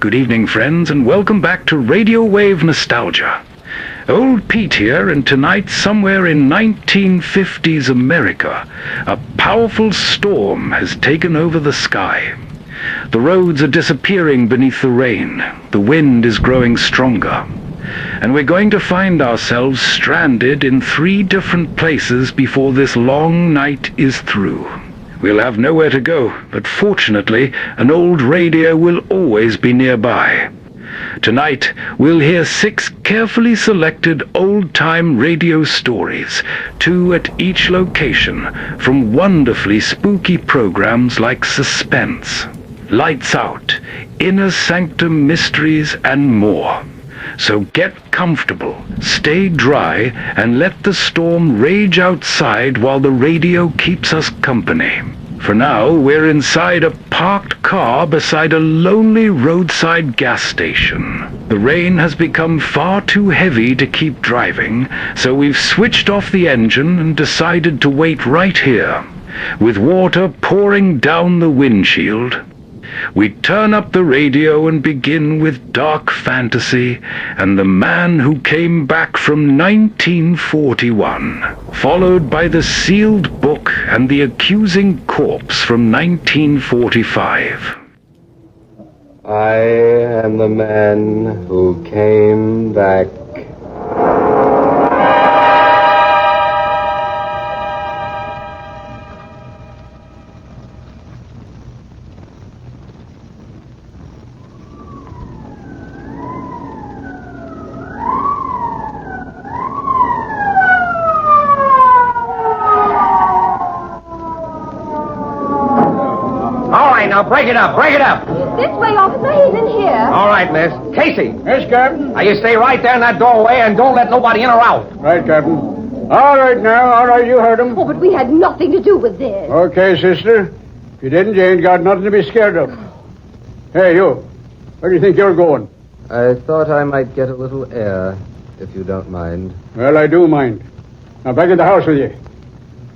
Good evening, friends, and welcome back to Radiowave Nostalgia. Old Pete here, and tonight, somewhere in 1950s America, a powerful storm has taken over the sky. The roads are disappearing beneath the rain. The wind is growing stronger. And we're going to find ourselves stranded in 3 different places before this long night is through. We'll have nowhere to go, but fortunately, an old radio will always be nearby. Tonight, we'll hear 6 carefully selected old-time radio stories, 2 at each location, from wonderfully spooky programs like Suspense, Lights Out, Inner Sanctum Mysteries, and more. So get comfortable, stay dry, and let the storm rage outside while the radio keeps us company. For now, we're inside a parked car beside a lonely roadside gas station. The rain has become far too heavy to keep driving, so we've switched off the engine and decided to wait right here, with water pouring down the windshield. We turn up the radio and begin with Dark Fantasy and The Man Who Came Back from 1941, followed by The Sealed Book and The Accusing Corpse from 1945. I am the man who came back. Break it up. This way, officer. He's in here. All right, miss. Casey. Yes, Captain? Now, you stay right there in that doorway and don't let nobody in or out. Right, Captain. All right, now. All right, you heard him. Oh, but we had nothing to do with this. Okay, sister. If you didn't, you ain't got nothing to be scared of. Hey, you. Where do you think you're going? I thought I might get a little air, if you don't mind. Well, I do mind. Now, back in the house with you.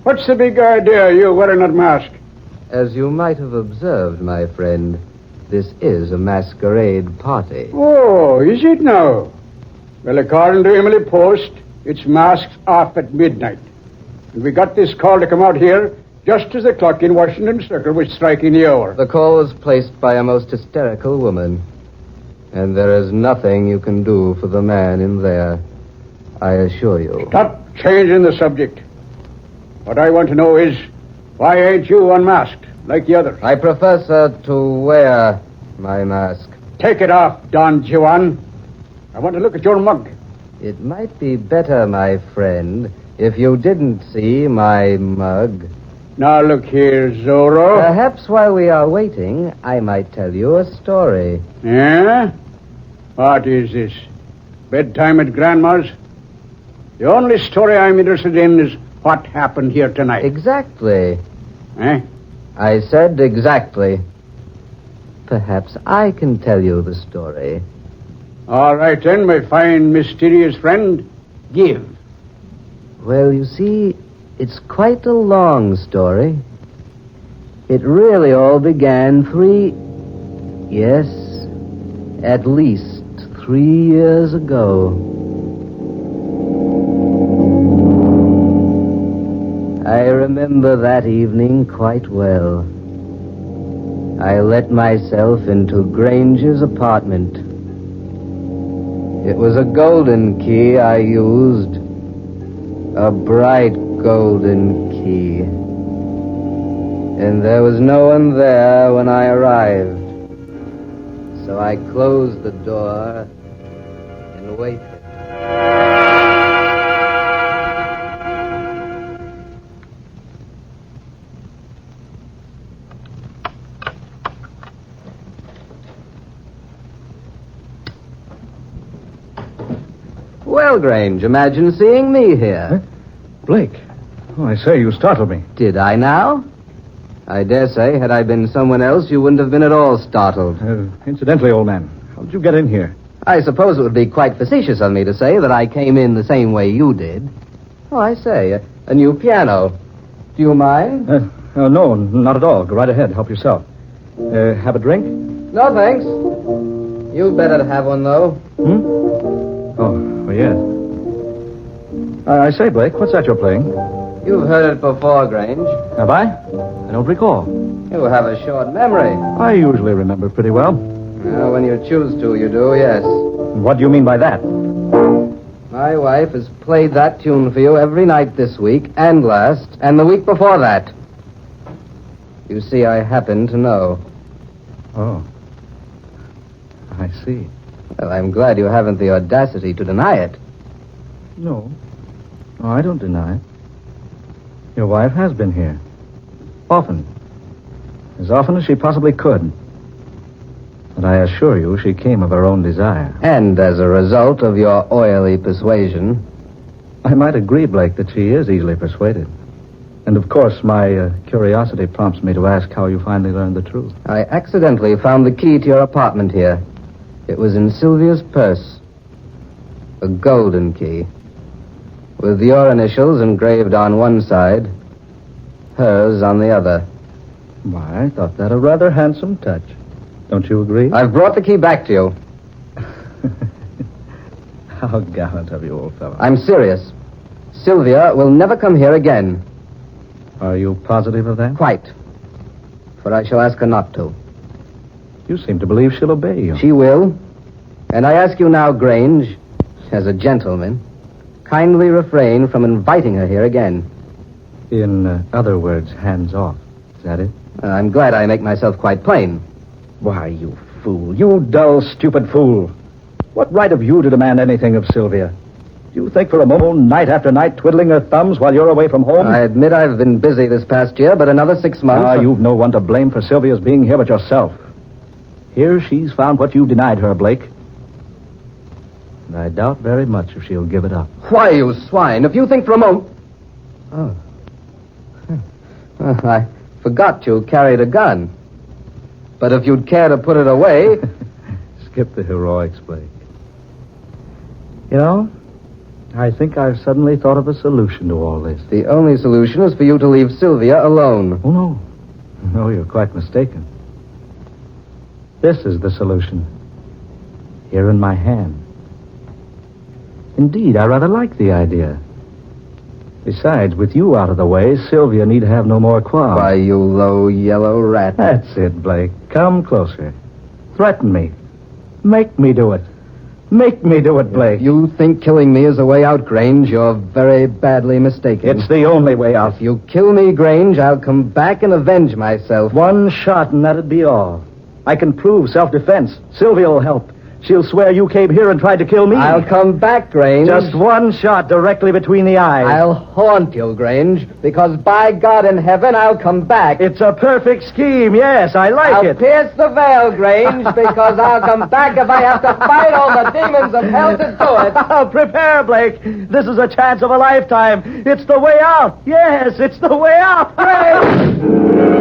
What's the big idea of you wearing that mask? As you might have observed, my friend, this is a masquerade party. Oh, is it now? Well, according to Emily Post, it's masks off at midnight. And we got this call to come out here just as the clock in Washington Circle was striking the hour. The call was placed by a most hysterical woman. And there is nothing you can do for the man in there, I assure you. Stop changing the subject. What I want to know is, why ain't you unmasked like the others? I prefer, sir, to wear my mask. Take it off, Don Juan. I want to look at your mug. It might be better, my friend, if you didn't see my mug. Now look here, Zorro. Perhaps while we are waiting, I might tell you a story. Yeah? What is this? Bedtime at Grandma's? The only story I'm interested in is what happened here tonight. Exactly. Eh? I said exactly. Perhaps I can tell you the story. All right, then, my fine, mysterious friend. Give. Well, you see, it's quite a long story. It really all began at least 3 years ago. I remember that evening quite well. I let myself into Granger's apartment. It was a golden key I used. A bright golden key. And there was no one there when I arrived. So I closed the door and waited. Well, Grange, imagine seeing me here. Huh? Blake. Oh, I say, you startled me. Did I now? I dare say, had I been someone else, you wouldn't have been at all startled. Incidentally, old man, how did you get in here? I suppose it would be quite facetious of me to say that I came in the same way you did. Oh, I say, a new piano. Do you mind? No, not at all. Go right ahead. Help yourself. Have a drink? No, thanks. You better have one, though. Oh, yes. I say, Blake, what's that you're playing? You've heard it before, Grange. Have I? I don't recall. You have a short memory. I usually remember pretty well. Well, when you choose to, you do, yes. What do you mean by that? My wife has played that tune for you every night this week, and last, and the week before that. You see, I happen to know. Oh. I see. Well, I'm glad you haven't the audacity to deny it. No. Oh, I don't deny it. Your wife has been here. Often. As often as she possibly could. But I assure you she came of her own desire. And as a result of your oily persuasion. I might agree, Blake, that she is easily persuaded. And of course, my curiosity prompts me to ask how you finally learned the truth. I accidentally found the key to your apartment here. It was in Sylvia's purse. A golden key. With your initials engraved on one side, hers on the other. Why, I thought that a rather handsome touch. Don't you agree? I've brought the key back to you. How gallant of you, old fellow. I'm serious. Sylvia will never come here again. Are you positive of that? Quite. For I shall ask her not to. You seem to believe she'll obey you. She will. And I ask you now, Grange, as a gentleman, kindly refrain from inviting her here again. In other words, hands off. Is that it? I'm glad I make myself quite plain. Why, you fool. You dull, stupid fool. What right have you to demand anything of Sylvia? Do you think for a moment, night after night, twiddling her thumbs while you're away from home? I admit I've been busy this past year, but another 6 months... You've no one to blame for Sylvia's being here but yourself. Here she's found what you denied her, Blake. And I doubt very much if she'll give it up. Why, you swine, if you think for a moment... Oh. Well, I forgot you carried a gun. But if you'd care to put it away... Skip the heroics, Blake. You know, I think I've suddenly thought of a solution to all this. The only solution is for you to leave Sylvia alone. Oh, no. No, you're quite mistaken. This is the solution. Here in my hand. Indeed, I rather like the idea. Besides, with you out of the way, Sylvia need have no more qualms. Why, you low yellow rat. That's it, Blake. Come closer. Threaten me. Make me do it. Make me do it, Blake. If you think killing me is a way out, Grange, you're very badly mistaken. It's the only way out. If you kill me, Grange, I'll come back and avenge myself. One shot and that'd be all. I can prove self-defense. Sylvia will help. She'll swear you came here and tried to kill me. I'll come back, Grange. Just one shot directly between the eyes. I'll haunt you, Grange, because by God in heaven, I'll come back. It's a perfect scheme, yes, I like I'll it. pierce the veil, Grange, because I'll come back if I have to fight all the demons of hell to do it. Prepare, Blake. This is a chance of a lifetime. It's the way out. Yes, it's the way out. Grange!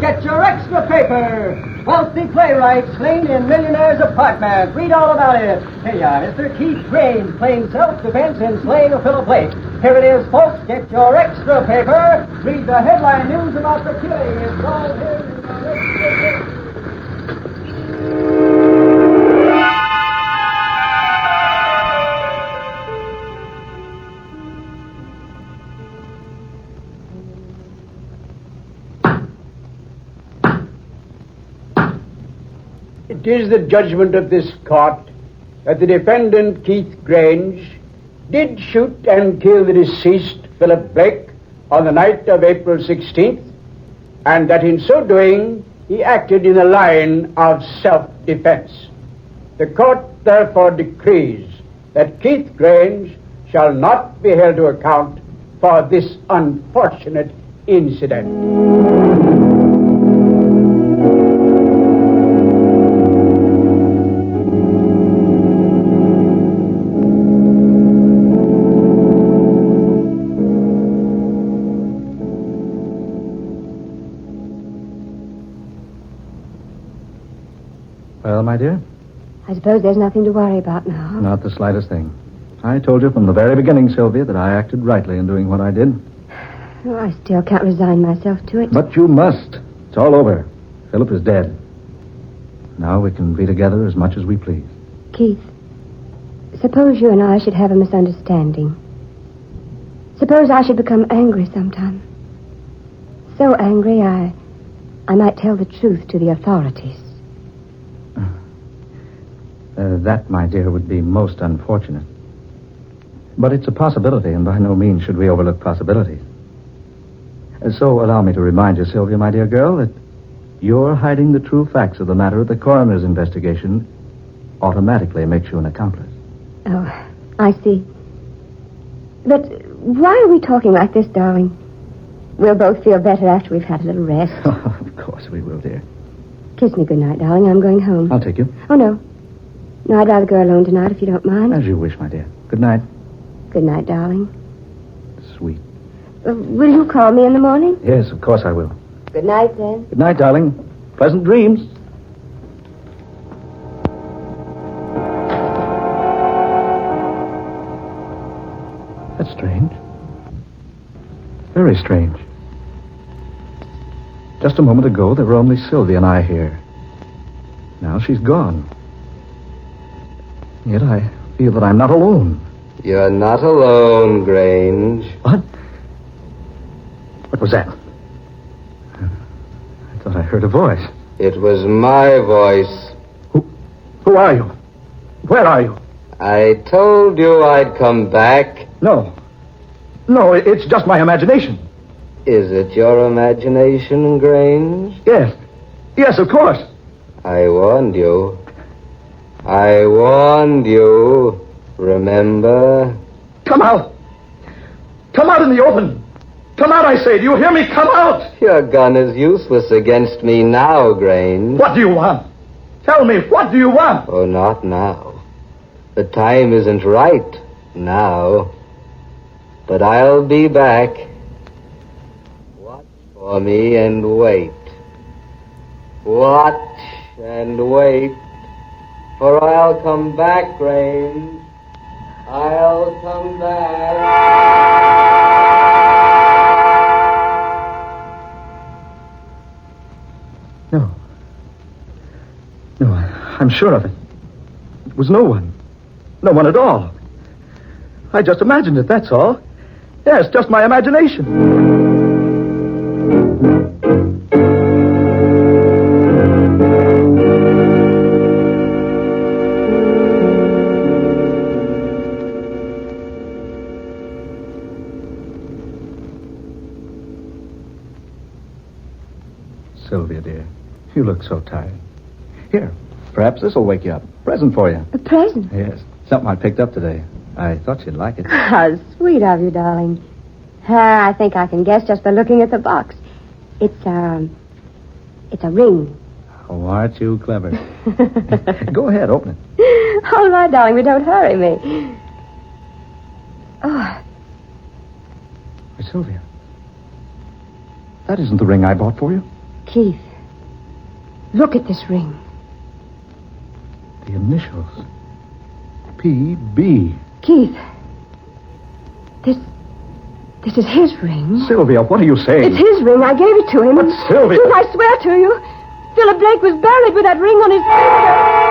Get your extra paper. Wealthy playwright slain in millionaire's apartment. Read all about it. Here you are, Mr. Keith Grange, playing self-defense in slaying of Philip Blake. Here it is, folks. Get your extra paper. Read the headline news about the killing. It's all here in the extra paper. It is the judgment of this court that the defendant, Keith Grange, did shoot and kill the deceased, Philip Blake, on the night of April 16th, and that in so doing, he acted in a line of self-defense. The court therefore decrees that Keith Grange shall not be held to account for this unfortunate incident. I suppose there's nothing to worry about now. Not the slightest thing. I told you from the very beginning, Sylvia, that I acted rightly in doing what I did. Oh, I still can't resign myself to it. But you must. It's all over. Philip is dead. Now we can be together as much as we please. Keith, suppose you and I should have a misunderstanding. Suppose I should become angry sometime. So angry I might tell the truth to the authorities. That, my dear, would be most unfortunate. But it's a possibility, and by no means should we overlook possibilities. So allow me to remind you, Sylvia, my dear girl, that your hiding the true facts of the matter of the coroner's investigation automatically makes you an accomplice. Oh, I see. But why are we talking like this, darling? We'll both feel better after we've had a little rest. Of course we will, dear. Kiss me goodnight, darling. I'm going home. I'll take you. Oh, no. No, I'd rather go alone tonight if you don't mind. As you wish, my dear. Good night. Good night, darling. Sweet. Will you call me in the morning? Yes, of course I will. Good night, then. Good night, darling. Pleasant dreams. That's strange. Very strange. Just a moment ago, there were only Sylvia and I here. Now she's gone. Yet I feel that I'm not alone. You're not alone, Grange. What? What was that? I thought I heard a voice. It was my voice. Who are you? Where are you? I told you I'd come back. No. No, it's just my imagination. Is it your imagination, Grange? Yes. Yes, of course. I warned you. I warned you. Remember? Come out. Come out in the open. Come out, I say. Do you hear me? Come out. Your gun is useless against me now, Grange. What do you want? Tell me, what do you want? Oh, not now. The time isn't right now. But I'll be back. Watch for me and wait. Watch and wait. For I'll come back, Grange. I'll come back. No. No, I'm sure of it. It was no one. No one at all. I just imagined it, that's all. Yes, just my imagination. Sylvia, dear, you look so tired. Here, perhaps this will wake you up. Present for you. A present? Yes, something I picked up today. I thought you'd like it. How sweet of you, darling. I think I can guess just by looking at the box. It's a ring. Oh, aren't you clever? Go ahead, open it. All right, darling, but don't hurry me. Oh, Hey, Sylvia, that isn't the ring I bought for you. Keith, look at this ring. The initials. P.B. Keith, this is his ring. Sylvia, what are you saying? It's his ring. I gave it to him. But, Sylvia... Keith, I swear to you, Philip Blake was buried with that ring on his finger.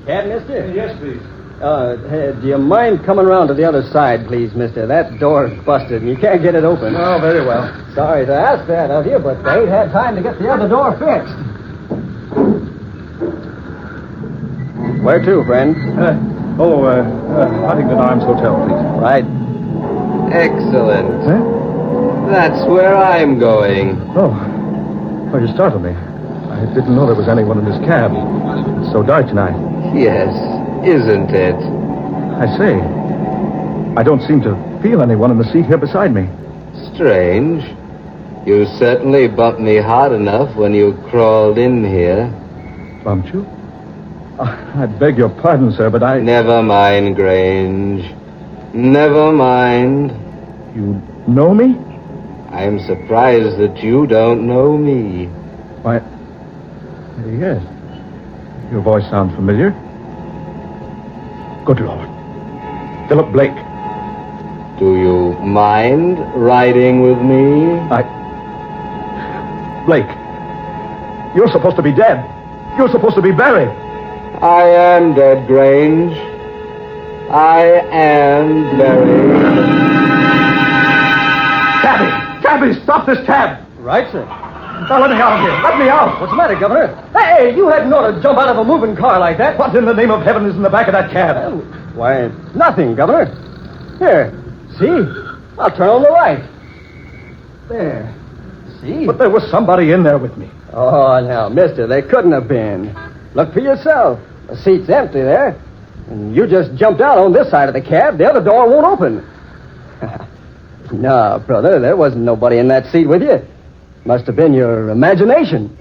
Cab, mister? Yes, please. Do you mind coming around to the other side, please, mister? That door's busted, and you can't get it open. Oh, very well. Sorry to ask that of you, but they ain't had time to get the other door fixed. Where to, friend? Huntington Arms Hotel, please. Right. Excellent. Huh? That's where I'm going. Oh, you startled me. I didn't know there was anyone in this cab. It's so dark tonight. Yes, isn't it? I say, I don't seem to feel anyone in the seat here beside me. Strange. You certainly bumped me hard enough when you crawled in here. Bumped you? I beg your pardon, sir, but I... Never mind, Grange. Never mind. You know me? I'm surprised that you don't know me. Why... Yes. Your voice sounds familiar. Good Lord. Philip Blake. Do you mind riding with me? Blake. You're supposed to be dead. You're supposed to be buried. I am dead, Grange. I am buried. Cabby, stop this cab. Right, sir. Now, let me out of here. Let me out. What's the matter, Governor? Hey, you hadn't ought to jump out of a moving car like that. What in the name of heaven is in the back of that cab? Why, nothing, Governor. Here, see? I'll turn on the light. There. See? But there was somebody in there with me. Oh, now, mister, they couldn't have been. Look for yourself. The seat's empty there. And you just jumped out on this side of the cab. The other door won't open. No, brother, there wasn't nobody in that seat with you. Must have been your imagination.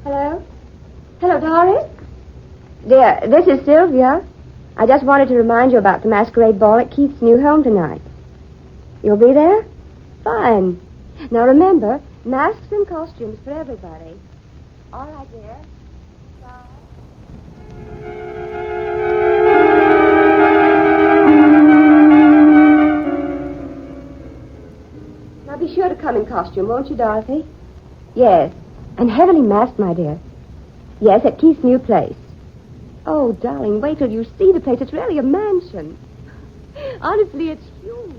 Hello? Hello, Doris? Dear, this is Sylvia. I just wanted to remind you about the masquerade ball at Keith's new home tonight. You'll be there? Fine. Now remember, masks and costumes for everybody. All right, dear. Bye. Now be sure to come in costume, won't you, Dorothy? Yes. And heavily masked, my dear. Yes, at Keith's new place. Oh, darling, wait till you see the place. It's really a mansion. Honestly, it's huge.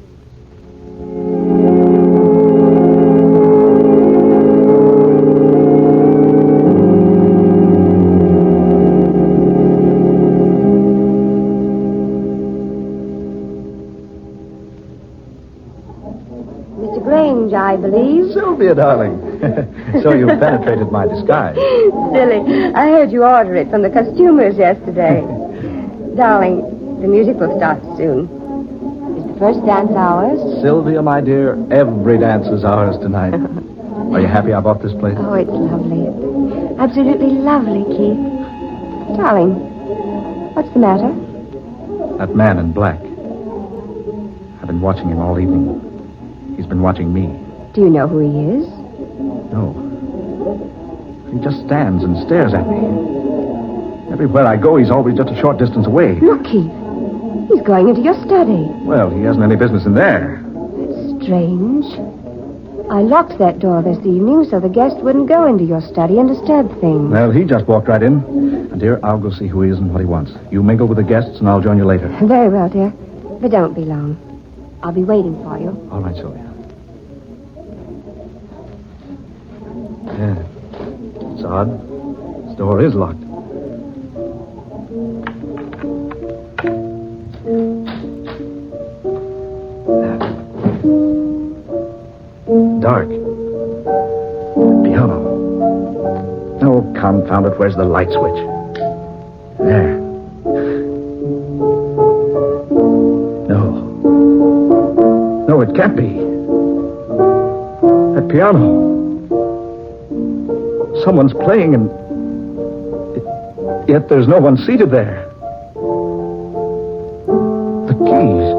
Mr. Grange, I believe. Sylvia, darling. So you penetrated my disguise. Silly. I heard you order it from the costumers yesterday. Darling, the music will start soon. Is the first dance ours? Sylvia, my dear, every dance is ours tonight. Are you happy I bought this place? Oh, it's lovely. Absolutely lovely, Keith. Darling, what's the matter? That man in black. I've been watching him all evening. He's been watching me. Do you know who he is? No. He just stands and stares at me. Everywhere I go, he's always just a short distance away. Look, Keith. He's going into your study. Well, he hasn't any business in there. That's strange. I locked that door this evening so the guest wouldn't go into your study and disturb things. Well, he just walked right in. And, dear, I'll go see who he is and what he wants. You mingle with the guests, and I'll join you later. Very well, dear. But don't be long. I'll be waiting for you. All right, Sylvia. Yeah. It's odd. This door is locked. Dark. Piano. Oh, confound it. Where's the light switch? There. No, it can't be. That piano. Someone's playing and... Yet there's no one seated there. The keys.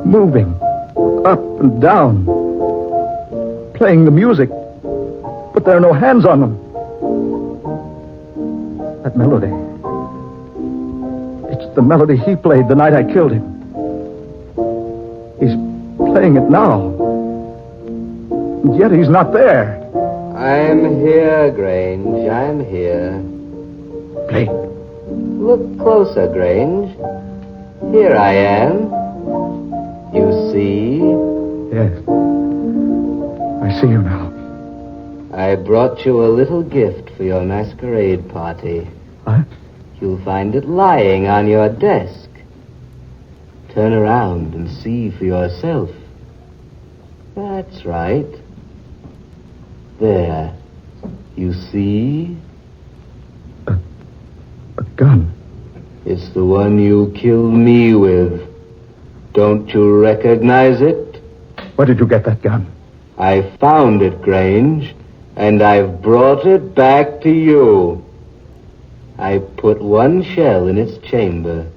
Moving. Up and down. Playing the music. But there are no hands on them. That melody. It's the melody he played the night I killed him. He's playing it now. And yet he's not there. I'm here, Grange. I'm here. Blake. Look closer, Grange. Here I am. You see? Yes. I see you now. I brought you a little gift for your masquerade party. What? You'll find it lying on your desk. Turn around and see for yourself. That's right. There. You see? A gun. It's the one you killed me with. Don't you recognize it? Where did you get that gun? I found it, Grange, and I've brought it back to you. I put one shell in its chamber.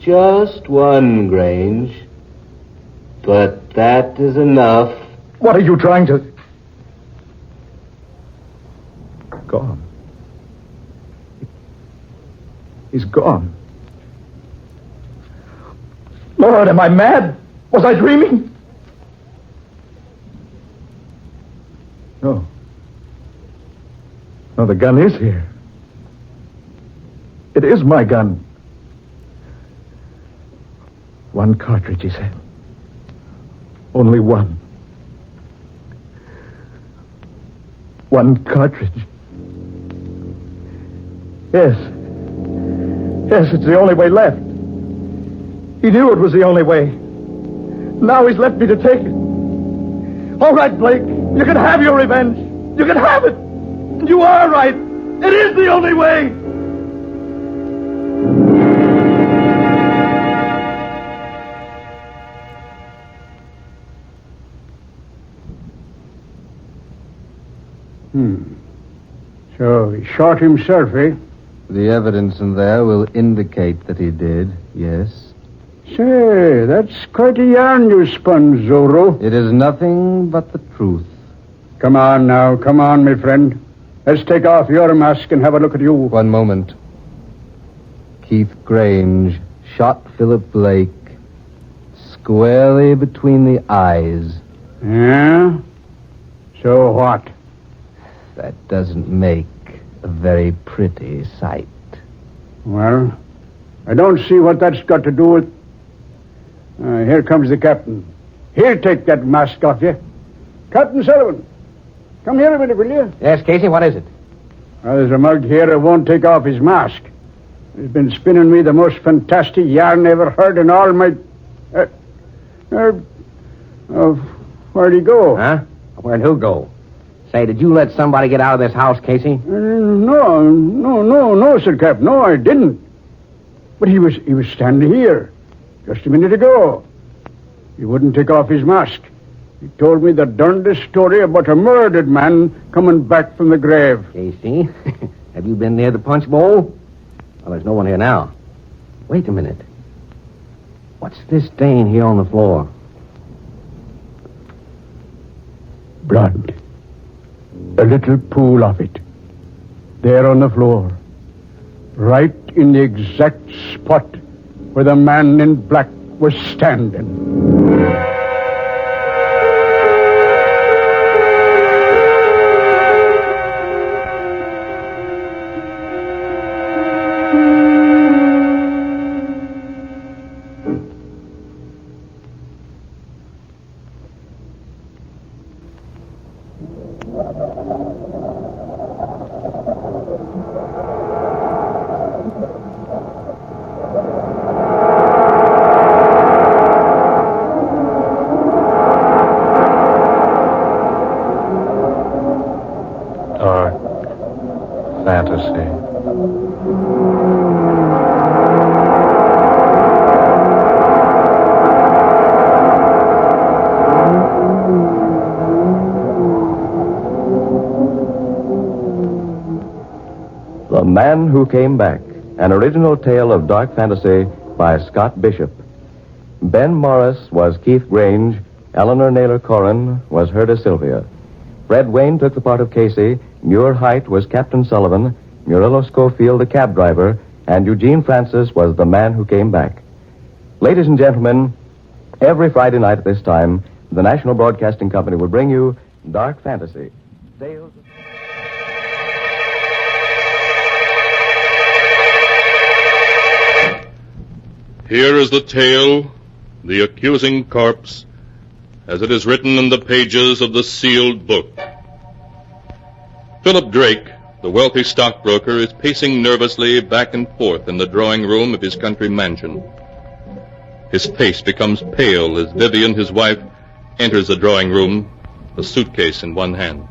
Just one, Grange. But that is enough. What are you trying to... Gone. He's gone. Lord, am I mad? Was I dreaming? No. No, the gun is here. It is my gun. One cartridge, he said. Only one. One cartridge. Yes. Yes, it's the only way left. He knew it was the only way. Now he's left me to take it. All right, Blake. You can have your revenge. You can have it. You are right. It is the only way. So he shot himself, eh? The evidence in there will indicate that he did, yes. Say, that's quite a yarn you spun, Zorro. It is nothing but the truth. Come on now, come on, my friend. Let's take off your mask and have a look at you. One moment. Keith Grange shot Philip Blake squarely between the eyes. Yeah? So what? That doesn't make a very pretty sight. Well, I don't see what that's got to do with... here comes the captain. He'll take that mask off you. Captain Sullivan, come here a minute, will you? Yes, Casey, what is it? Well, there's a mug here who won't take off his mask. He's been spinning me the most fantastic yarn I ever heard in all my... where'd he go? Huh? Where'd who go? Say, did you let somebody get out of this house, Casey? No, Sir Cap. No, I didn't. But he was standing here just a minute ago. He wouldn't take off his mask. He told me the darndest story about a murdered man coming back from the grave. Casey, have you been near the punch bowl? Well, there's no one here now. Wait a minute. What's this stain here on the floor? Blood. A little pool of it. There on the floor. Right in the exact spot where the man in black was standing. Fantasy. The Man Who Came Back, an original tale of dark fantasy by Scott Bishop. Ben Morris was Keith Grange, Eleanor Naylor Corrin was Herta Sylvia. Fred Wayne took the part of Casey, Muir Height was Captain Sullivan, Murillo Schofield the cab driver, and Eugene Francis was the Man Who Came Back. Ladies and gentlemen, every Friday night at this time, the National Broadcasting Company will bring you Dark Fantasy. Tales of... Here is the tale, The Accusing Corpse, as it is written in the pages of the sealed book. Philip Drake, the wealthy stockbroker, is pacing nervously back and forth in the drawing room of his country mansion. His face becomes pale as Vivian, his wife, enters the drawing room, a suitcase in one hand.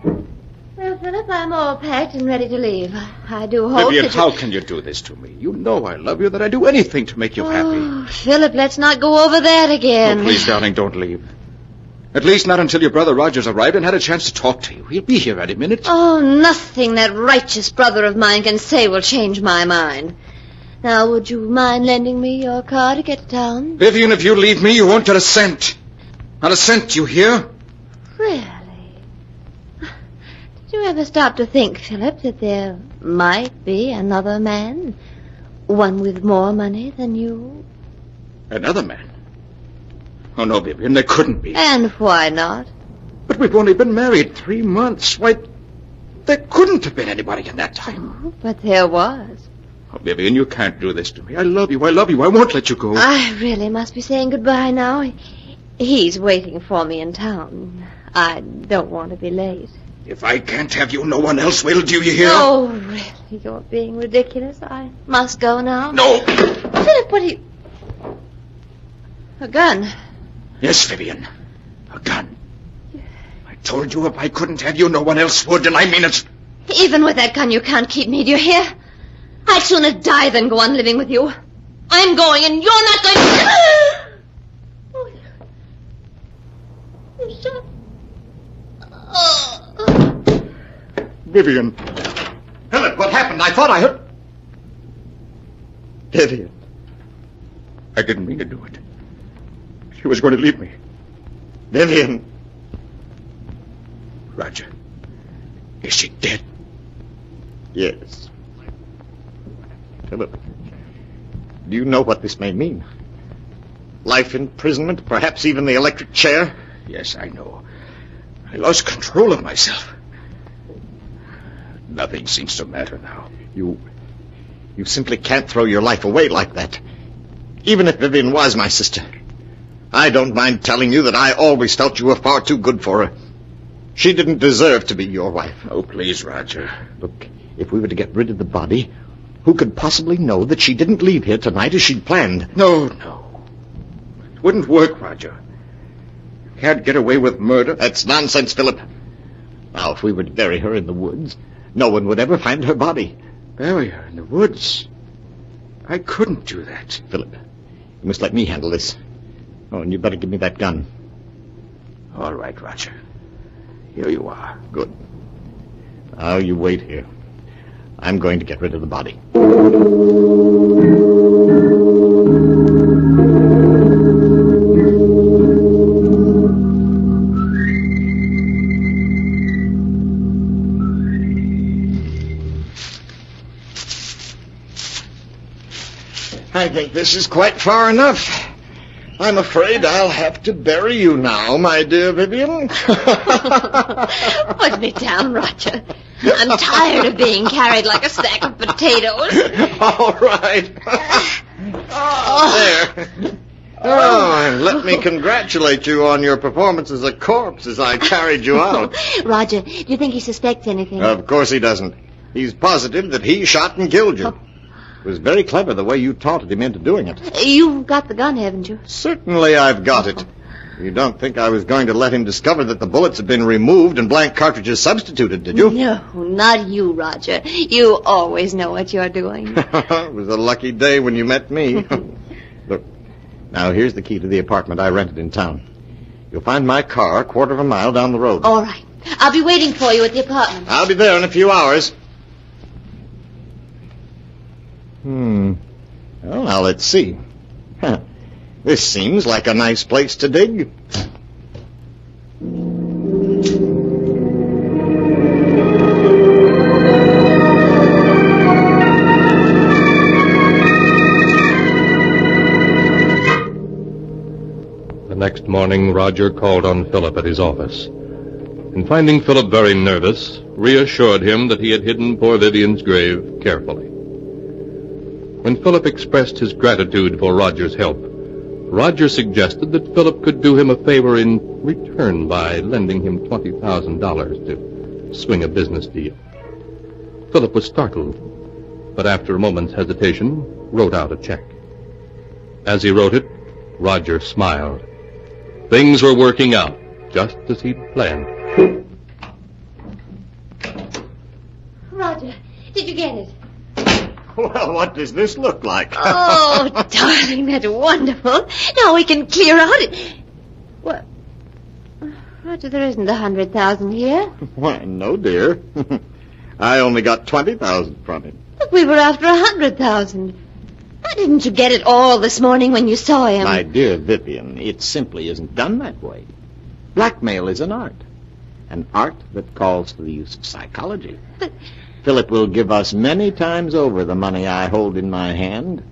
Well, Philip, I'm all packed and ready to leave. I do hope Vivian, that how can you do this to me? You know I love you, that I'd do anything to make you happy. Oh, Philip, let's not go over that again. Oh, please, darling, don't leave. At least not until your brother Roger's arrived and had a chance to talk to you. He'll be here any minute. Oh, nothing that righteous brother of mine can say will change my mind. Now, would you mind lending me your car to get to town? Vivian, if you leave me, you won't get a cent. Not a cent, you hear? Really? Did you ever stop to think, Philip, that there might be another man? One with more money than you? Another man? Oh, no, Vivian, there couldn't be. And why not? But we've only been married 3 months. Why, there couldn't have been anybody in that time. Oh, but there was. Oh, Vivian, you can't do this to me. I love you. I love you. I won't let you go. I really must be saying goodbye now. He's waiting for me in town. I don't want to be late. If I can't have you, no one else will. Do you hear? Oh, really? You're being ridiculous. I must go now. No. Philip, what are you... A gun. Yes, Vivian. A gun. I told you if I couldn't have you, no one else would, and I mean it. Even with that gun, you can't keep me. Do you hear? I'd sooner die than go on living with you. I'm going, and you're not going to... Oh, you shot... Vivian. Philip, what happened? I thought I heard... Vivian. I didn't mean to do it. She was going to leave me. Vivian. Roger. Is she dead? Yes. Philip, do you know what this may mean? Life imprisonment, perhaps even the electric chair? Yes, I know. I lost control of myself. Nothing seems to matter now. You simply can't throw your life away like that. Even if Vivian was my sister. I don't mind telling you that I always felt you were far too good for her. She didn't deserve to be your wife. Oh, please, Roger. Look, if we were to get rid of the body, who could possibly know that she didn't leave here tonight as she'd planned? No. It wouldn't work, Roger. You can't get away with murder. That's nonsense, Philip. Now, if we were to bury her in the woods, no one would ever find her body. Bury her in the woods? I couldn't do that. Philip, you must let me handle this. Oh, and you better give me that gun. All right, Roger. Here you are. Good. Now you wait here. I'm going to get rid of the body. I think this is quite far enough. I'm afraid I'll have to bury you now, my dear Vivian. Put me down, Roger. I'm tired of being carried like a sack of potatoes. All right. There. Oh, and let me congratulate you on your performance as a corpse as I carried you out. Roger, do you think he suspects anything? Of course he doesn't. He's positive that he shot and killed you. It was very clever the way you taunted him into doing it. You've got the gun, haven't you? Certainly I've got it. You don't think I was going to let him discover that the bullets had been removed and blank cartridges substituted, did you? No, not you, Roger. You always know what you're doing. It was a lucky day when you met me. Look, now here's the key to the apartment I rented in town. You'll find my car a quarter of a mile down the road. All right. I'll be waiting for you at the apartment. I'll be there in a few hours. Well, now let's see. This seems like a nice place to dig. The next morning, Roger called on Philip at his office. And finding Philip very nervous, reassured him that he had hidden poor Vivian's grave carefully. When Philip expressed his gratitude for Roger's help, Roger suggested that Philip could do him a favor in return by lending him $20,000 to swing a business deal. Philip was startled, but after a moment's hesitation, wrote out a check. As he wrote it, Roger smiled. Things were working out just as he'd planned. Roger, did you get it? Well, what does this look like? Oh, darling, that's wonderful. Now we can clear out. What? Roger, there isn't 100,000 here. Why, no, dear. I only got 20,000 from him. But we were after 100,000. Why didn't you get it all this morning when you saw him? My dear Vivian, it simply isn't done that way. Blackmail is an art that calls for the use of psychology. But Philip will give us many times over the money I hold in my hand.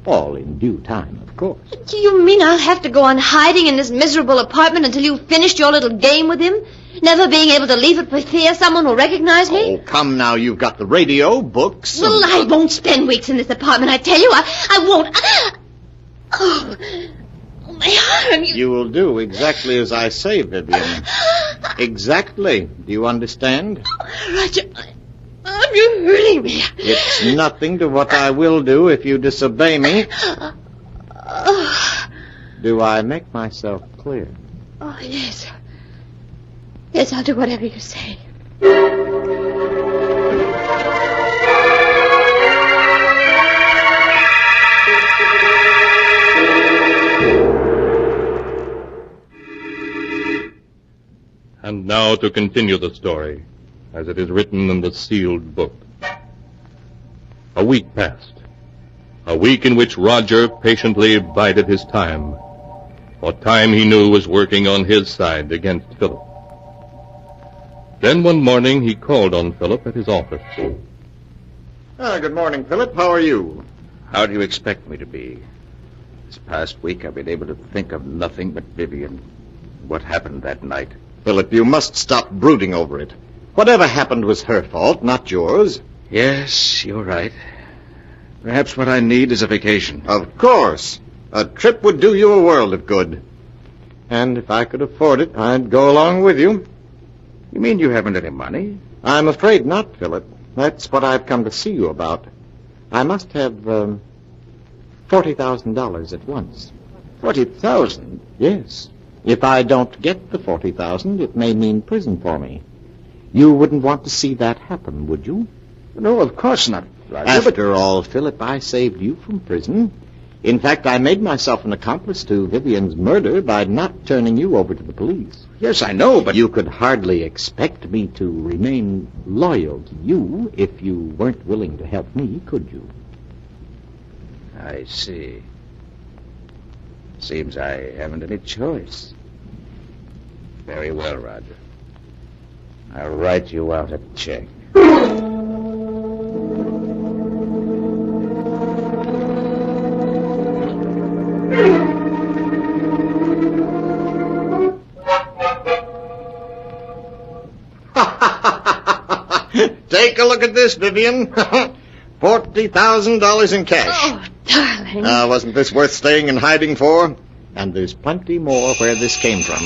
All in due time, of course. do you mean I'll have to go on hiding in this miserable apartment until you've finished your little game with him? Never being able to leave it for fear someone will recognize me? Oh, come now, you've got the radio, books... Well, I won't spend weeks in this apartment, I tell you. I won't. Oh, my arm. You will do exactly as I say, Vivian. Exactly. Do you understand? Roger, you're hurting me. It's nothing to what I will do if you disobey me. Do I make myself clear? Oh, yes. Yes, I'll do whatever you say. And now to continue the story, as it is written in the sealed book. A week passed. A week in which Roger patiently bided his time. For time he knew was working on his side against Philip. Then one morning he called on Philip at his office. Good morning, Philip. How are you? How do you expect me to be? This past week I've been able to think of nothing but Vivian. What happened that night? Philip, you must stop brooding over it. Whatever happened was her fault, not yours. Yes, you're right. Perhaps what I need is a vacation. Of course. A trip would do you a world of good. And if I could afford it, I'd go along with you. You mean you haven't any money? I'm afraid not, Philip. That's what I've come to see you about. I must have $40,000 at once. 40,000? Yes. If I don't get the 40,000, it may mean prison for me. You wouldn't want to see that happen, would you? No, of course not, Roger. After all, Philip, I saved you from prison. In fact, I made myself an accomplice to Vivian's murder by not turning you over to the police. Yes, I know, but... You could hardly expect me to remain loyal to you if you weren't willing to help me, could you? I see. Seems I haven't any choice. Very well, Roger. I'll write you out a check. Take a look at this, Vivian. $40,000 in cash. Oh, darling. Wasn't this worth staying in hiding for? And there's plenty more where this came from.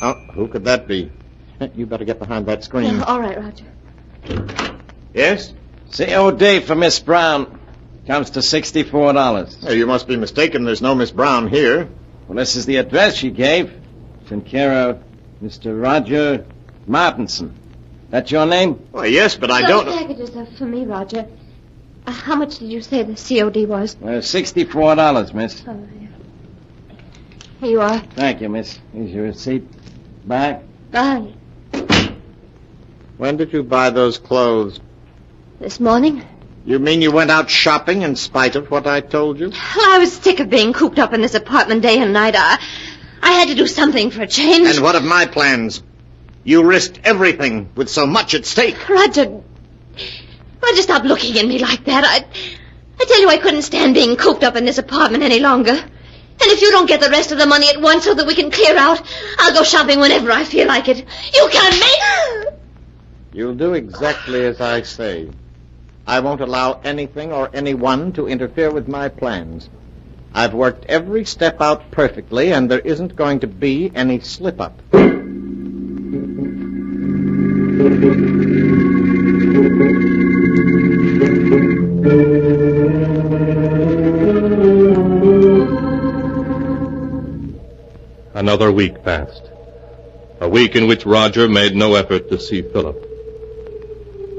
Oh, who could that be? You better get behind that screen. All right, Roger. Yes? COD for Miss Brown. Comes to $64. You must be mistaken. There's no Miss Brown here. Well, this is the address she gave. It's in care of Mr. Roger Martinson. That's your name? Well, yes, but I Those don't... packages are for me, Roger. How much did you say the COD was? $64, miss. Oh, yeah. Here you are. Thank you, miss. Here's your receipt. Back. Bye. When did you buy those clothes? This morning? You mean you went out shopping in spite of what I told you? Well, I was sick of being cooped up in this apartment day and night. I had to do something for a change. And what of my plans? You risked everything with so much at stake. Roger, stop looking at me like that. I tell you I couldn't stand being cooped up in this apartment any longer. And if you don't get the rest of the money at once so that we can clear out, I'll go shopping whenever I feel like it. You can't make... You'll do exactly as I say. I won't allow anything or anyone to interfere with my plans. I've worked every step out perfectly, and there isn't going to be any slip-up. Another week passed. A week in which Roger made no effort to see Philip.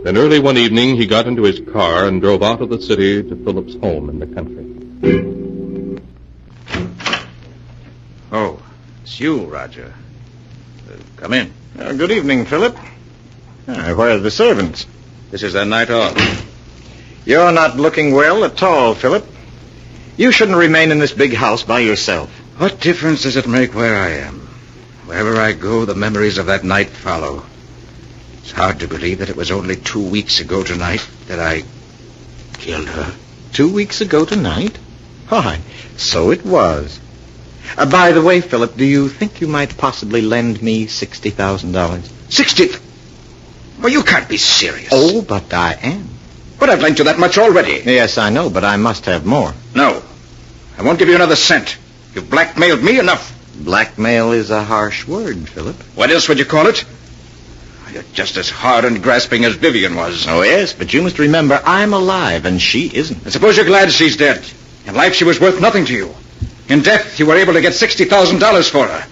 Then early one evening, he got into his car and drove out of the city to Philip's home in the country. Oh, it's you, Roger. Come in. Good evening, Philip. Where are the servants? This is their night off. You're not looking well at all, Philip. You shouldn't remain in this big house by yourself. What difference does it make where I am? Wherever I go, the memories of that night follow. It's hard to believe that it was only 2 weeks ago tonight that I killed her. 2 weeks ago tonight? Why, so it was. By the way, Philip, do you think you might possibly lend me $60,000? 60? Well, you can't be serious. Oh, but I am. But I've lent you that much already. Yes, I know, but I must have more. No. I won't give you another cent. You've blackmailed me enough. Blackmail is a harsh word, Philip. What else would you call it? You're just as hard and grasping as Vivian was. Oh, yes, but you must remember I'm alive and she isn't. I suppose you're glad she's dead. In life, she was worth nothing to you. In death, you were able to get $60,000 for her.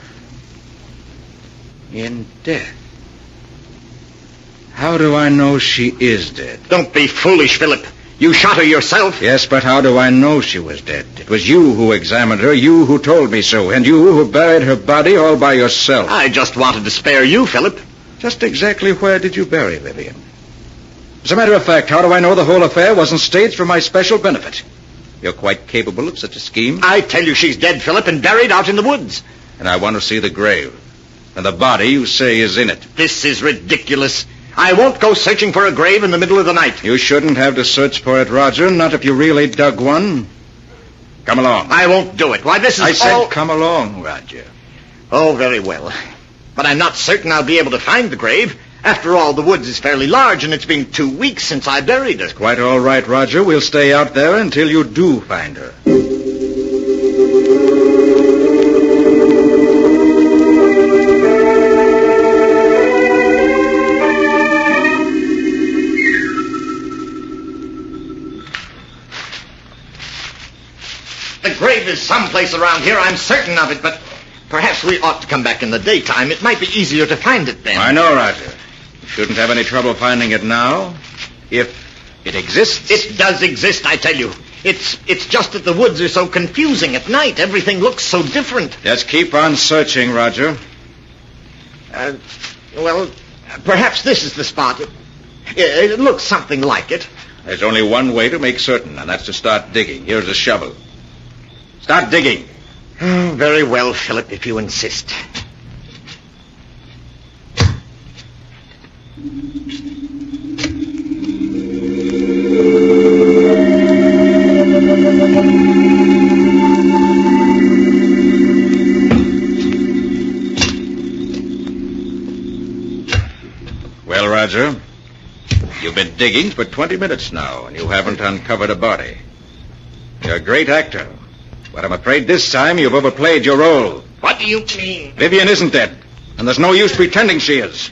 In death? How do I know she is dead? Don't be foolish, Philip. You shot her yourself. Yes, but how do I know she was dead? It was you who examined her, you who told me so, and you who buried her body all by yourself. I just wanted to spare you, Philip. Just exactly where did you bury Vivian? As a matter of fact, how do I know the whole affair wasn't staged for my special benefit? You're quite capable of such a scheme? I tell you she's dead, Philip, and buried out in the woods. And I want to see the grave. And the body you say is in it. This is ridiculous. I won't go searching for a grave in the middle of the night. You shouldn't have to search for it, Roger, not if you really dug one. Come along. I won't do it. Why, this is I said all... come along, Roger. Oh, very well. But I'm not certain I'll be able to find the grave. After all, the woods is fairly large, and it's been 2 weeks since I buried her. Quite all right, Roger. We'll stay out there until you do find her. The grave is someplace around here, I'm certain of it, but perhaps we ought to come back in the daytime. It might be easier to find it then. I know, Roger. You shouldn't have any trouble finding it now. If it exists. It does exist, I tell you. It's just that the woods are so confusing at night. Everything looks so different. Just keep on searching, Roger. Well, perhaps this is the spot. It looks something like it. There's only one way to make certain, and that's to start digging. Here's a shovel. Start digging. Oh, very well, Philip, if you insist. Well, Roger, you've been digging for 20 minutes now, and you haven't uncovered a body. You're a great actor, but I'm afraid this time you've overplayed your role. What do you mean? Vivian isn't dead, and there's no use pretending she is.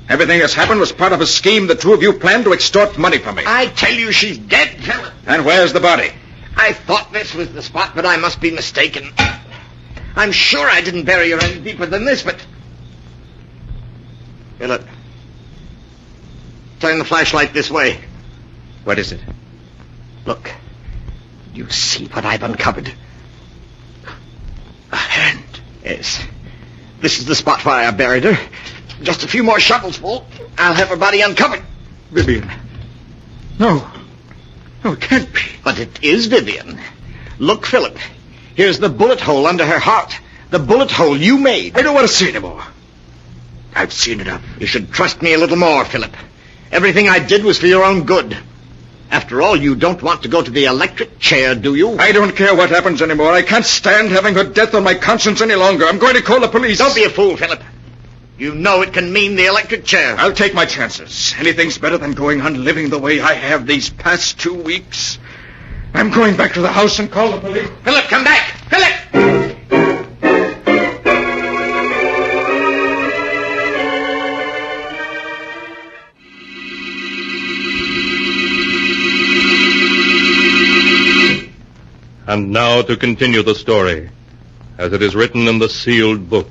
Everything that's happened was part of a scheme the two of you planned to extort money from me. I tell you she's dead, Philip. And where's the body? I thought this was the spot, but I must be mistaken. I'm sure I didn't bury her any deeper than this, but... Philip, turn the flashlight this way. What is it? Look. You see what I've uncovered? A hand. Yes. This is the spot where I buried her. Just a few more shovels full. I'll have her body uncovered. Vivian. No. No, it can't be. But it is Vivian. Look, Philip. Here's the bullet hole under her heart. The bullet hole you made. I don't want to see anymore. I've seen enough. You should trust me a little more, Philip. Everything I did was for your own good. After all, you don't want to go to the electric chair, do you? I don't care what happens anymore. I can't stand having her death on my conscience any longer. I'm going to call the police. Don't be a fool, Philip. You know it can mean the electric chair. I'll take my chances. Anything's better than going on living the way I have these past 2 weeks. I'm going back to the house and call the police. Philip, come back! Philip! And now to continue the story, as it is written in the sealed book.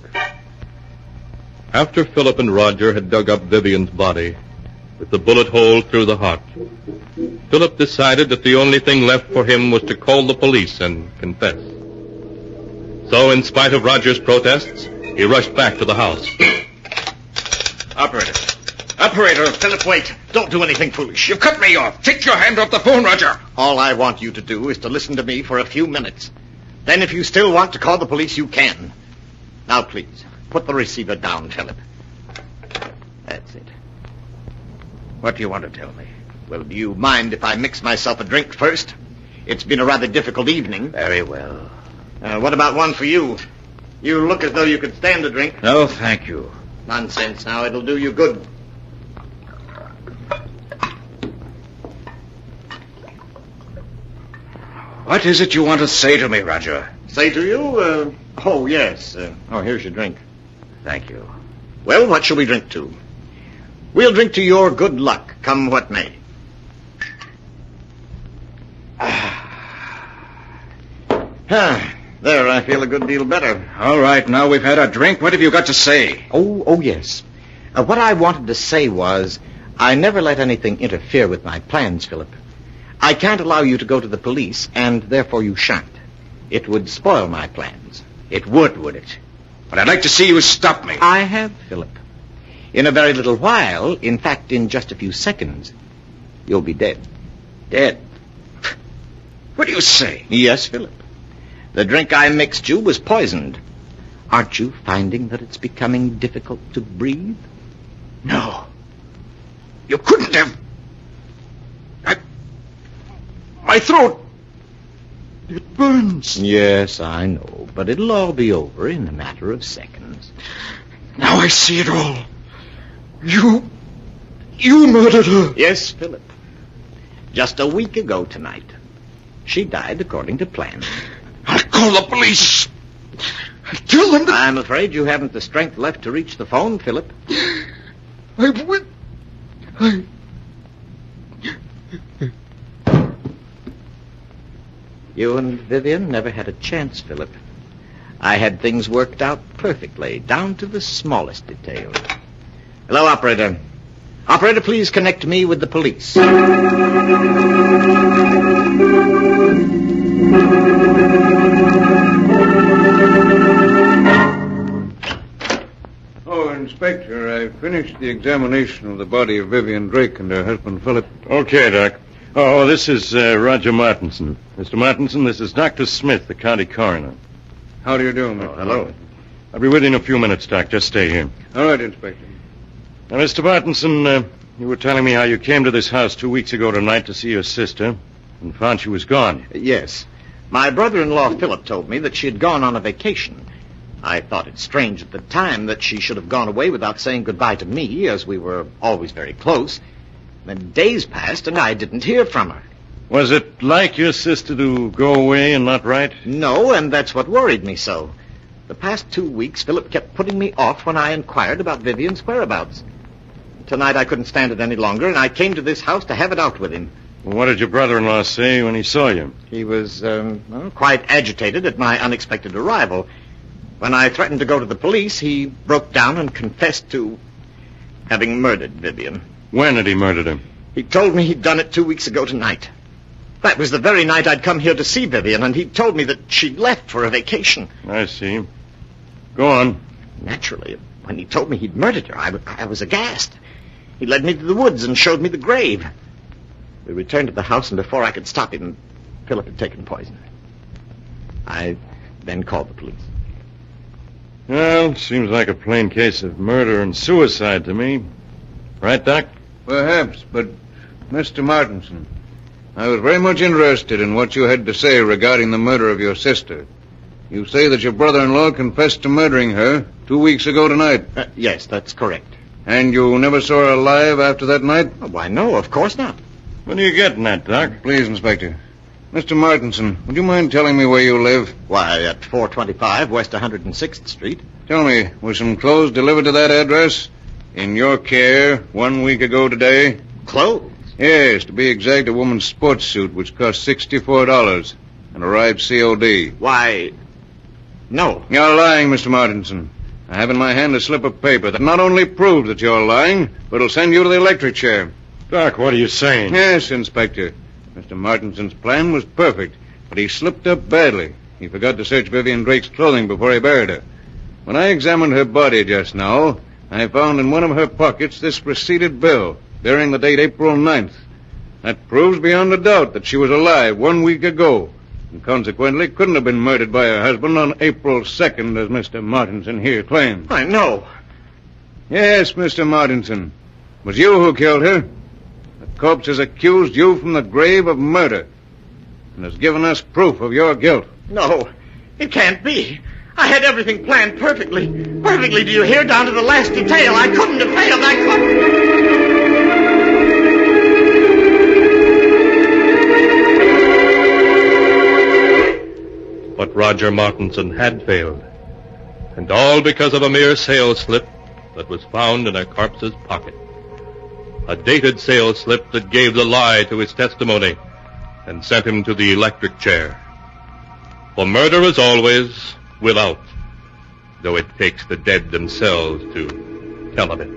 After Philip and Roger had dug up Vivian's body, with the bullet hole through the heart, Philip decided that the only thing left for him was to call the police and confess. So, in spite of Roger's protests, he rushed back to the house. Operator, Philip, wait. Don't do anything foolish. You cut me off. Take your hand off the phone, Roger. All I want you to do is to listen to me for a few minutes. Then if you still want to call the police, you can. Now, please, put the receiver down, Philip. That's it. What do you want to tell me? Well, do you mind if I mix myself a drink first? It's been a rather difficult evening. Very well. What about one for you? You look as though you could stand a drink. No, thank you. Nonsense now. It'll do you good. What is it you want to say to me, Roger? Say to you? Oh, yes. Here's your drink. Thank you. Well, what shall we drink to? We'll drink to your good luck, come what may. There, I feel a good deal better. All right, now we've had a drink. What have you got to say? Oh, yes. What I wanted to say was, I never let anything interfere with my plans, Philip. I can't allow you to go to the police, and therefore you shan't. It would spoil my plans. It would it? But I'd like to see you stop me. I have, Philip. In a very little while, in fact, in just a few seconds, you'll be dead. Dead? What do you say? Yes, Philip. The drink I mixed you was poisoned. Aren't you finding that it's becoming difficult to breathe? No. You couldn't have... My throat... It burns. Yes, I know, but it'll all be over in a matter of seconds. Now I see it all. You murdered her. Yes, Philip. Just a week ago tonight. She died according to plan. I'll call the police. I'll tell them that... I'm afraid you haven't the strength left to reach the phone, Philip. I will... You and Vivian never had a chance, Philip. I had things worked out perfectly, down to the smallest detail. Hello, operator. Operator, please connect me with the police. Oh, Inspector, I finished the examination of the body of Vivian Drake and her husband, Philip. Okay, Doc. Oh, this is Roger Martinson. Mr. Martinson, this is Dr. Smith, the county coroner. How do you do, Mr. Hello. I'll be with you in a few minutes, Doc. Just stay here. All right, Inspector. Now, Mr. Martinson, you were telling me how you came to this house 2 weeks ago tonight to see your sister and found she was gone. Yes. My brother-in-law, Philip, told me that she had gone on a vacation. I thought it strange at the time that she should have gone away without saying goodbye to me, as we were always very close. Then days passed, and I didn't hear from her. Was it like your sister to go away and not write? No, and that's what worried me so. The past 2 weeks, Philip kept putting me off when I inquired about Vivian's whereabouts. Tonight I couldn't stand it any longer, and I came to this house to have it out with him. Well, what did your brother-in-law say when he saw you? He was quite agitated at my unexpected arrival. When I threatened to go to the police, he broke down and confessed to having murdered Vivian. When had he murdered him? He told me he'd done it 2 weeks ago tonight. That was the very night I'd come here to see Vivian, and he told me that she'd left for a vacation. I see. Go on. Naturally, when he told me he'd murdered her, I was aghast. He led me to the woods and showed me the grave. We returned to the house, and before I could stop him, Philip had taken poison. I then called the police. Well, seems like a plain case of murder and suicide to me. Right, Doc? Perhaps, but Mr. Martinson, I was very much interested in what you had to say regarding the murder of your sister. You say that your brother-in-law confessed to murdering her 2 weeks ago tonight. Yes, that's correct. And you never saw her alive after that night? Oh, why, no, of course not. What are you getting at, Doc? Please, Inspector. Mr. Martinson, would you mind telling me where you live? Why, at 425 West 106th Street. Tell me, were some clothes delivered to that address? In your care 1 week ago today? Clothes? Yes, to be exact, a woman's sports suit, which cost $64 and arrived COD. Why, no. You're lying, Mr. Martinson. I have in my hand a slip of paper that not only proves that you're lying, but it'll send you to the electric chair. Doc, what are you saying? Yes, Inspector. Mr. Martinson's plan was perfect, but he slipped up badly. He forgot to search Vivian Drake's clothing before he buried her. When I examined her body just now, I found in one of her pockets this receipted bill bearing the date April 9th. That proves beyond a doubt that she was alive 1 week ago, and consequently couldn't have been murdered by her husband on April 2nd, as Mr. Martinson here claims. I know. Yes, Mr. Martinson. It was you who killed her. The corpse has accused you from the grave of murder and has given us proof of your guilt. No, it can't be. I had everything planned perfectly. Perfectly, do you hear? Down to the last detail. I couldn't have failed. I couldn't. But Roger Martinson had failed. And all because of a mere sales slip that was found in her corpse's pocket. A dated sales slip that gave the lie to his testimony and sent him to the electric chair. For murder is always without, though it takes the dead themselves to tell of it.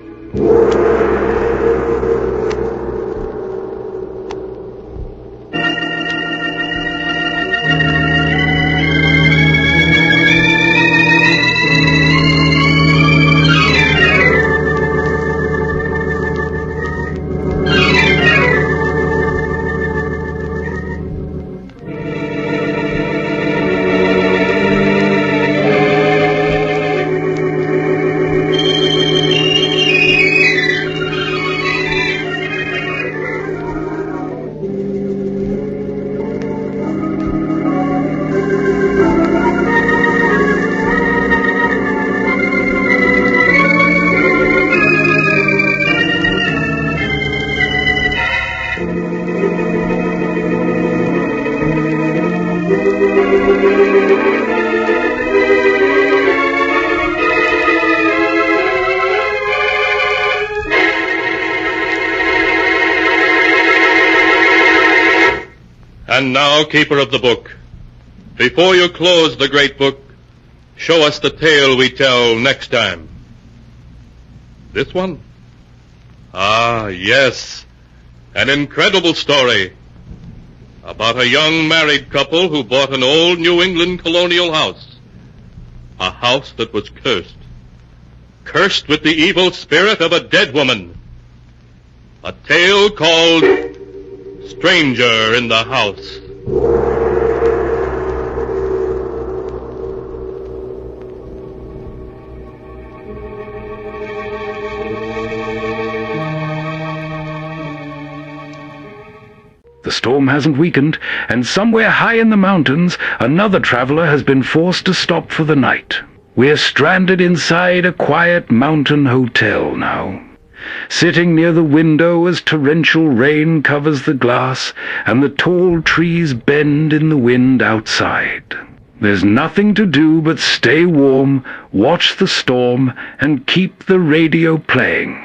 And now, keeper of the book, before you close the great book, show us the tale we tell next time. This one? Ah, yes. An incredible story about a young married couple who bought an old New England colonial house. A house that was cursed. Cursed with the evil spirit of a dead woman. A tale called Stranger in the House. The storm hasn't weakened, and somewhere high in the mountains, another traveler has been forced to stop for the night. We're stranded inside a quiet mountain hotel now, sitting near the window as torrential rain covers the glass and the tall trees bend in the wind outside. There's nothing to do but stay warm, watch the storm, and keep the radio playing.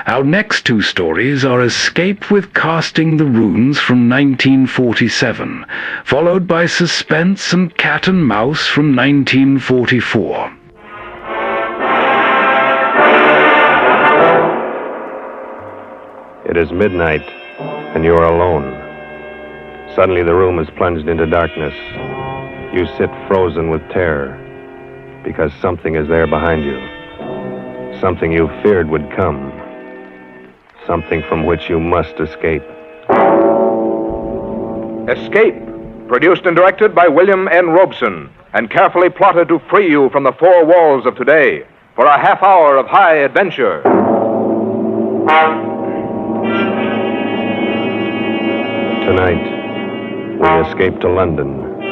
Our next two stories are Escape with Casting the Runes from 1947, followed by Suspense and Cat and Mouse from 1944. It is midnight, and you are alone. Suddenly the room is plunged into darkness. You sit frozen with terror, because something is there behind you. Something you feared would come. Something from which you must escape. Escape, produced and directed by William N. Robeson, and carefully plotted to free you from the four walls of today for a half hour of high adventure. Tonight, we escape to London,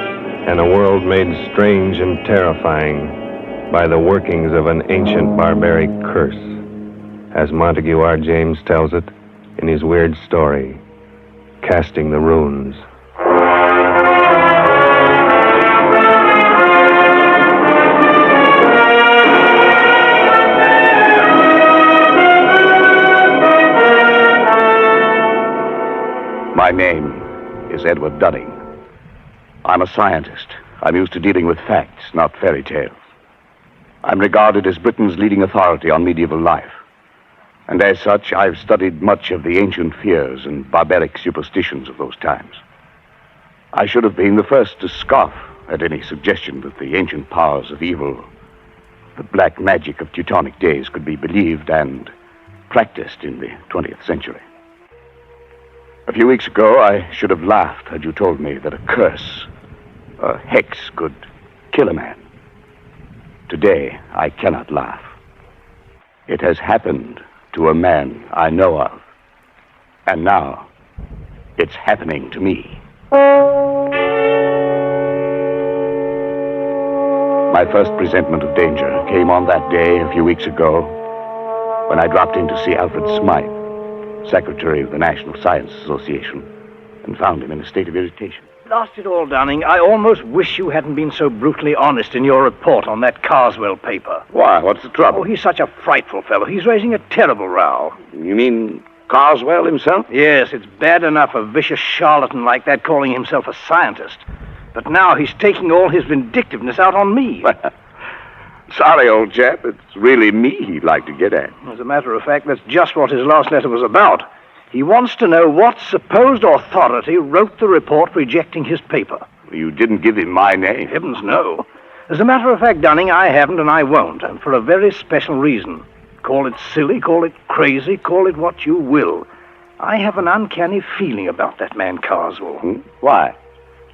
and a world made strange and terrifying by the workings of an ancient barbaric curse, as Montague R. James tells it in his weird story, Casting the Runes. My name is Edward Dunning. I'm a scientist. I'm used to dealing with facts, not fairy tales. I'm regarded as Britain's leading authority on medieval life. And as such, I've studied much of the ancient fears and barbaric superstitions of those times. I should have been the first to scoff at any suggestion that the ancient powers of evil, the black magic of Teutonic days, could be believed and practiced in the 20th century. A few weeks ago, I should have laughed had you told me that a curse, a hex, could kill a man. Today, I cannot laugh. It has happened to a man I know of. And now, it's happening to me. My first presentiment of danger came on that day a few weeks ago when I dropped in to see Alfred Smythe, Secretary of the National Science Association, and found him in a state of irritation. Blast it all, Dunning. I almost wish you hadn't been so brutally honest in your report on that Carswell paper. Why? What's the trouble? Oh, he's such a frightful fellow. He's raising a terrible row. You mean Carswell himself? Yes, it's bad enough a vicious charlatan like that calling himself a scientist. But now he's taking all his vindictiveness out on me. Sorry, old chap. It's really me he'd like to get at. As a matter of fact, that's just what his last letter was about. He wants to know what supposed authority wrote the report rejecting his paper. You didn't give him my name. Heavens, no. As a matter of fact, Dunning, I haven't and I won't, and for a very special reason. Call it silly, call it crazy, call it what you will. I have an uncanny feeling about that man Carswell. Why?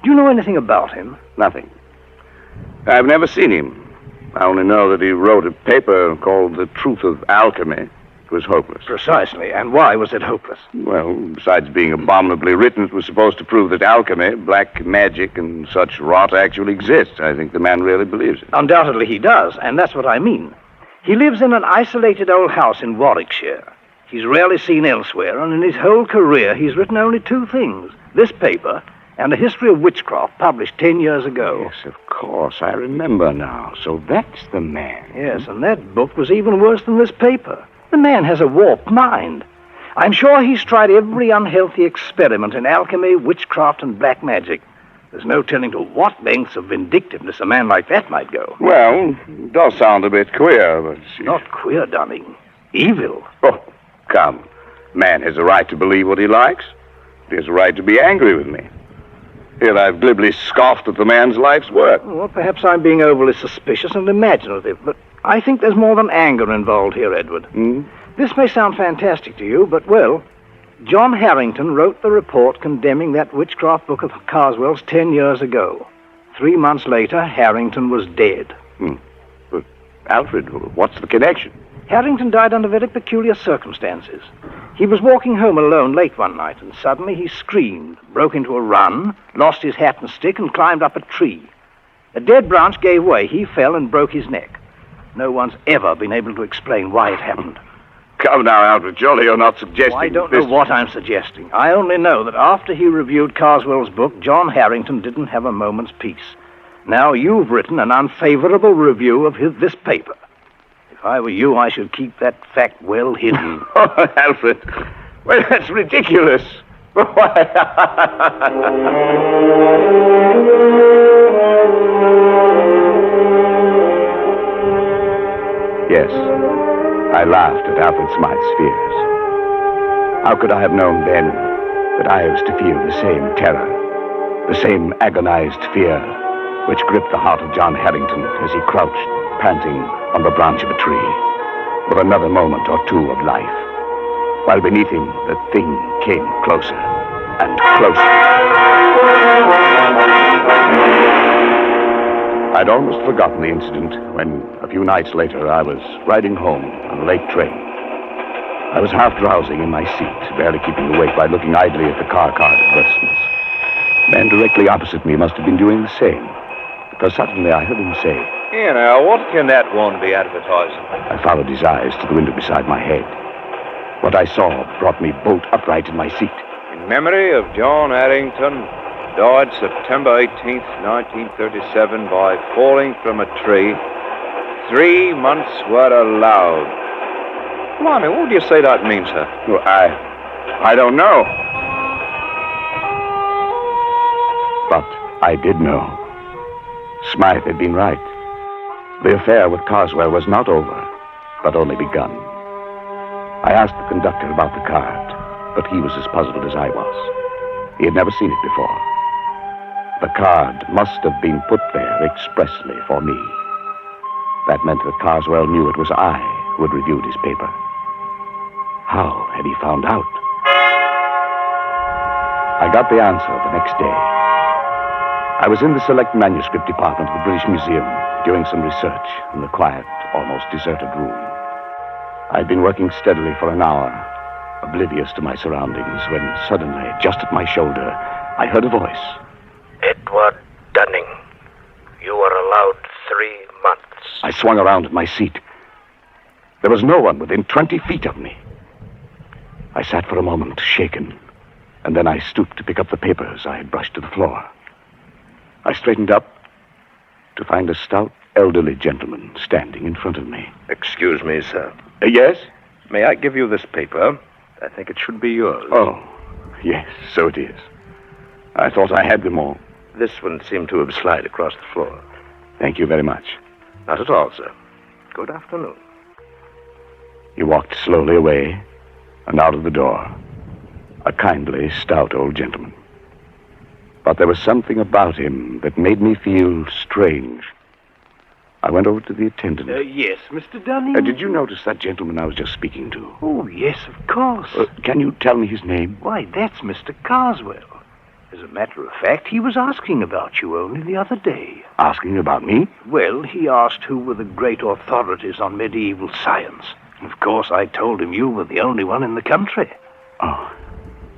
Do you know anything about him? Nothing. I've never seen him. I only know that he wrote a paper called The Truth of Alchemy. It was hopeless. Precisely. And why was it hopeless? Well, besides being abominably written, it was supposed to prove that alchemy, black magic, and such rot actually exists. I think the man really believes it. Undoubtedly he does, and that's what I mean. He lives in an isolated old house in Warwickshire. He's rarely seen elsewhere, and in his whole career he's written only two things. This paper and a history of witchcraft published 10 years ago. Yes, of course. I remember now. So that's the man. Yes, and that book was even worse than this paper. The man has a warped mind. I'm sure he's tried every unhealthy experiment in alchemy, witchcraft, and black magic. There's no telling to what lengths of vindictiveness a man like that might go. Well, it does sound a bit queer, but... Not queer, Dunning. Evil. Oh, come. Man has a right to believe what he likes. He has a right to be angry with me. Here I've glibly scoffed at the man's life's work. Well, perhaps I'm being overly suspicious and imaginative, but I think there's more than anger involved here, Edward. This may sound fantastic to you, but, well, John Harrington wrote the report condemning that witchcraft book of Carswell's 10 years ago. 3 months later, Harrington was dead. But, Alfred, what's the connection? Harrington died under very peculiar circumstances. He was walking home alone late one night, and suddenly he screamed, broke into a run, lost his hat and stick, and climbed up a tree. A dead branch gave way. He fell and broke his neck. No one's ever been able to explain why it happened. Come now, Alfred, surely you're not suggesting... I don't know what I'm suggesting. I only know that after he reviewed Carswell's book, John Harrington didn't have a moment's peace. Now you've written an unfavorable review of this paper. If I were you, I should keep that fact well hidden. Oh, Alfred, well, that's ridiculous. Yes, I laughed at Alfred Smythe's fears. How could I have known then that I was to feel the same terror, the same agonized fear which gripped the heart of John Harrington as he crouched, panting, on the branch of a tree, with another moment or two of life, while beneath him the thing came closer and closer. I'd almost forgotten the incident when, a few nights later, I was riding home on a late train. I was half drowsing in my seat, barely keeping awake by looking idly at the car card advertisements. The man directly opposite me must have been doing the same, because suddenly I heard him say, "Here now, what can that one be advertising?" I followed his eyes to the window beside my head. What I saw brought me bolt upright in my seat. In memory of John Harrington, died September 18th, 1937, by falling from a tree. 3 months were allowed. Blimey, what do you say that means, sir? Well, I don't know. But I did know. Smythe had been right. The affair with Carswell was not over, but only begun. I asked the conductor about the card, but he was as puzzled as I was. He had never seen it before. The card must have been put there expressly for me. That meant that Carswell knew it was I who had reviewed his paper. How had he found out? I got the answer the next day. I was in the select manuscript department of the British Museum, doing some research in the quiet, almost deserted room. I'd been working steadily for an hour, oblivious to my surroundings, when suddenly, just at my shoulder, I heard a voice. Edward Dunning, you are allowed 3 months. I swung around in my seat. There was no one within 20 feet of me. I sat for a moment, shaken, and then I stooped to pick up the papers I had brushed to the floor. I straightened up to find a stout, elderly gentleman standing in front of me. Excuse me, sir. Yes? May I give you this paper? I think it should be yours. Oh, yes, so it is. I thought I had them all. This one seemed to have slid across the floor. Thank you very much. Not at all, sir. Good afternoon. He walked slowly away and out of the door. A kindly, stout old gentleman. But there was something about him that made me feel strange. I went over to the attendant. Yes, Mr. Dunning? Did you notice that gentleman I was just speaking to? Oh, yes, of course. Can you tell me his name? Why, that's Mr. Carswell. As a matter of fact, he was asking about you only the other day. Asking about me? Well, he asked who were the great authorities on medieval science. Of course, I told him you were the only one in the country. Oh,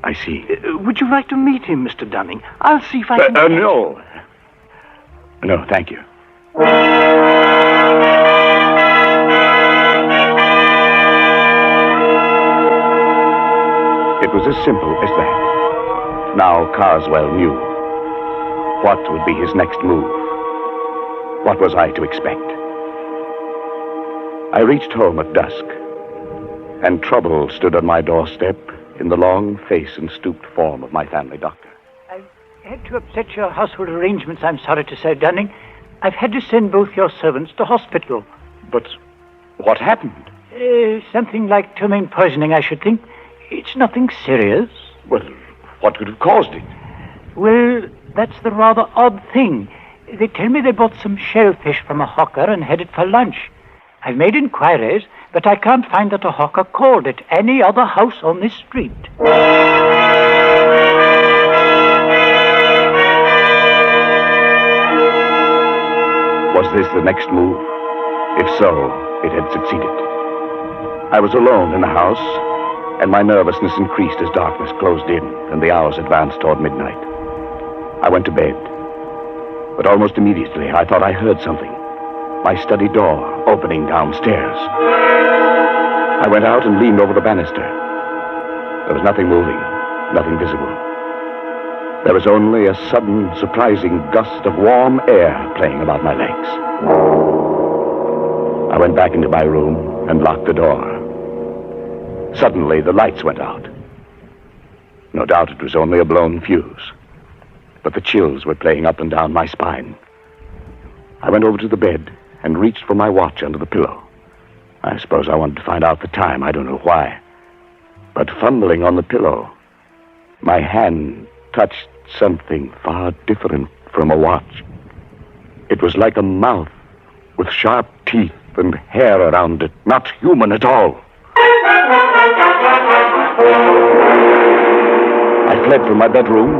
I see. Would you like to meet him, Mr. Dunning? I'll see if I can... No. No, thank you. It was as simple as that. Now Carswell knew. What would be his next move? What was I to expect? I reached home at dusk, and trouble stood on my doorstep in the long face and stooped form of my family doctor. I've had to upset your household arrangements, I'm sorry to say, Dunning. I've had to send both your servants to hospital. But what happened? Something like ptomaine poisoning, I should think. It's nothing serious. Well, what could have caused it? Well, that's the rather odd thing. They tell me they bought some shellfish from a hawker and headed for lunch. I've made inquiries, but I can't find that a hawker called at any other house on this street. Was this the next move? If so, it had succeeded. I was alone in the house, and my nervousness increased as darkness closed in and the hours advanced toward midnight. I went to bed, but almost immediately I thought I heard something. My study door opening downstairs. I went out and leaned over the banister. There was nothing moving, nothing visible. There was only a sudden, surprising gust of warm air playing about my legs. I went back into my room and locked the door. Suddenly, the lights went out. No doubt it was only a blown fuse, but the chills were playing up and down my spine. I went over to the bed and reached for my watch under the pillow. I suppose I wanted to find out the time, I don't know why. But fumbling on the pillow, my hand touched something far different from a watch. It was like a mouth with sharp teeth and hair around it, not human at all. I fled from my bedroom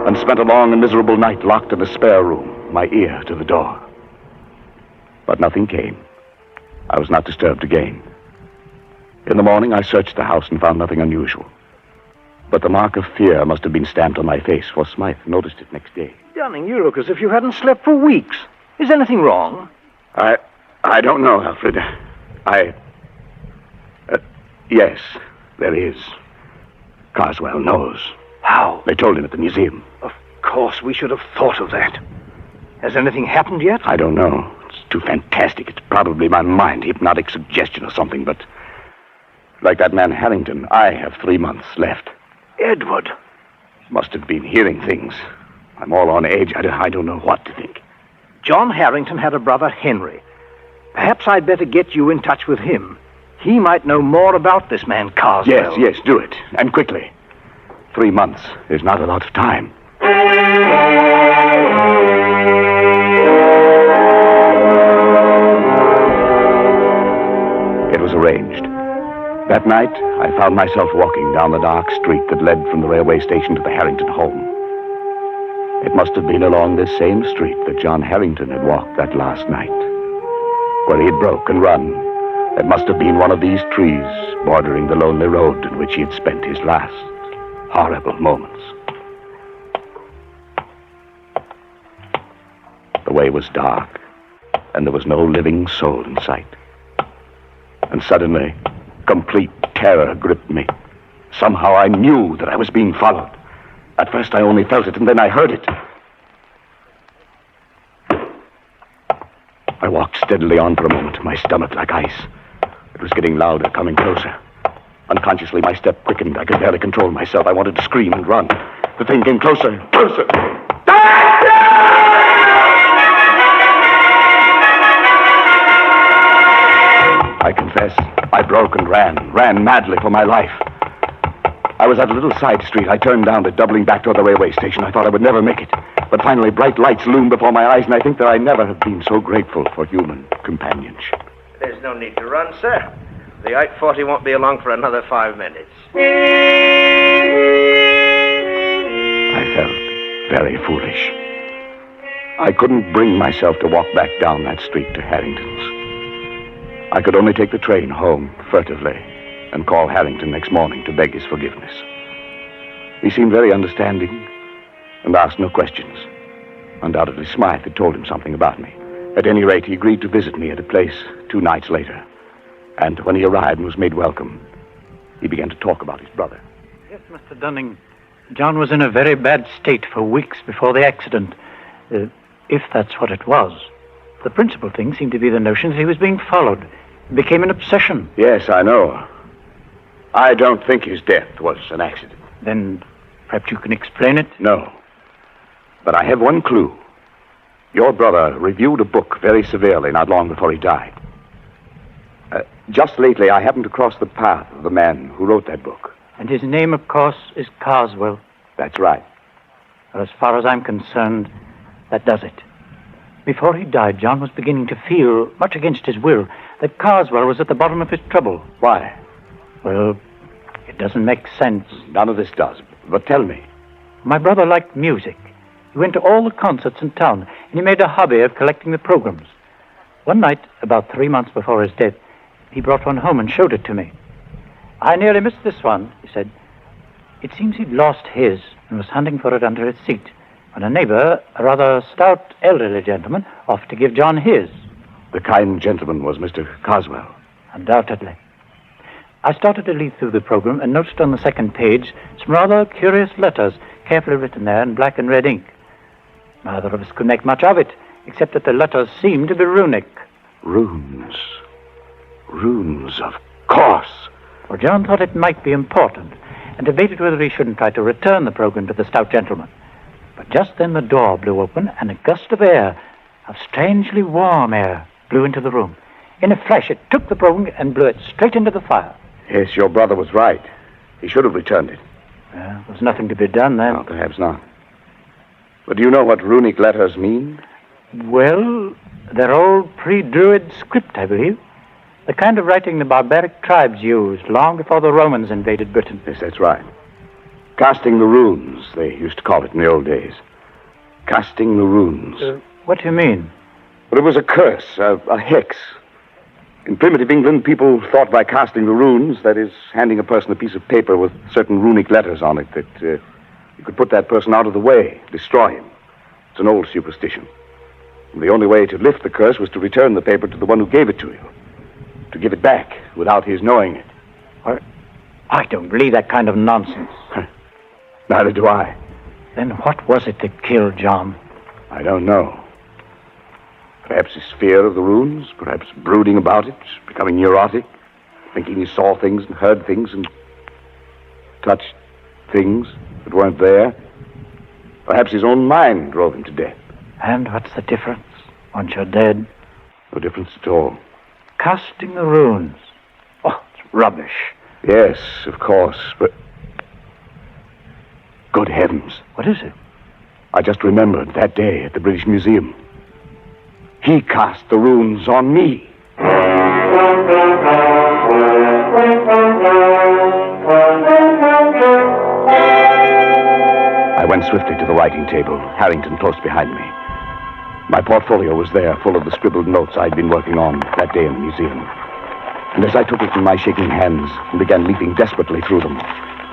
and spent a long and miserable night locked in a spare room, my ear to the door. But nothing came. I was not disturbed again. In the morning, I searched the house and found nothing unusual. But the mark of fear must have been stamped on my face, for Smythe noticed it next day. Dunning, you look as if you hadn't slept for weeks. Is anything wrong? I don't know, Alfred. Yes, there is. Carswell knows. How? They told him at the museum. Of course, we should have thought of that. Has anything happened yet? I don't know. It's too fantastic. It's probably my mind, hypnotic suggestion or something, but like that man Harrington, I have 3 months left. Edward. Must have been hearing things. I'm all on edge. I don't know what to think. John Harrington had a brother, Henry. Perhaps I'd better get you in touch with him. He might know more about this man Carswell. Yes, do it. And quickly. 3 months is not a lot of time. It was arranged. That night, I found myself walking down the dark street that led from the railway station to the Harrington home. It must have been along this same street that John Harrington had walked that last night. Where he had broke and run, it must have been one of these trees bordering the lonely road in which he had spent his last horrible moments. The way was dark, and there was no living soul in sight. And suddenly, complete terror gripped me. Somehow I knew that I was being followed. At first I only felt it, and then I heard it. I walked steadily on for a moment, my stomach like ice. It was getting louder, coming closer. Unconsciously, my step quickened. I could barely control myself. I wanted to scream and run. The thing came closer, closer. I confess, I broke and ran madly for my life. I was at a little side street. I turned down it, doubling back toward the railway station. I thought I would never make it. But finally, bright lights loomed before my eyes, and I think that I never have been so grateful for human companionship. There's no need to run, sir. The 840 won't be along for another 5 minutes. I felt very foolish. I couldn't bring myself to walk back down that street to Harrington's. I could only take the train home furtively and call Harrington next morning to beg his forgiveness. He seemed very understanding and asked no questions. Undoubtedly, Smythe had told him something about me. At any rate, he agreed to visit me at a place 2 nights later. And when he arrived and was made welcome, he began to talk about his brother. Yes, Mr. Dunning. John was in a very bad state for weeks before the accident. If that's what it was. The principal thing seemed to be the notion that he was being followed. It became an obsession. Yes, I know. I don't think his death was an accident. Then perhaps you can explain it? No. But I have one clue. Your brother reviewed a book very severely not long before he died. Just lately, I happened to cross the path of the man who wrote that book. And his name, of course, is Carswell. That's right. Well, as far as I'm concerned, that does it. Before he died, John was beginning to feel, much against his will, that Carswell was at the bottom of his trouble. Why? Well, it doesn't make sense. None of this does. But tell me. My brother liked music. He went to all the concerts in town, and he made a hobby of collecting the programs. One night, about 3 months before his death, he brought one home and showed it to me. I nearly missed this one, he said. It seems he'd lost his and was hunting for it under his seat, when a neighbor, a rather stout elderly gentleman, offered to give John his. The kind gentleman was Mr. Carswell. Undoubtedly. I started to leaf through the program and noticed on the second page some rather curious letters, carefully written there in black and red ink. Neither of us could make much of it, except that the letters seemed to be runic. Runes. Runes, of course. Well, John thought it might be important, and debated whether he shouldn't try to return the program to the stout gentleman. But just then the door blew open, and a gust of air, of strangely warm air, blew into the room. In a flash, it took the program and blew it straight into the fire. Yes, your brother was right. He should have returned it. There was nothing to be done then. No, perhaps not. But do you know what runic letters mean? Well, they're old pre-Druid script, I believe. The kind of writing the barbaric tribes used long before the Romans invaded Britain. Yes, that's right. Casting the runes, they used to call it in the old days. Casting the runes. What do you mean? Well, it was a curse, a hex. In primitive England, people thought by casting the runes, that is, handing a person a piece of paper with certain runic letters on it, that you could put that person out of the way, destroy him. It's an old superstition. And the only way to lift the curse was to return the paper to the one who gave it to you. To give it back without his knowing it. I don't believe that kind of nonsense. Neither do I. Then what was it that killed John? I don't know. Perhaps his fear of the runes, perhaps brooding about it, becoming neurotic, thinking he saw things and heard things and touched things that weren't there. Perhaps his own mind drove him to death. And what's the difference once you're dead? No difference at all. Casting the runes. Oh, it's rubbish. Yes, of course, but... Good heavens. What is it? I just remembered that day at the British Museum. He cast the runes on me. I went swiftly to the writing table, Harrington close behind me. My portfolio was there, full of the scribbled notes I'd been working on that day in the museum. And as I took it in my shaking hands and began leaping desperately through them,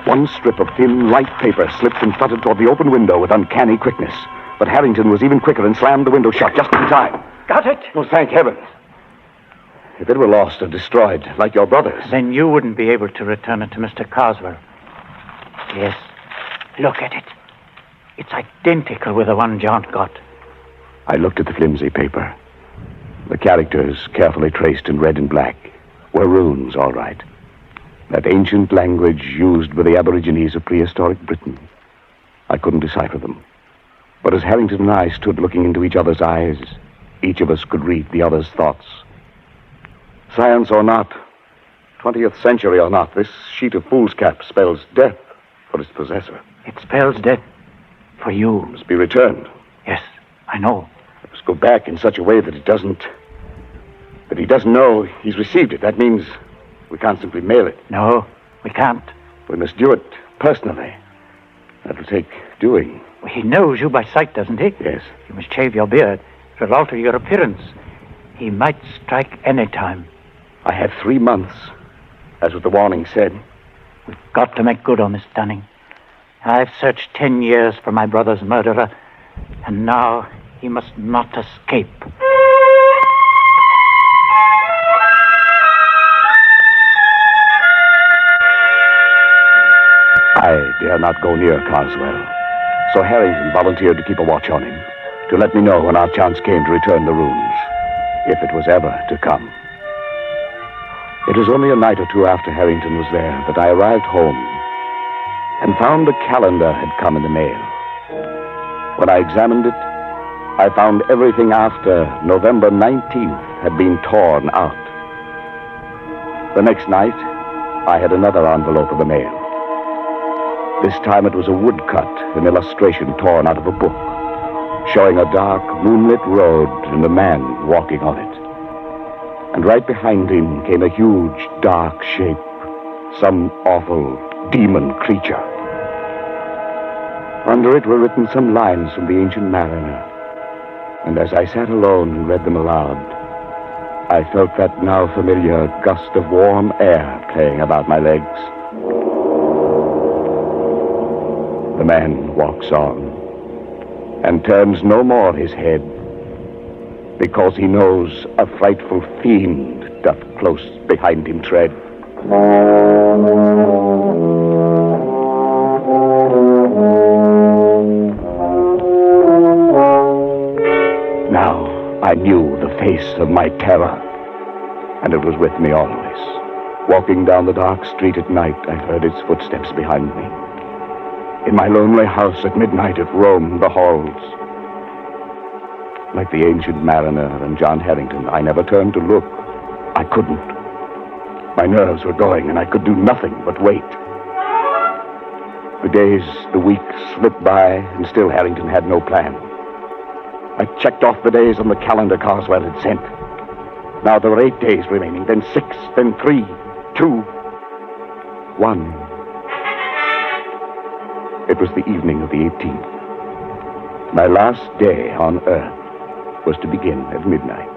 one strip of thin, light paper slipped and fluttered toward the open window with uncanny quickness. But Harrington was even quicker and slammed the window shut just in time. Got it? Oh, thank heavens. If it were lost or destroyed, like your brother's... Then you wouldn't be able to return it to Mr. Carswell. Yes. Look at it. It's identical with the one John got. I looked at the flimsy paper. The characters, carefully traced in red and black, were runes, all right. That ancient language used by the Aborigines of prehistoric Britain. I couldn't decipher them. But as Harrington and I stood looking into each other's eyes, each of us could read the other's thoughts. Science or not, 20th century or not, this sheet of foolscap spells death for its possessor. It spells death for you. It must be returned. Yes, I know. It must go back in such a way that he doesn't know he's received it. That means we can't simply mail it. No, we can't. We must do it personally. That'll take doing. He knows you by sight, doesn't he? Yes. You must shave your beard. It'll alter your appearance. He might strike any time. I have 3 months, as what the warning said. We've got to make good on this Dunning. I've searched 10 years for my brother's murderer, and now he must not escape. I dare not go near Carswell, so Harrington volunteered to keep a watch on him, to let me know when our chance came to return the runes, if it was ever to come. It was only a night or two after Harrington was there that I arrived home and found the calendar had come in the mail. When I examined it, I found everything after November 19th had been torn out. The next night, I had another envelope of the mail. This time it was a woodcut, an illustration torn out of a book, showing a dark, moonlit road and a man walking on it. And right behind him came a huge, dark shape, some awful demon creature. Under it were written some lines from the Ancient Mariner, and as I sat alone and read them aloud, I felt that now familiar gust of warm air playing about my legs. The man walks on, and turns no more his head, because he knows a frightful fiend doth close behind him tread. Now I knew the face of my terror, and it was with me always. Walking down the dark street at night, I heard its footsteps behind me. In my lonely house at midnight, it roamed the halls. Like the Ancient Mariner and John Harrington, I never turned to look. I couldn't. My nerves were going, and I could do nothing but wait. The days, the weeks slipped by, and still Harrington had no plan. I checked off the days on the calendar Carswell had sent. Now there were 8 days remaining, then 6, then 3, 2, 1. It was the evening of the 18th. My last day on Earth was to begin at midnight.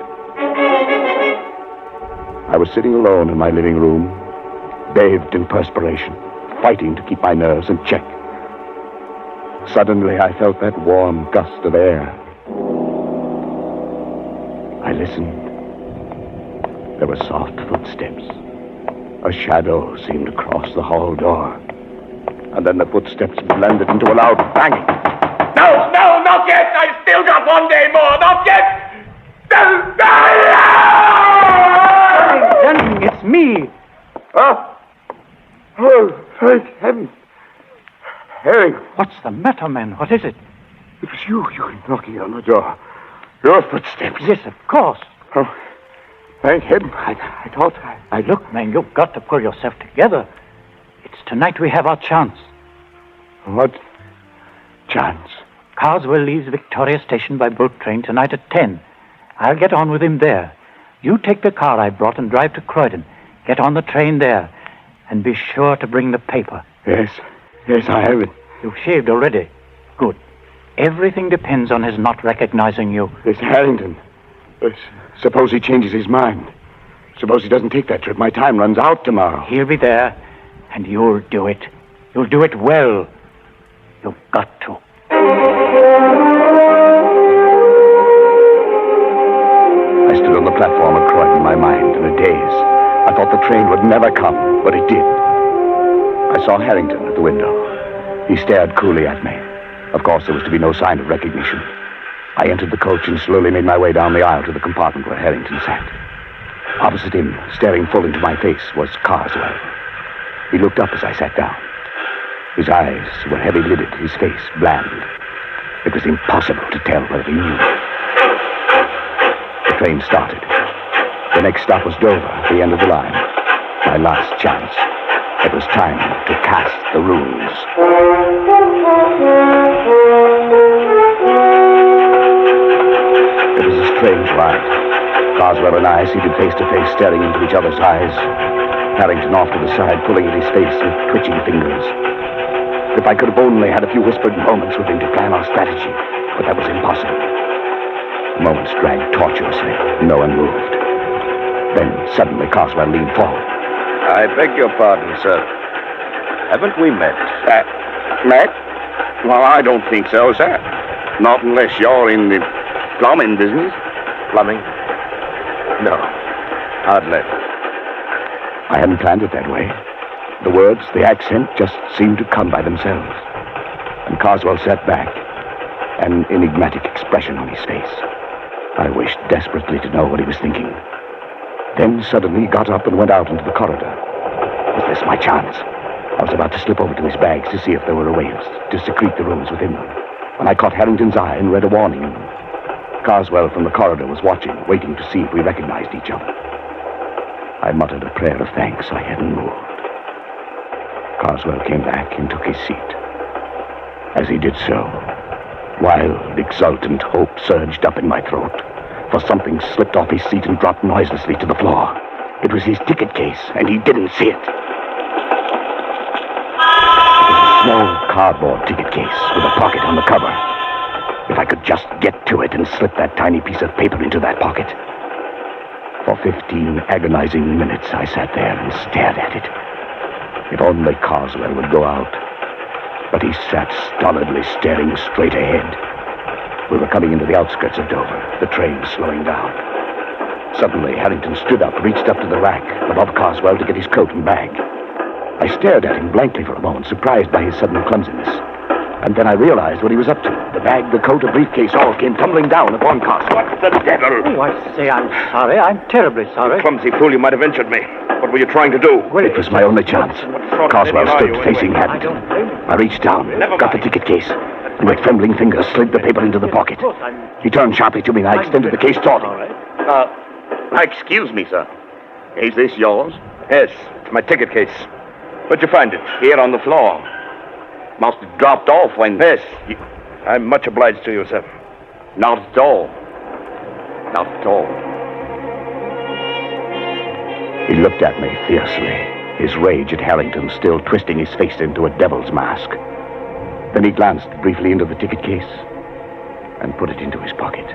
I was sitting alone in my living room, bathed in perspiration, fighting to keep my nerves in check. Suddenly, I felt that warm gust of air. I listened. There were soft footsteps. A shadow seemed to cross the hall door. And then the footsteps blended into a loud banging. No, not yet! I've still got 1 day more! Not yet! Dunning, it's me! Oh, thank heaven. Harry. What's the matter, man? What is it? It was you knocking on the door. Your footsteps. Yes, of course. Oh, Thank him. I thought Hey, look, man, you've got to pull yourself together. It's tonight we have our chance. What chance? Carswell leaves Victoria Station by boat train tonight at 10. I'll get on with him there. You take the car I brought and drive to Croydon. Get on the train there. And be sure to bring the paper. Yes, I have it. You've shaved already. Good. Everything depends on his not recognizing you. It's Harrington. Suppose he changes his mind. Suppose he doesn't take that trip. My time runs out tomorrow. He'll be there, and you'll do it. You'll do it well. You've got to. I stood on the platform at Croydon, my mind in a daze. I thought the train would never come, but it did. I saw Harrington at the window. He stared coolly at me. Of course, there was to be no sign of recognition. I entered the coach and slowly made my way down the aisle to the compartment where Harrington sat. Opposite him, staring full into my face, was Carswell. He looked up as I sat down. His eyes were heavy-lidded, his face bland. It was impossible to tell whether he knew. The train started. The next stop was Dover, the end of the line. My last chance. It was time to cast the runes. It was a strange ride. Carswell and I seated face to face, staring into each other's eyes. Harrington off to the side, pulling at his face with twitching fingers. If I could have only had a few whispered moments with him to plan our strategy, but that was impossible. The moments dragged tortuously. No one moved. Then suddenly Carswell leaned forward. I beg your pardon, sir. Haven't we met? Met? Well, I don't think so, sir. Not unless you're in the plumbing business. Plumbing? No, hardly. I hadn't planned it that way. The words, the accent, just seemed to come by themselves. And Carswell sat back, an enigmatic expression on his face. I wished desperately to know what he was thinking. Then suddenly he got up and went out into the corridor. Was this my chance? I was about to slip over to his bags to see if there were ways to secrete the rooms within them, when I caught Harrington's eye and read a warning in them. Carswell from the corridor was watching, waiting to see if we recognized each other. I muttered a prayer of thanks I hadn't moved. Carswell came back and took his seat. As he did so, wild, exultant hope surged up in my throat, for something slipped off his seat and dropped noiselessly to the floor. It was his ticket case, and he didn't see it. It was a small cardboard ticket case with a pocket on the cover. If I could just get to it and slip that tiny piece of paper into that pocket. For 15 agonizing minutes, I sat there and stared at it. If only Carswell would go out. But he sat stolidly staring straight ahead. We were coming into the outskirts of Dover, the train slowing down. Suddenly, Harrington stood up, reached up to the rack above Carswell to get his coat and bag. I stared at him blankly for a moment, surprised by his sudden clumsiness. And then I realized what he was up to. The bag, the coat, the briefcase all came tumbling down upon Carswell. What the devil? Oh, I say, I'm sorry. I'm terribly sorry. You clumsy fool, you might have injured me. What were you trying to do? Well, it was my only chance. Carswell stood facing Harrington. I reached down, got the ticket case, and with trembling fingers slid the paper into the pocket. He turned sharply to me, and I extended the case toward him. Excuse me, sir. Is this yours? Yes, it's my ticket case. Where'd you find it? Here on the floor. Must have dropped off when... Yes. I'm much obliged to you, sir. Not at all. Not at all. He looked at me fiercely, his rage at Harrington still twisting his face into a devil's mask. Then he glanced briefly into the ticket case and put it into his pocket.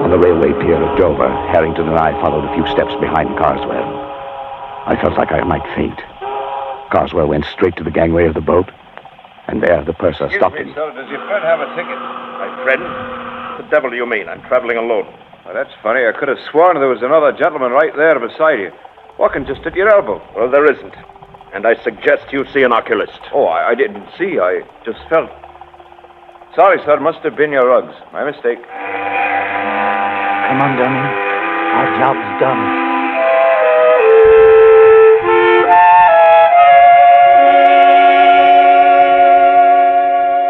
On the railway pier at Dover, Harrington and I followed a few steps behind Carswell. I felt like I might faint. Carswell went straight to the gangway of the boat, and there the purser stopped him. Sir, does your friend have a ticket? My friend? What the devil do you mean? I'm traveling alone. Well, that's funny. I could have sworn there was another gentleman right there beside you, walking just at your elbow. Well, there isn't. And I suggest you see an oculist. Oh, I didn't see. I just felt. Sorry, sir. Must have been your rugs. My mistake. Come on, Dunning. Our job's done.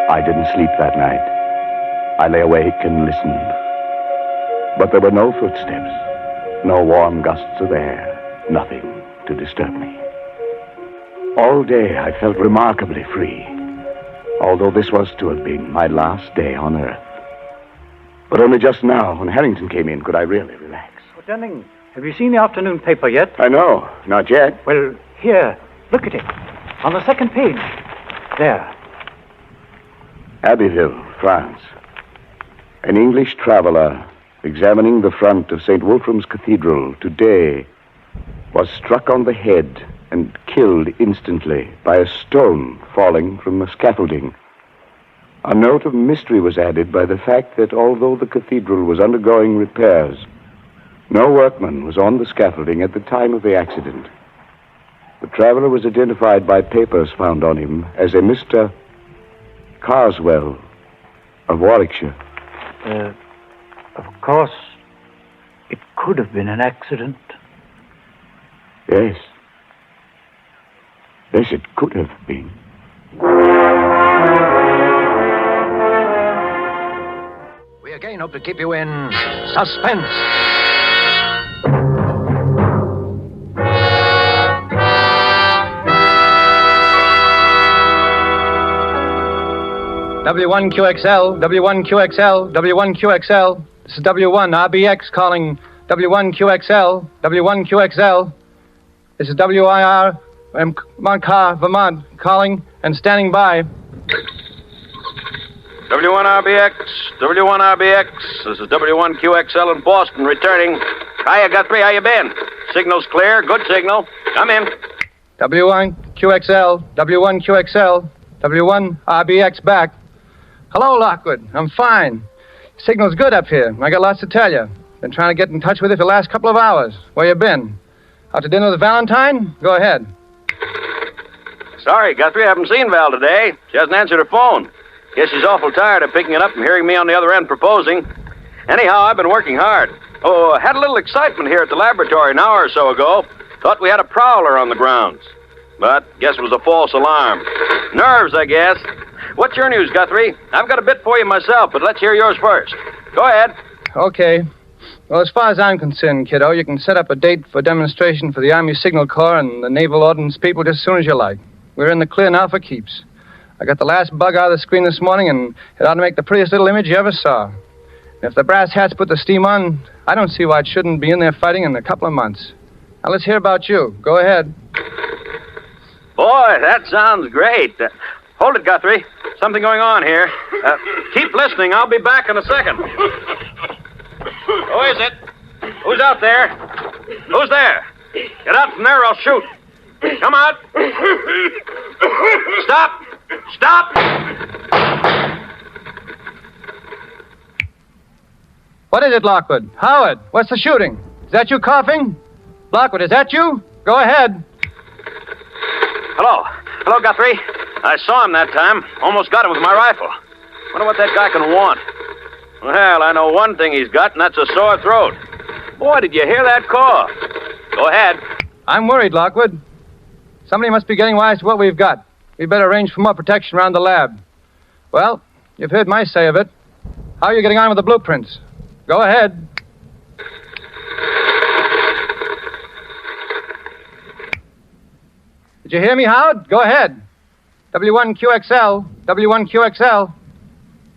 I didn't couldn't sleep that night. I lay awake and listened. But there were no footsteps, no warm gusts of air, nothing to disturb me. All day I felt remarkably free, although this was to have been my last day on Earth. But only just now, when Harrington came in, could I really relax. Oh, Dunning, have you seen the afternoon paper yet? I know, not yet. Well, here, look at it. On the second page. There. Abbeville, France. An English traveler examining the front of St. Wolfram's Cathedral today was struck on the head and killed instantly by a stone falling from the scaffolding. A note of mystery was added by the fact that although the cathedral was undergoing repairs, no workman was on the scaffolding at the time of the accident. The traveler was identified by papers found on him as a Mr. Carswell of Warwickshire. Of course, it could have been an accident. Yes. Yes, it could have been. We again hope to keep you in suspense. W1QXL, W1QXL, W1QXL. This is W1RBX calling W1QXL, W1QXL. This is 𝑰𝑗𝑉𝑗𝑚 calling and standing by. W1RBX, W1RBX. This is W1QXL in Boston, returning. Hiya, Guthrie, how you been? Signal's clear, good signal. Come in. W1QXL, W1QXL, W1RBX back. Hello, Lockwood. I'm fine. Signal's good up here. I got lots to tell you. Been trying to get in touch with you for the last couple of hours. Where you been? Out to dinner with Valentine? Go ahead. Sorry, Guthrie, I haven't seen Val today. She hasn't answered her phone. Guess she's awful tired of picking it up and hearing me on the other end proposing. Anyhow, I've been working hard. Oh, had a little excitement here at the laboratory an hour or so ago. Thought we had a prowler on the grounds. But guess it was a false alarm. Nerves, I guess. What's your news, Guthrie? I've got a bit for you myself, but let's hear yours first. Go ahead. Okay. Well, as far as I'm concerned, kiddo, you can set up a date for demonstration for the Army Signal Corps and the Naval Ordnance people just as soon as you like. We're in the clear now for keeps. I got the last bug out of the screen this morning, and it ought to make the prettiest little image you ever saw. And if the brass hats put the steam on, I don't see why it shouldn't be in there fighting in a couple of months. Now, let's hear about you. Go ahead. Boy, that sounds great. Hold it, Guthrie. Something going on here. Keep listening. I'll be back in a second. Who is it? Who's out there? Who's there? Get out from there or I'll shoot. Come out. Stop. Stop. What is it, Lockwood? Howard, what's the shooting? Is that you coughing? Lockwood, is that you? Go ahead. Hello. Hello, Guthrie. I saw him that time. Almost got him with my rifle. Wonder what that guy can want. Well, I know one thing he's got, and that's a sore throat. Boy, did you hear that cough? Go ahead. I'm worried, Lockwood. Somebody must be getting wise to what we've got. We'd better arrange for more protection around the lab. Well, you've heard my say of it. How are you getting on with the blueprints? Go ahead. Did you hear me, Howard? Go ahead. W1QXL, W1QXL.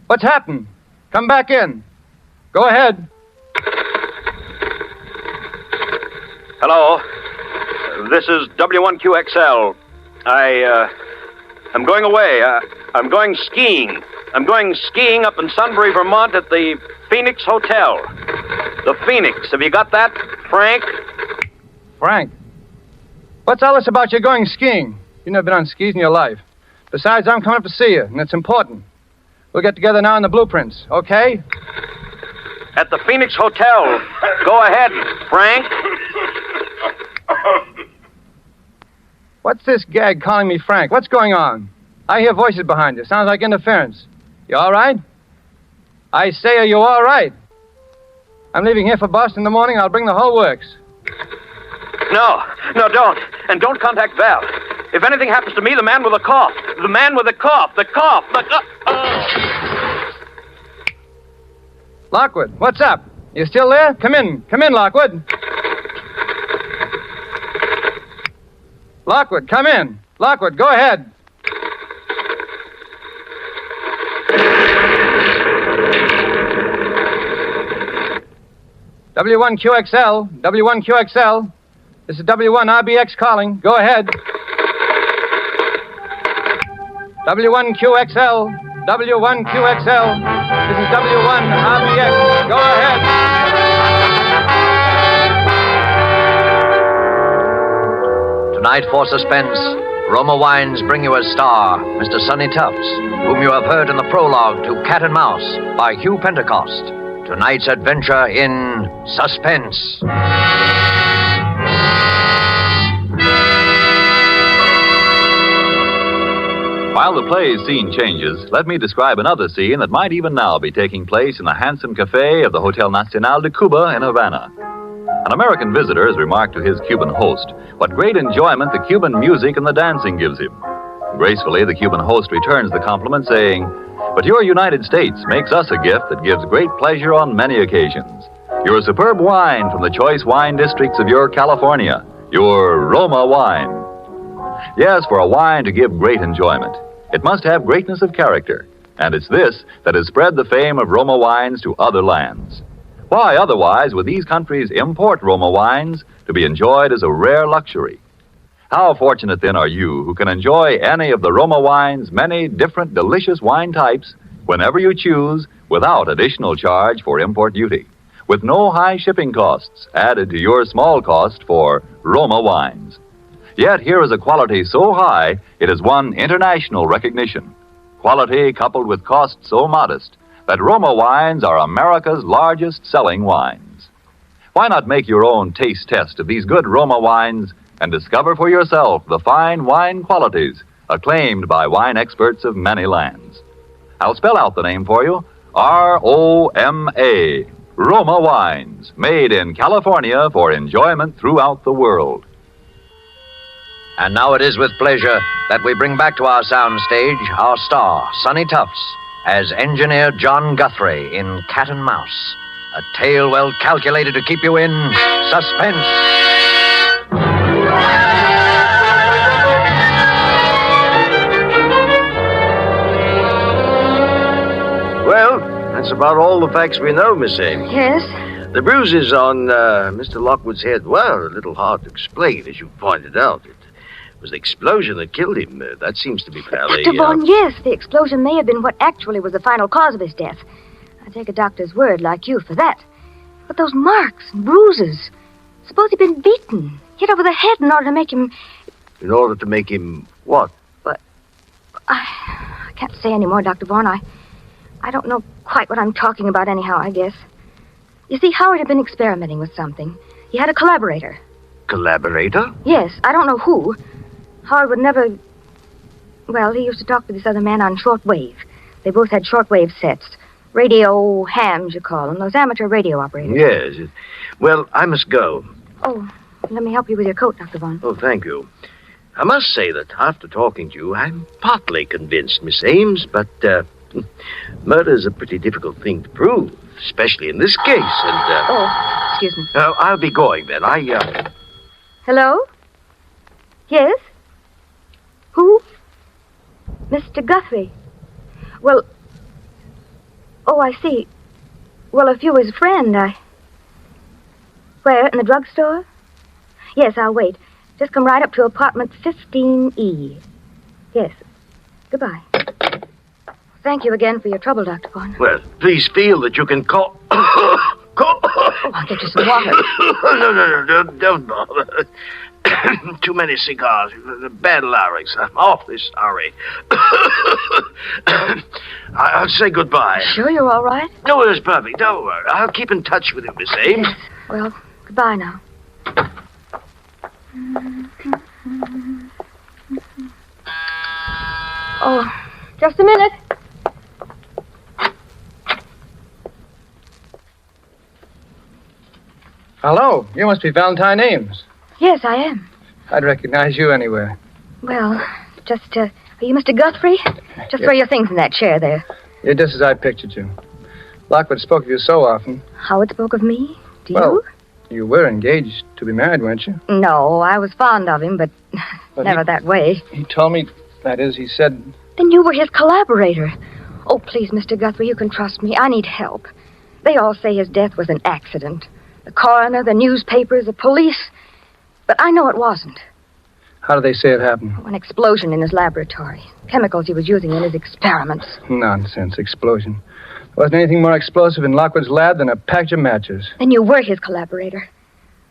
What's happened? Come back in. Go ahead. Hello. This is W1QXL. I'm going away. I'm going skiing. I'm going skiing up in Sunbury, Vermont at the Phoenix Hotel. The Phoenix. Have you got that, Frank? Frank? What's all this about you going skiing? You've never been on skis in your life. Besides, I'm coming up to see you, and it's important. We'll get together now on the blueprints, okay? At the Phoenix Hotel. Go ahead, Frank. What's this gag calling me Frank? What's going on? I hear voices behind you. Sounds like interference. You all right? I say, are you all right? I'm leaving here for Boston in the morning. I'll bring the whole works. No, don't. And don't contact Val. If anything happens to me, the man with the cough. The man with the cough. The cough. Lockwood, what's up? You still there? Come in, Lockwood. Lockwood, come in. Lockwood, go ahead. W1QXL, W1QXL. This is W1RBX calling. Go ahead. W1QXL, W1QXL. This is W1RBX. Go ahead. Tonight for Suspense, Roma Wines bring you a star, Mr. Sonny Tufts, whom you have heard in the prologue to Cat and Mouse by Hugh Pentecost. Tonight's adventure in Suspense. While the play's scene changes, let me describe another scene that might even now be taking place in the handsome cafe of the Hotel Nacional de Cuba in Havana. An American visitor has remarked to his Cuban host what great enjoyment the Cuban music and the dancing gives him. Gracefully, the Cuban host returns the compliment, saying, "But your United States makes us a gift that gives great pleasure on many occasions. Your superb wine from the choice wine districts of your California, your Roma wine." Yes, for a wine to give great enjoyment, it must have greatness of character, and it's this that has spread the fame of Roma wines to other lands. Why, otherwise, would these countries import Roma wines to be enjoyed as a rare luxury? How fortunate, then, are you who can enjoy any of the Roma wine's many different delicious wine types whenever you choose without additional charge for import duty, with no high shipping costs added to your small cost for Roma wines. Yet here is a quality so high it has won international recognition. Quality coupled with cost so modest that Roma wines are America's largest selling wines. Why not make your own taste test of these good Roma wines and discover for yourself the fine wine qualities acclaimed by wine experts of many lands? I'll spell out the name for you. R-O-M-A. Roma wines, made in California for enjoyment throughout the world. And now it is with pleasure that we bring back to our soundstage our star, Sonny Tufts, as Engineer John Guthrie in Cat and Mouse, a tale well calculated to keep you in suspense. Well, that's about all the facts we know, Miss Ames. Yes? The bruises on Mr. Lockwood's head were a little hard to explain, as you pointed out. It was the explosion that killed him. That seems to be fairly... Dr. Vaughn, yes, the explosion may have been what actually was the final cause of his death. I take a doctor's word like you for that. But those marks and bruises... Suppose he'd been beaten, hit over the head in order to make him... In order to make him what? But I can't say any more, Dr. Vaughn. I don't know quite what I'm talking about anyhow, I guess. You see, Howard had been experimenting with something. He had a collaborator. Collaborator? Yes, I don't know who. Howard would never... Well, he used to talk to this other man on shortwave. They both had shortwave sets. Radio hams, you call them. Those amateur radio operators. Yes. Well, I must go. Oh, let me help you with your coat, Dr. Vaughn. Oh, thank you. I must say that after talking to you, I'm partly convinced, Miss Ames, but murder's a pretty difficult thing to prove, especially in this case, and... Oh, excuse me. I'll be going, then. Hello? Yes? Who? Mr. Guthrie. Well... Oh, I see. Well, if you were his friend, Where, in the drugstore? Yes, I'll wait. Just come right up to apartment 15E. Yes. Goodbye. Thank you again for your trouble, Dr. Vaughn. Well, please feel that you can call... Oh, I'll get you some water. No, don't bother. Too many cigars. Bad larynx. I'm awfully sorry. I'll say goodbye. Sure you're all right? No, it's perfect. Don't worry. I'll keep in touch with you, Miss Ames. Yes. Well, goodbye now. Oh, just a minute. Hello, you must be Valentine Ames. Yes, I am. I'd recognize you anywhere. Well, just, are you Mr. Guthrie? Just throw your things in that chair there. You're just as I pictured you. Lockwood spoke of you so often. Howard spoke of me? To Well, you were engaged to be married, weren't you? you? No, I was fond of him, but never that way. He told me, that is, he said... Then you were his collaborator. Oh, please, Mr. Guthrie, you can trust me. I need help. They all say his death was an accident. The coroner, the newspapers, the police. But I know it wasn't. How do they say it happened? An explosion in his laboratory. Chemicals he was using in his experiments. Nonsense, explosion. There wasn't anything more explosive in Lockwood's lab than a package of matches. Then you were his collaborator.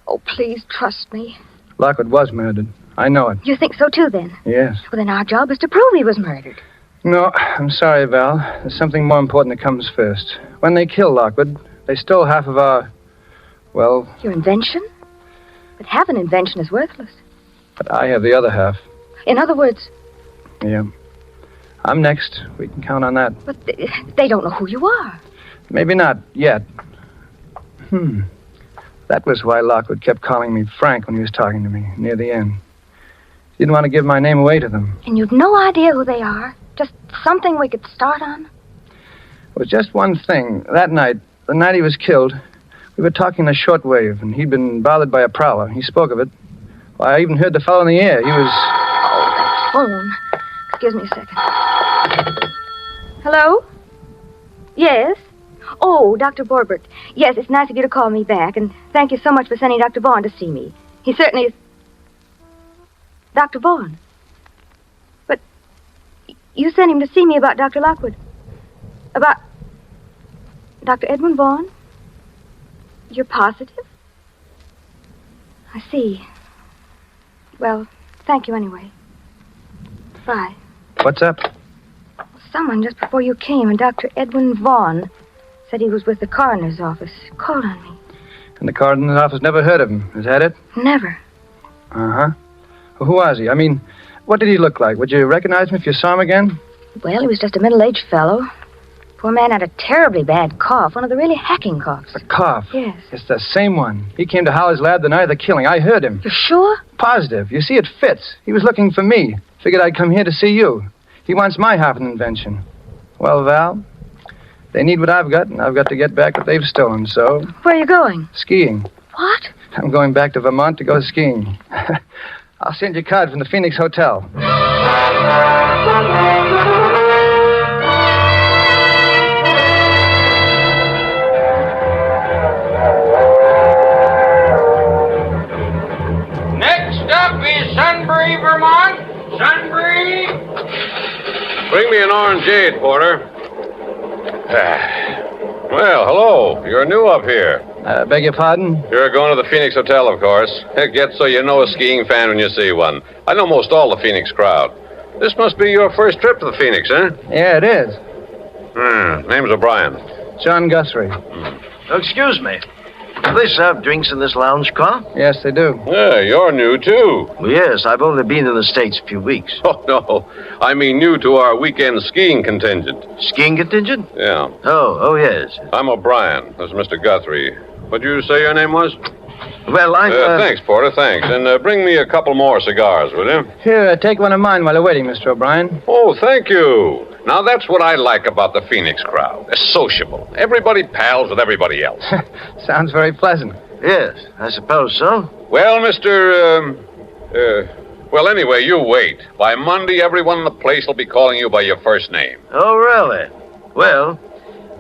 Oh, please, trust me. Lockwood was murdered. I know it. You think so, too, then? Yes. Well, then our job is to prove he was murdered. No, I'm sorry, Val. There's something more important that comes first. When they killed Lockwood, they stole half of our... well... Your invention? But half an invention is worthless. But I have the other half. In other words... Yeah. I'm next. We can count on that. But they don't know who you are. Maybe not yet. That was why Lockwood kept calling me Frank when he was talking to me, near the end. He didn't want to give my name away to them. And you've no idea who they are? Just something we could start on? It was just one thing. That night, the night he was killed, we were talking the shortwave, and he'd been bothered by a prowler. He spoke of it. Why, I even heard the fellow in the air. He was... Oh, that phone. Excuse me a second. Hello? Yes? Oh, Dr. Borbert. Yes, it's nice of you to call me back, and thank you so much for sending Dr. Vaughn to see me. He certainly is... Dr. Vaughn? But you sent him to see me about Dr. Lockwood. About Dr. Edwin Vaughn? You're positive? I see. Well, thank you anyway. Bye. What's up? Someone just before you came, and Dr. Edwin Vaughn said he was with the coroner's office. Called on me. And the coroner's office never heard of him. Is that it? Never. Uh-huh. Well, who was he? I mean, what did he look like? Would you recognize him if you saw him again? Well, he was just a middle-aged fellow. Poor man had a terribly bad cough, one of the really hacking coughs. A cough? Yes. It's the same one. He came to Howard's lab the night of the killing. I heard him. You're sure? Positive. You see, it fits. He was looking for me. Figured I'd come here to see you. He wants my half an invention. Well, Val, they need what I've got, and I've got to get back what they've stolen, so... Where are you going? Skiing. What? I'm going back to Vermont to go skiing. I'll send you a card from the Phoenix Hotel. Next up is Sunbury, Vermont. Sunbury. Bring me an orangeade, Porter. Well, hello. You're new up here. Beg your pardon? You're going to the Phoenix Hotel, of course. Get so you know a skiing fan when you see one. I know most all the Phoenix crowd. This must be your first trip to the Phoenix, eh? Yeah, it is. Name's O'Brien. John Guthrie. Excuse me. Do they serve drinks in this lounge car? Yes, they do. Yeah, you're new, too. Well, yes, I've only been in the States a few weeks. Oh, no. I mean new to our weekend skiing contingent. Skiing contingent? Yeah. Oh, yes. I'm O'Brien. This is Mr. Guthrie. What'd you say your name was? Well, Thanks, Porter, thanks. And bring me a couple more cigars, will you? Here, take one of mine while you're waiting, Mr. O'Brien. Oh, thank you. Now, that's what I like about the Phoenix crowd. They're sociable. Everybody pals with everybody else. Sounds very pleasant. Yes, I suppose so. Well, well, anyway, you wait. By Monday, everyone in the place will be calling you by your first name. Oh, really? Well,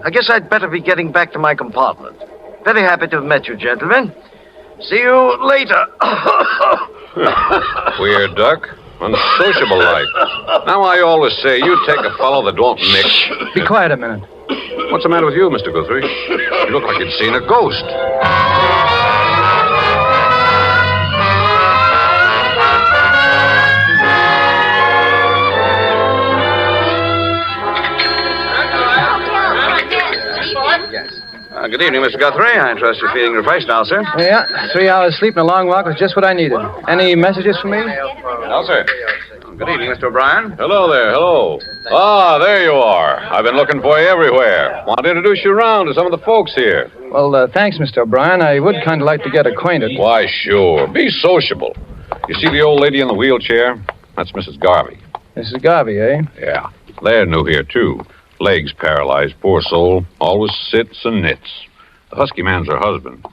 I guess I'd better be getting back to my compartment. Very happy to have met you, gentlemen. See you later. Weird duck. Unsociable like. Now, I always say, you take a fellow that won't mix. Be quiet a minute. What's the matter with you, Mr. Guthrie? You look like you'd seen a ghost. Good evening, Mr. Guthrie. I trust you're feeling refreshed now, sir. Yeah, 3 hours sleep and a long walk was just what I needed. Any messages for me? No, sir. Good evening, Mr. O'Brien. Hello there, hello. Ah, there you are. I've been looking for you everywhere. Want to introduce you around to some of the folks here. Well, thanks, Mr. O'Brien. I would kind of like to get acquainted. Why, sure. Be sociable. You see the old lady in the wheelchair? That's Mrs. Garvey. Mrs. Garvey, eh? Yeah. They're new here, too. Legs paralyzed, poor soul. Always sits and knits. The husky man's her husband.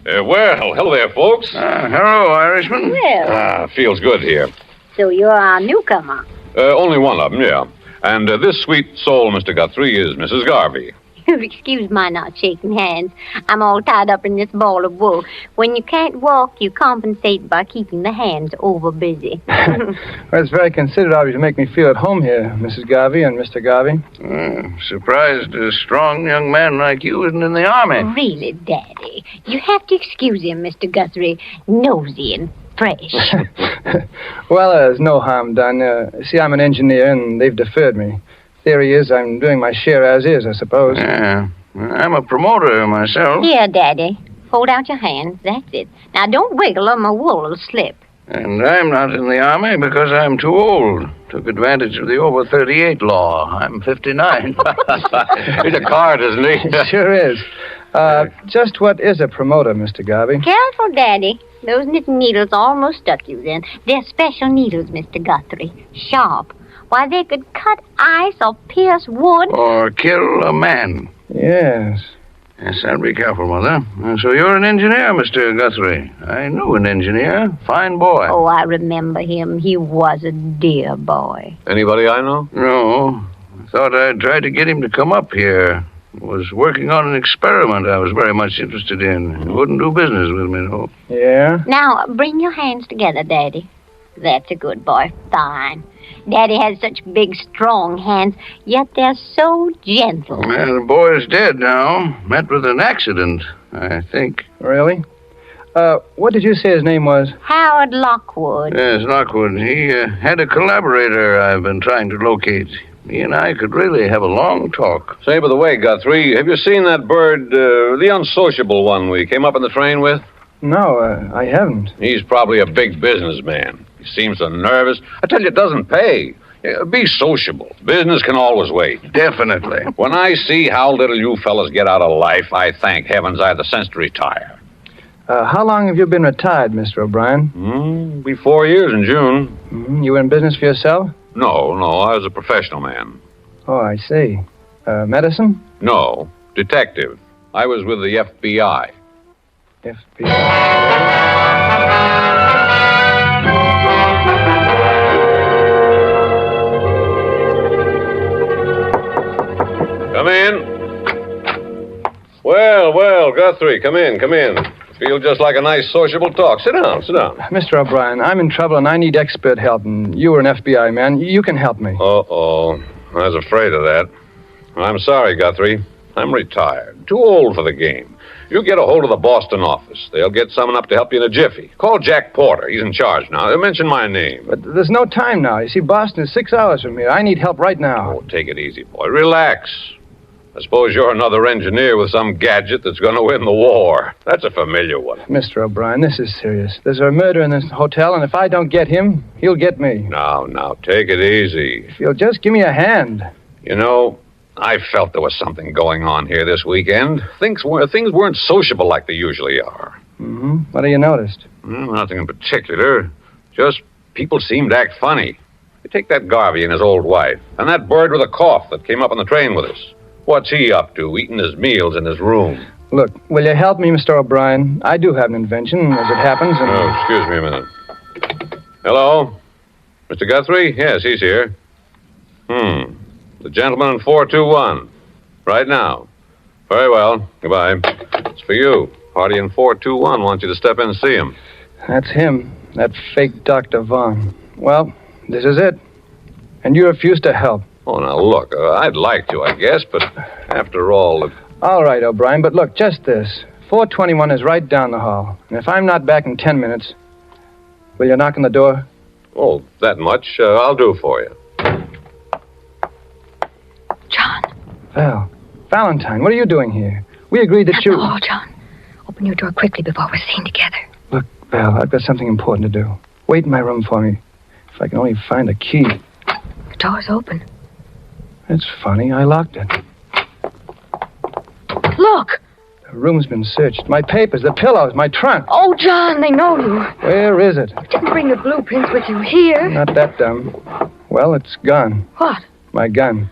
Well, hello there, folks. Hello, Irishman. Well. Feels good here. So you're our newcomer. Only one of them, yeah. And this sweet soul, Mr. Guthrie, is Mrs. Garvey. Excuse my not shaking hands. I'm all tied up in this ball of wool. When you can't walk, you compensate by keeping the hands over busy. Well, it's very considerate of you to make me feel at home here, Mrs. Garvey and Mr. Garvey. Surprised a strong young man like you isn't in the army. Really, Daddy. You have to excuse him, Mr. Guthrie. Nosy and fresh. Well, there's no harm done. See, I'm an engineer, and they've deferred me. Theory is I'm doing my share as is, I suppose. Yeah. I'm a promoter myself. Here, Daddy. Hold out your hands. That's it. Now, don't wiggle or my wool will slip. And I'm not in the army because I'm too old. Took advantage of the over 38 law. I'm 59. He's a card, isn't he? Sure is. Just what is a promoter, Mr. Garvey? Careful, Daddy. Those knitting needles almost stuck you then. They're special needles, Mr. Guthrie. Sharp. Why, they could cut ice or pierce wood. Or kill a man. Yes. Yes, I'll be careful, Mother. So you're an engineer, Mr. Guthrie. I knew an engineer. Fine boy. Oh, I remember him. He was a dear boy. Anybody I know? No. I thought I'd try to get him to come up here. Was working on an experiment I was very much interested in. He wouldn't do business with me, though. Yeah? Now, bring your hands together, Daddy. That's a good boy. Fine. Daddy has such big, strong hands, yet they're so gentle. Well, the boy's dead now. Met with an accident, I think. Really? What did you say his name was? Howard Lockwood. Yes, Lockwood. He had a collaborator I've been trying to locate. He and I could really have a long talk. Say, by the way, Guthrie, have you seen that bird, the unsociable one we came up in the train with? No, I haven't. He's probably a big businessman. He seems so nervous. I tell you, it doesn't pay. Be sociable. Business can always wait. Definitely. When I see how little you fellas get out of life, I thank heavens I had the sense to retire. How long have you been retired, Mr. O'Brien? Be 4 years in June. You were in business for yourself? No, I was a professional man. Oh, I see. Medicine? No, detective. I was with the FBI. Come in. Well, Guthrie, come in. Feel just like a nice sociable talk. Sit down. Mr. O'Brien, I'm in trouble and I need expert help, and you were an FBI man. You can help me. Uh-oh. I was afraid of that. I'm sorry, Guthrie. I'm retired. Too old for the game. You get a hold of the Boston office. They'll get someone up to help you in a jiffy. Call Jack Porter. He's in charge now. They'll mention my name. But there's no time now. You see, Boston is 6 hours from here. I need help right now. Oh, take it easy, boy. Relax. I suppose you're another engineer with some gadget that's going to win the war. That's a familiar one. Mr. O'Brien, this is serious. There's a murder in this hotel, and if I don't get him, he'll get me. Now, take it easy. If you'll just give me a hand. You know, I felt there was something going on here this weekend. Things weren't sociable like they usually are. Mm-hmm. What have you noticed? Nothing in particular. Just people seemed to act funny. You take that Garvey and his old wife, and that bird with a cough that came up on the train with us. What's he up to, eating his meals in his room? Look, will you help me, Mr. O'Brien? I do have an invention, as it happens, and... Oh, excuse me a minute. Hello? Mr. Guthrie? Yes, he's here. The gentleman in 421. Right now. Very well. Goodbye. It's for you. Party in 421 wants you to step in and see him. That's him. That fake Dr. Vaughn. Well, this is it. And you refuse to help. Oh, now, look, I'd like to, I guess, but after all... All right, O'Brien, but look, just this. 421 is right down the hall. And if I'm not back in 10 minutes, will you knock on the door? Oh, that much? I'll do for you. John. Val. Valentine, what are you doing here? We agreed that you... Oh, John. Open your door quickly before we're seen together. Look, Val, I've got something important to do. Wait in my room for me. If I can only find a key. The door's open. It's funny. I locked it. Look! The room's been searched. My papers, the pillows, my trunk. Oh, John, they know you. Where is it? You didn't bring the blueprints with you here. Not that dumb. Well, it's gone. What? My gun.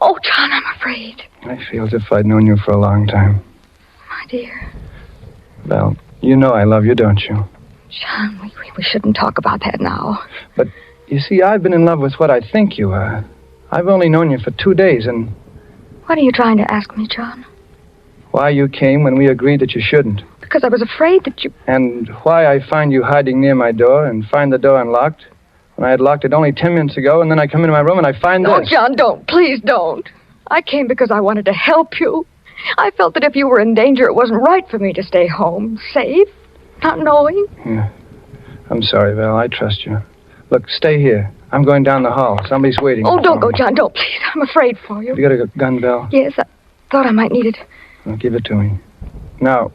Oh, John, I'm afraid. I feel as if I'd known you for a long time. My dear. Val, you know I love you, don't you? John, we shouldn't talk about that now. But, you see, I've been in love with what I think you are. I've only known you for 2 days, and What are you trying to ask me, John? why you came when we agreed that you shouldn't. Because I was afraid that you... And why I find you hiding near my door and find the door unlocked when I had locked it only 10 minutes ago, and then I come into my room and I find Oh, this. John, don't. Please don't. I came because I wanted to help you. I felt that if you were in danger, it wasn't right for me to stay home, safe, not knowing. Yeah. I'm sorry, Val. I trust you. Look, stay here. I'm going down the hall. Somebody's waiting. Oh, don't go, John. Don't, please. I'm afraid for you. You got a gun, Val? Yes, I thought I might need it. Well, give it to me. Now,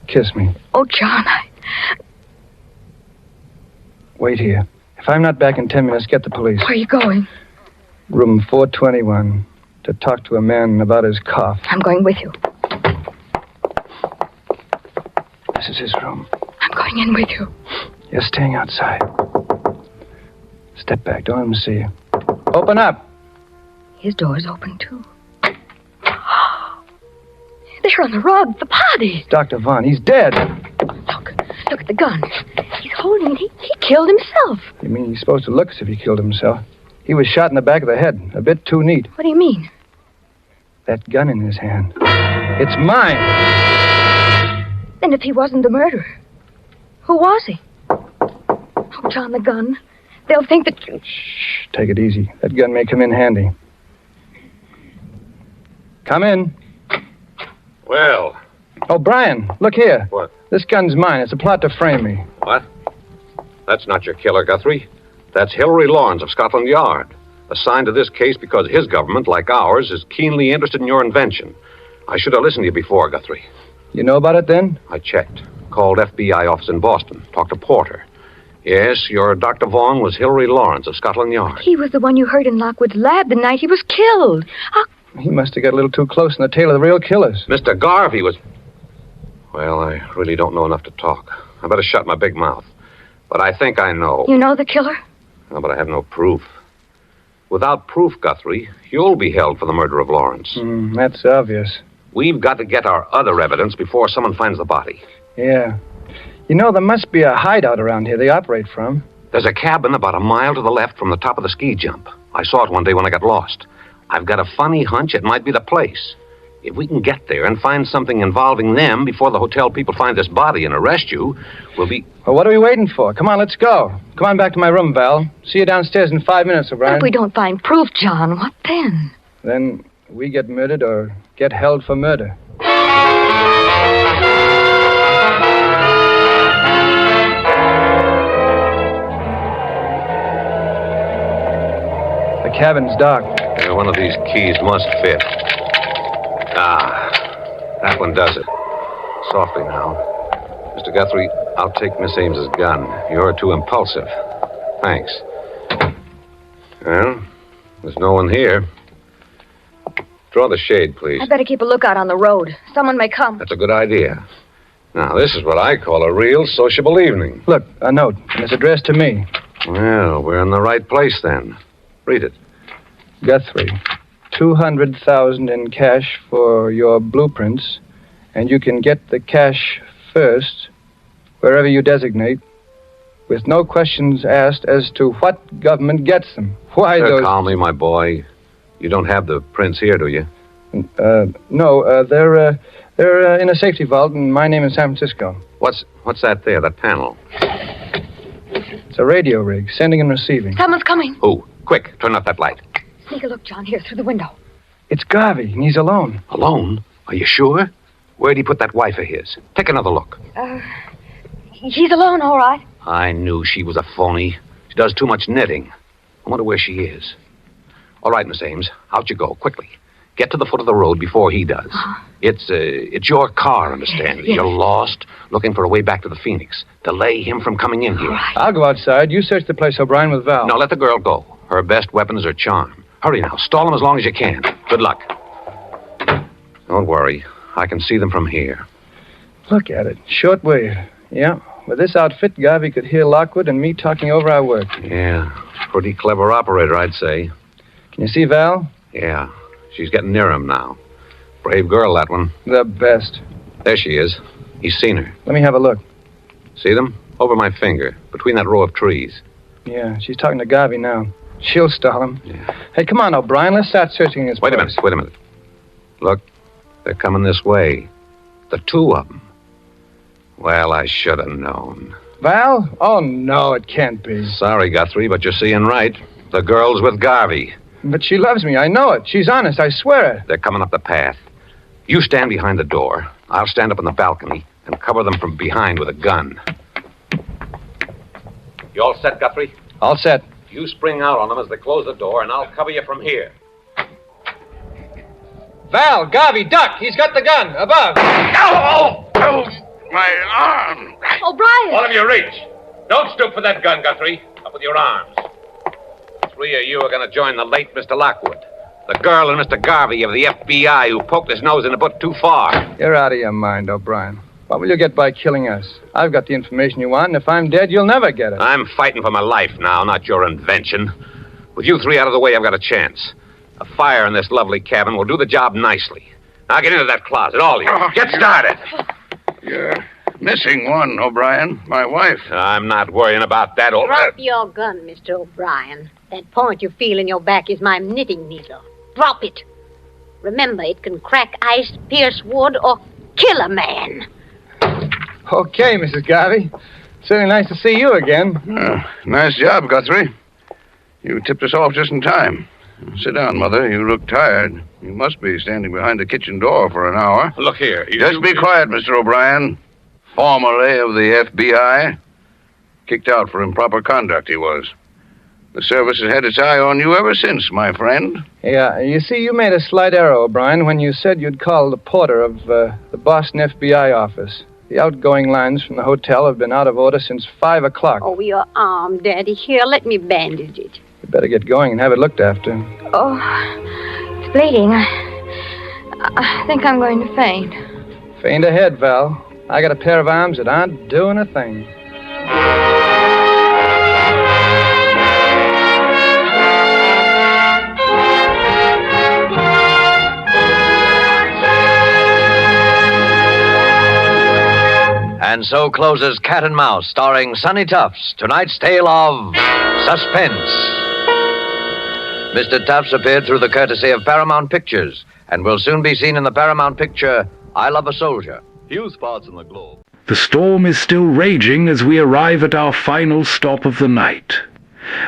kiss me. Oh, John, Wait here. If I'm not back in 10 minutes, get the police. Where are you going? Room 421. To talk to a man about his cough. I'm going with you. This is his room. I'm going in with you. You're staying outside. Step back. Don't let him see you. Open up. His door's open, too. There on the rug, the body. Dr. Vaughn, he's dead. Look at the gun. He's holding it. He killed himself. You mean he's supposed to look as if he killed himself? He was shot in the back of the head. A bit too neat. What do you mean? That gun in his hand. It's mine. Then if he wasn't the murderer, who was he? Oh, John, the gun. They'll think that you... Shh, take it easy. That gun may come in handy. Come in. Well. Oh, Brian, look here. What? This gun's mine. It's a plot to frame me. What? That's not your killer, Guthrie. That's Hilary Lawrence of Scotland Yard, assigned to this case because his government, like ours, is keenly interested in your invention. I should have listened to you before, Guthrie. You know about it then? I checked. Called FBI office in Boston. Talked to Porter. Yes, your Dr. Vaughan was Hilary Lawrence of Scotland Yard. He was the one you heard in Lockwood's lab the night he was killed. He must have got a little too close in the tail of the real killers. Mr. Garvey was... Well, I really don't know enough to talk. I better shut my big mouth. But I think I know. You know the killer? No, but I have no proof. Without proof, Guthrie, you'll be held for the murder of Lawrence. That's obvious. We've got to get our other evidence before someone finds the body. Yeah. You know, there must be a hideout around here they operate from. There's a cabin about a mile to the left from the top of the ski jump. I saw it one day when I got lost. I've got a funny hunch it might be the place. If we can get there and find something involving them before the hotel people find this body and arrest you, we'll be... Well, what are we waiting for? Come on, let's go. Come on back to my room, Val. See you downstairs in 5 minutes, O'Brien. If we don't find proof, John, what then? Then we get murdered or get held for murder. The cabin's dark. Yeah, one of these keys must fit. Ah, that one does it. Softly now. Mr. Guthrie, I'll take Miss Ames's gun. You're too impulsive. Thanks. Well, there's no one here. Draw the shade, please. I better keep a lookout on the road. Someone may come. That's a good idea. Now, this is what I call a real sociable evening. Look, a note, and it's addressed to me. Well, we're in the right place then. Read it. Guthrie, 200,000 in cash for your blueprints, and you can get the cash first, wherever you designate, with no questions asked as to what government gets them. Why those... Calm me, my boy. You don't have the prints here, do you? No, they're in a safety vault, and my name is San Francisco. What's that there, that panel? It's a radio rig, sending and receiving. Someone's coming. Who? Quick, turn up that light. Sneak a look, John, here, through the window. It's Garvey, and he's alone. Alone? Are you sure? Where'd he put that wife of his? Take another look. He's alone, all right. I knew she was a phony. She does too much knitting. I wonder where she is. All right, Miss Ames, out you go, quickly. Get to the foot of the road before he does. It's your car, understand? Yes. You're lost, looking for a way back to the Phoenix. Delay him from coming in here. Right. I'll go outside. You search the place, O'Brien, with Val. No, let the girl go. Her best weapon is her charm. Hurry now. Stall him as long as you can. Good luck. Don't worry. I can see them from here. Look at it. Shortwave. Yeah. With this outfit, Garvey could hear Lockwood and me talking over our work. Yeah. Pretty clever operator, I'd say. Can you see Val? Yeah. She's getting near him now. Brave girl, that one. The best. There she is. He's seen her. Let me have a look. See them? Over my finger, between that row of trees. Yeah, she's talking to Garvey now. She'll stall him. Yeah. Hey, come on, O'Brien. Let's start searching his place. Wait a minute. Look, they're coming this way. The two of them. Well, I should have known. Val? Oh, no, it can't be. Sorry, Guthrie, but you're seeing right. The girl's with Garvey. But she loves me. I know it. She's honest. I swear it. They're coming up the path. You stand behind the door. I'll stand up on the balcony and cover them from behind with a gun. You all set, Guthrie? All set. You spring out on them as they close the door, and I'll cover you from here. Val, Garvey, duck. He's got the gun. Above. Oh, my arm. O'Brien! All of you reach. Don't stoop for that gun, Guthrie. Up with your arms. 3 of you are going to join the late Mr. Lockwood. The girl and Mr. Garvey of the FBI who poked his nose in the butt too far. You're out of your mind, O'Brien. What will you get by killing us? I've got the information you want, and if I'm dead, you'll never get it. I'm fighting for my life now, not your invention. With you three out of the way, I've got a chance. A fire in this lovely cabin will do the job nicely. Now get into that closet, all of you. Get started. You're missing one, O'Brien. My wife. I'm not worrying about that, old... Drop your gun, Mr. O'Brien. That point you feel in your back is my knitting needle. Drop it. Remember, it can crack ice, pierce wood, or kill a man. Okay, Mrs. Garvey. Certainly nice to see you again. Nice job, Guthrie. You tipped us off just in time. Sit down, Mother. You look tired. You must be standing behind the kitchen door for an hour. Look here. Just be quiet, Mr. O'Brien. Formerly of the FBI. Kicked out for improper conduct, he was. The service has had its eye on you ever since, my friend. Yeah, you see, you made a slight error, O'Brien, when you said you'd call the porter of the Boston FBI office. The outgoing lines from the hotel have been out of order since 5 o'clock. Oh, your arm, Daddy. Here, let me bandage it. You better get going and have it looked after. Oh, it's bleeding. I think I'm going to faint. Faint ahead, Val. I got a pair of arms that aren't doing a thing. And so closes Cat and Mouse, starring Sonny Tufts, tonight's tale of Suspense. Mr. Tufts appeared through the courtesy of Paramount Pictures and will soon be seen in the Paramount picture, I Love a Soldier. Few spots in the globe. The storm is still raging as we arrive at our final stop of the night.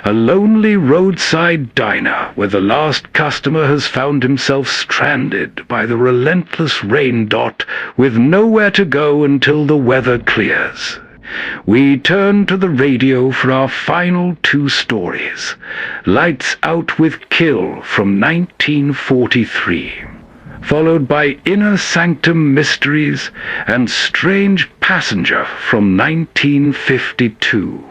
A lonely roadside diner where the last customer has found himself stranded by the relentless rain dot with nowhere to go until the weather clears. We turn to the radio for our final 2 stories. Lights Out with Kill from 1943, followed by Inner Sanctum Mysteries and Strange Passenger from 1952.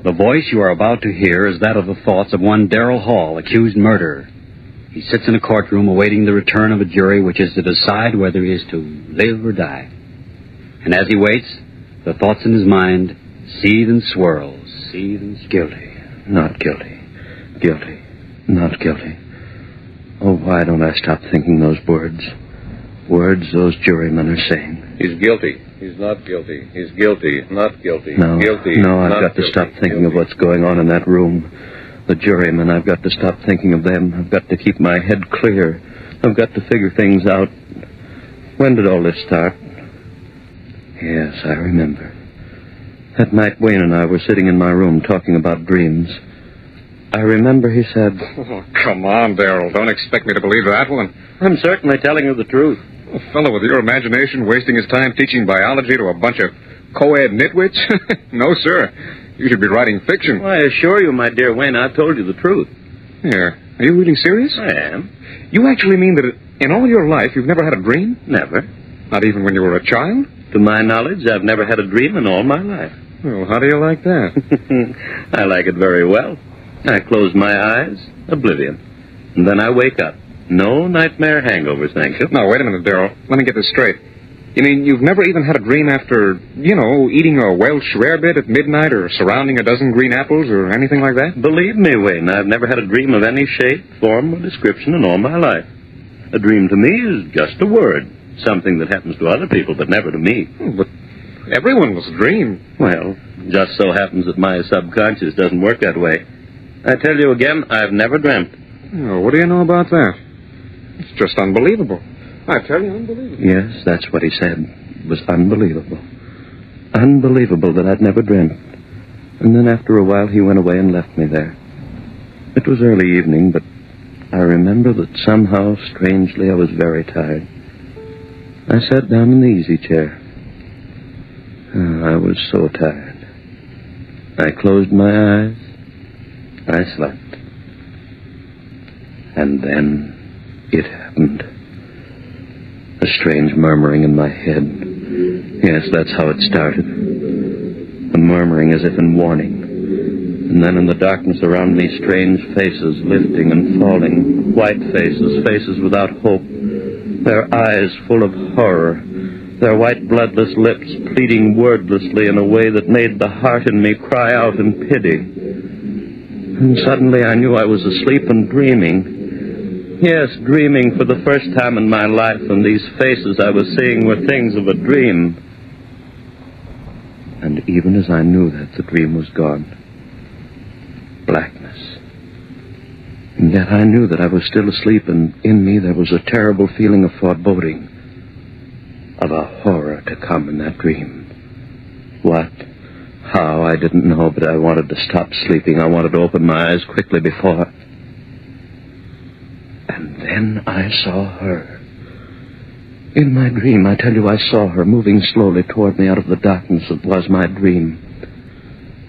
The voice you are about to hear is that of the thoughts of one Darrell Hall, accused murderer. He sits in a courtroom awaiting the return of a jury which is to decide whether he is to live or die. And as he waits, the thoughts in his mind seethe and swirl, seethe and guilty, not guilty, guilty, not guilty. Oh, why don't I stop thinking those words? Words those jurymen are saying. He's guilty. He's not guilty. He's guilty. Not guilty. No, Guilty. no, I've not got to guilty. stop thinking of what's going on in that room. The jurymen, I've got to stop thinking of them. I've got to keep my head clear. I've got to figure things out. When did all this start? Yes, I remember. That night Wayne and I were sitting in my room talking about dreams. I remember he said... Oh, come on, Darrell. Don't expect me to believe that one. I'm certainly telling you the truth. A fellow with your imagination wasting his time teaching biology to a bunch of co-ed nitwits? No, sir. You should be writing fiction. Well, I assure you, my dear Wayne, I've told you the truth. Here. Are you really serious? I am. You actually mean that in all your life you've never had a dream? Never. Not even when you were a child? To my knowledge, I've never had a dream in all my life. Well, how do you like that? I like it very well. I close my eyes, oblivion. And then I wake up. No nightmare hangovers, thank you. No, wait a minute, Darrell. Let me get this straight. You mean you've never even had a dream after, eating a Welsh rarebit at midnight or surrounding a dozen green apples or anything like that? Believe me, Wayne, I've never had a dream of any shape, form, or description in all my life. A dream to me is just a word, something that happens to other people, but never to me. But everyone was a dream. Well, just so happens that my subconscious doesn't work that way. I tell you again, I've never dreamt. Oh, what do you know about that? It's just unbelievable. I tell you, unbelievable. Yes, that's what he said. It was unbelievable. Unbelievable that I'd never dreamt. And then after a while, he went away and left me there. It was early evening, but I remember that somehow, strangely, I was very tired. I sat down in the easy chair. Oh, I was so tired. I closed my eyes. I slept. And then it happened. A strange murmuring in my head. Yes, that's how it started. A murmuring as if in warning. And then in the darkness around me, strange faces lifting and falling. White faces, faces without hope. Their eyes full of horror. Their white bloodless lips pleading wordlessly in a way that made the heart in me cry out in pity. And suddenly I knew I was asleep and dreaming. Yes, dreaming for the first time in my life, and these faces I was seeing were things of a dream. And even as I knew that, the dream was gone. Blackness. And yet I knew that I was still asleep, and in me there was a terrible feeling of foreboding, of a horror to come in that dream. What? How? I didn't know, but I wanted to stop sleeping. I wanted to open my eyes quickly before... And then I saw her. In my dream, I tell you, I saw her moving slowly toward me out of the darkness that was my dream.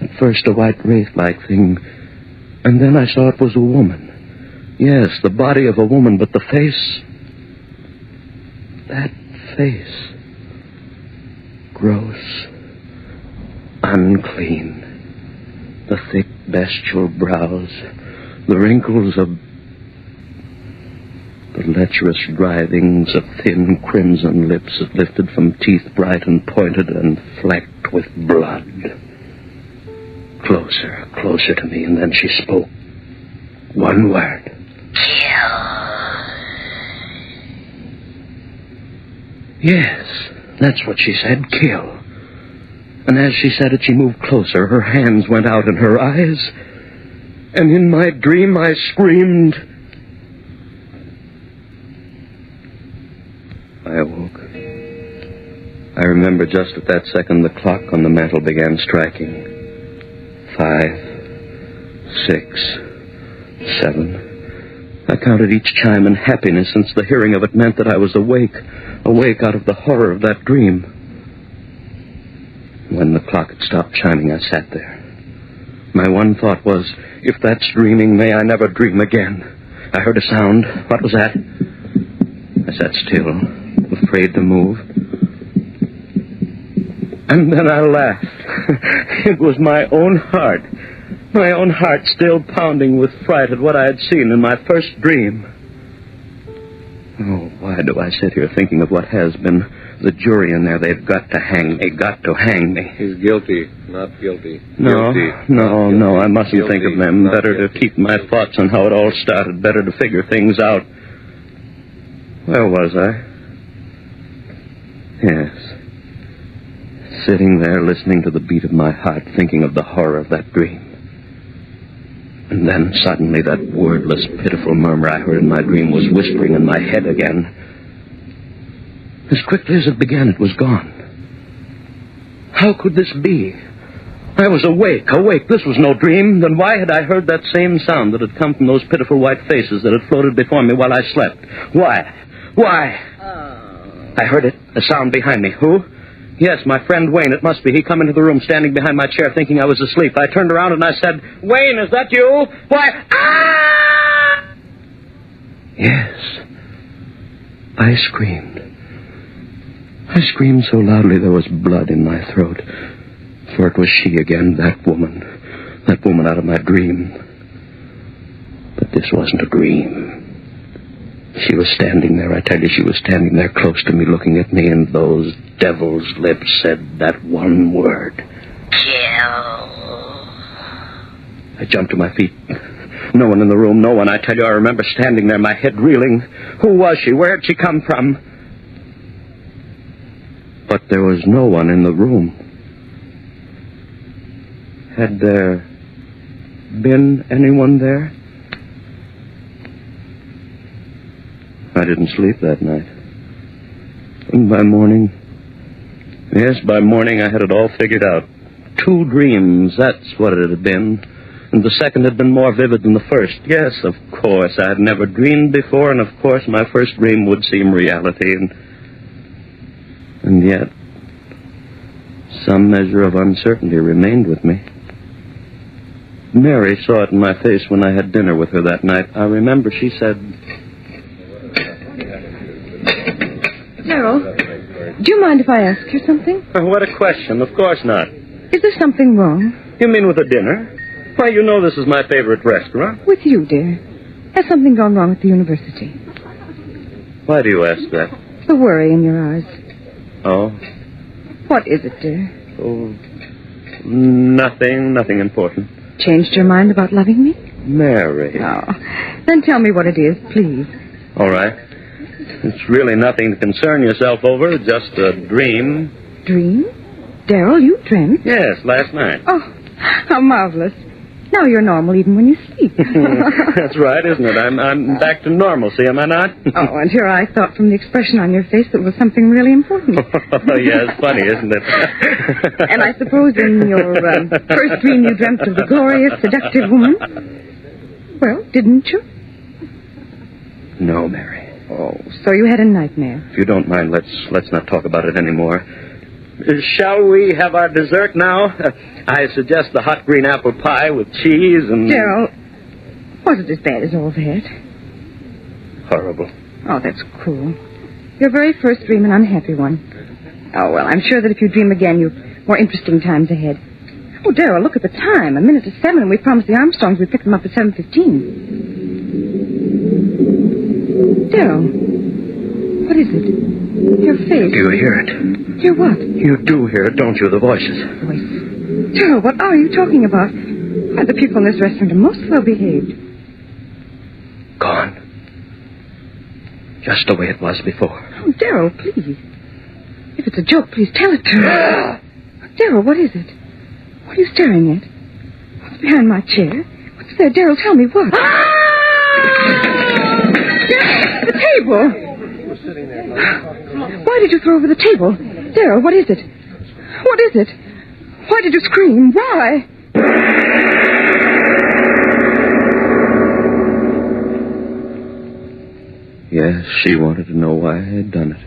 At first, a white wraith-like thing, and then I saw it was a woman. Yes, the body of a woman, but the face... That face... Gross. Unclean. The thick, bestial brows. The wrinkles of... The lecherous writhings of thin crimson lips that lifted from teeth bright and pointed and flecked with blood. Closer, closer to me, and then she spoke. One word. Kill. Yes, that's what she said, kill. And as she said it, she moved closer. Her hands went out and her eyes. And in my dream, I screamed... I awoke. I remember just at that second the clock on the mantel began striking. 5, 6, 7. I counted each chime in happiness, since the hearing of it meant that I was awake out of the horror of that dream. When the clock had stopped chiming, I sat there. My one thought was, if that's dreaming, may I never dream again. I heard a sound. What was that? I sat still, afraid to move. And then I laughed. It was my own heart still pounding with fright at what I had seen in my first dream. Oh, why do I sit here thinking of what has been? The jury in there, they've got to hang me, got to hang me. He's guilty, not guilty. No, I mustn't Guilty, think of them. not Better guilty. to keep my thoughts on how it all started. Better to figure things out. Where was I? Yes. Sitting there, listening to the beat of my heart, thinking of the horror of that dream. And then suddenly that wordless, pitiful murmur I heard in my dream was whispering in my head again. As quickly as it began, it was gone. How could this be? I was awake. This was no dream. Then why had I heard that same sound that had come from those pitiful white faces that had floated before me while I slept? Why? I heard it, a sound behind me. Who? Yes, my friend Wayne, it must be. He come into the room standing behind my chair thinking I was asleep. I turned around and I said, "Wayne, is that you?" Why, ah! Yes. I screamed. I screamed so loudly there was blood in my throat. For it was she again, that woman out of my dream. But this wasn't a dream. She was standing there, I tell you, she was standing there close to me, looking at me, and those devil's lips said that one word. Kill. I jumped to my feet. No one in the room, no one. I tell you, I remember standing there, my head reeling. Who was she? Where had she come from? But there was no one in the room. Had there been anyone there? I didn't sleep that night. And by morning, by morning I had it all figured out. 2 dreams, that's what it had been. And the second had been more vivid than the first. Yes, of course, I had never dreamed before, and of course my first dream would seem reality. And yet, some measure of uncertainty remained with me. Mary saw it in my face when I had dinner with her that night. I remember she said... Gerald, do you mind if I ask you something? What a question. Of course not. Is there something wrong? You mean with the dinner? Why, you know this is my favorite restaurant. With you, dear. Has something gone wrong at the university? Why do you ask that? The worry in your eyes. Oh? What is it, dear? Oh, nothing important. Changed your mind about loving me? Mary. Oh, then tell me what it is, please. All right. It's really nothing to concern yourself over, just a dream. Dream? Darrell, you dreamt? Yes, last night. Oh, how marvelous. Now you're normal even when you sleep. That's right, isn't it? I'm back to normalcy, am I not? Oh, and here I thought from the expression on your face that it was something really important. Yeah, it's funny, isn't it? And I suppose in your first dream you dreamt of the glorious, seductive woman? Well, didn't you? No, Mary. Oh, so you had a nightmare. If you don't mind, let's not talk about it anymore. Shall we have our dessert now? I suggest the hot green apple pie with cheese and... Gerald, was it as bad as all that? Horrible. Oh, that's cruel. Your very first dream, an unhappy one. Oh, well, I'm sure that if you dream again, you've more interesting times ahead. Oh, Darrell, look at the time. 7:01, and we promised the Armstrongs we'd pick them up at 7:15. Darrell, what is it? Your face. Do you hear it? Hear what? You do hear it, don't you? The voices. Voice. Darrell, what are you talking about? Why, the people in this restaurant are most well behaved. Gone. Just the way it was before. Oh, Darrell, please. If it's a joke, please tell it to me. Darrell, what is it? What are you staring at? What's behind my chair? What's there? Darrell, tell me what? Darrell, the table. Why did you throw over the table? Darrell, what is it? What is it? Why did you scream? Why? Yes, she wanted to know why I had done it.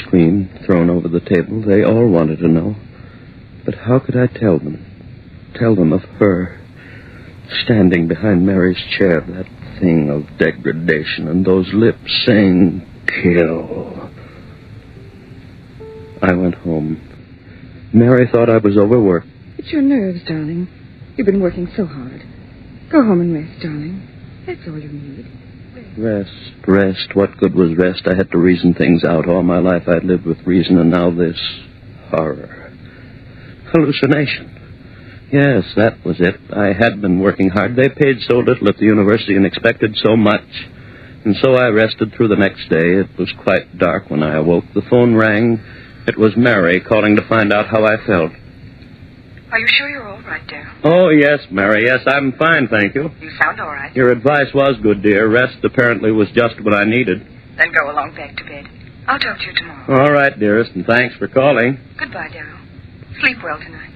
Scream, thrown over the table. They all wanted to know. But how could I tell them? Tell them of her, standing behind Mary's chair, that thing of degradation, and those lips saying, kill. I went home. Mary thought I was overworked. It's your nerves, darling. You've been working so hard. Go home and rest, darling. That's all you need. Rest. What good was rest? I had to reason things out. All my life I'd lived with reason, and now this horror. Hallucination. Yes, that was it. I had been working hard. They paid so little at the university and expected so much. And so I rested through the next day. It was quite dark when I awoke. The phone rang. It was Mary calling to find out how I felt. Are you sure you're all right, Darrell? Oh, yes, Mary. Yes, I'm fine, thank you. You sound all right. Your advice was good, dear. Rest apparently was just what I needed. Then go along back to bed. I'll talk to you tomorrow. All right, dearest, and thanks for calling. Goodbye, Darrell. Sleep well tonight.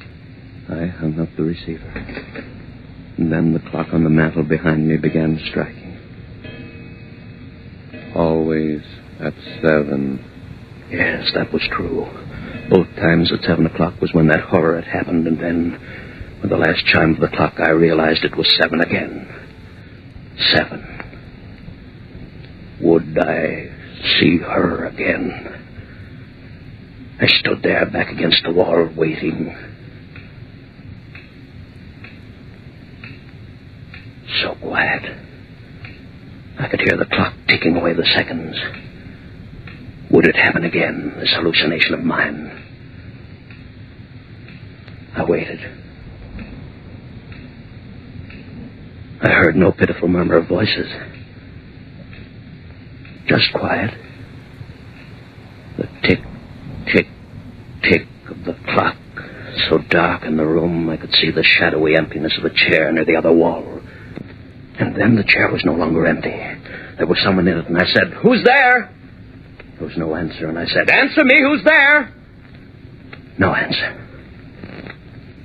I hung up the receiver. And then the clock on the mantel behind me began striking. Always at 7. Yes, that was true. Both times at 7 o'clock was when that horror had happened, and then, with the last chime of the clock, I realized it was 7 again. 7. Would I see her again? I stood there back against the wall, waiting. So quiet. I could hear the clock ticking away the seconds. Would it happen again, this hallucination of mine? I waited. I heard no pitiful murmur of voices. Just quiet. The tick, tick, tick of the clock. So dark in the room, I could see the shadowy emptiness of a chair near the other wall. And then the chair was no longer empty. There was someone in it, and I said, "Who's there?" There was no answer, and I said, "Answer me, who's there?" No answer.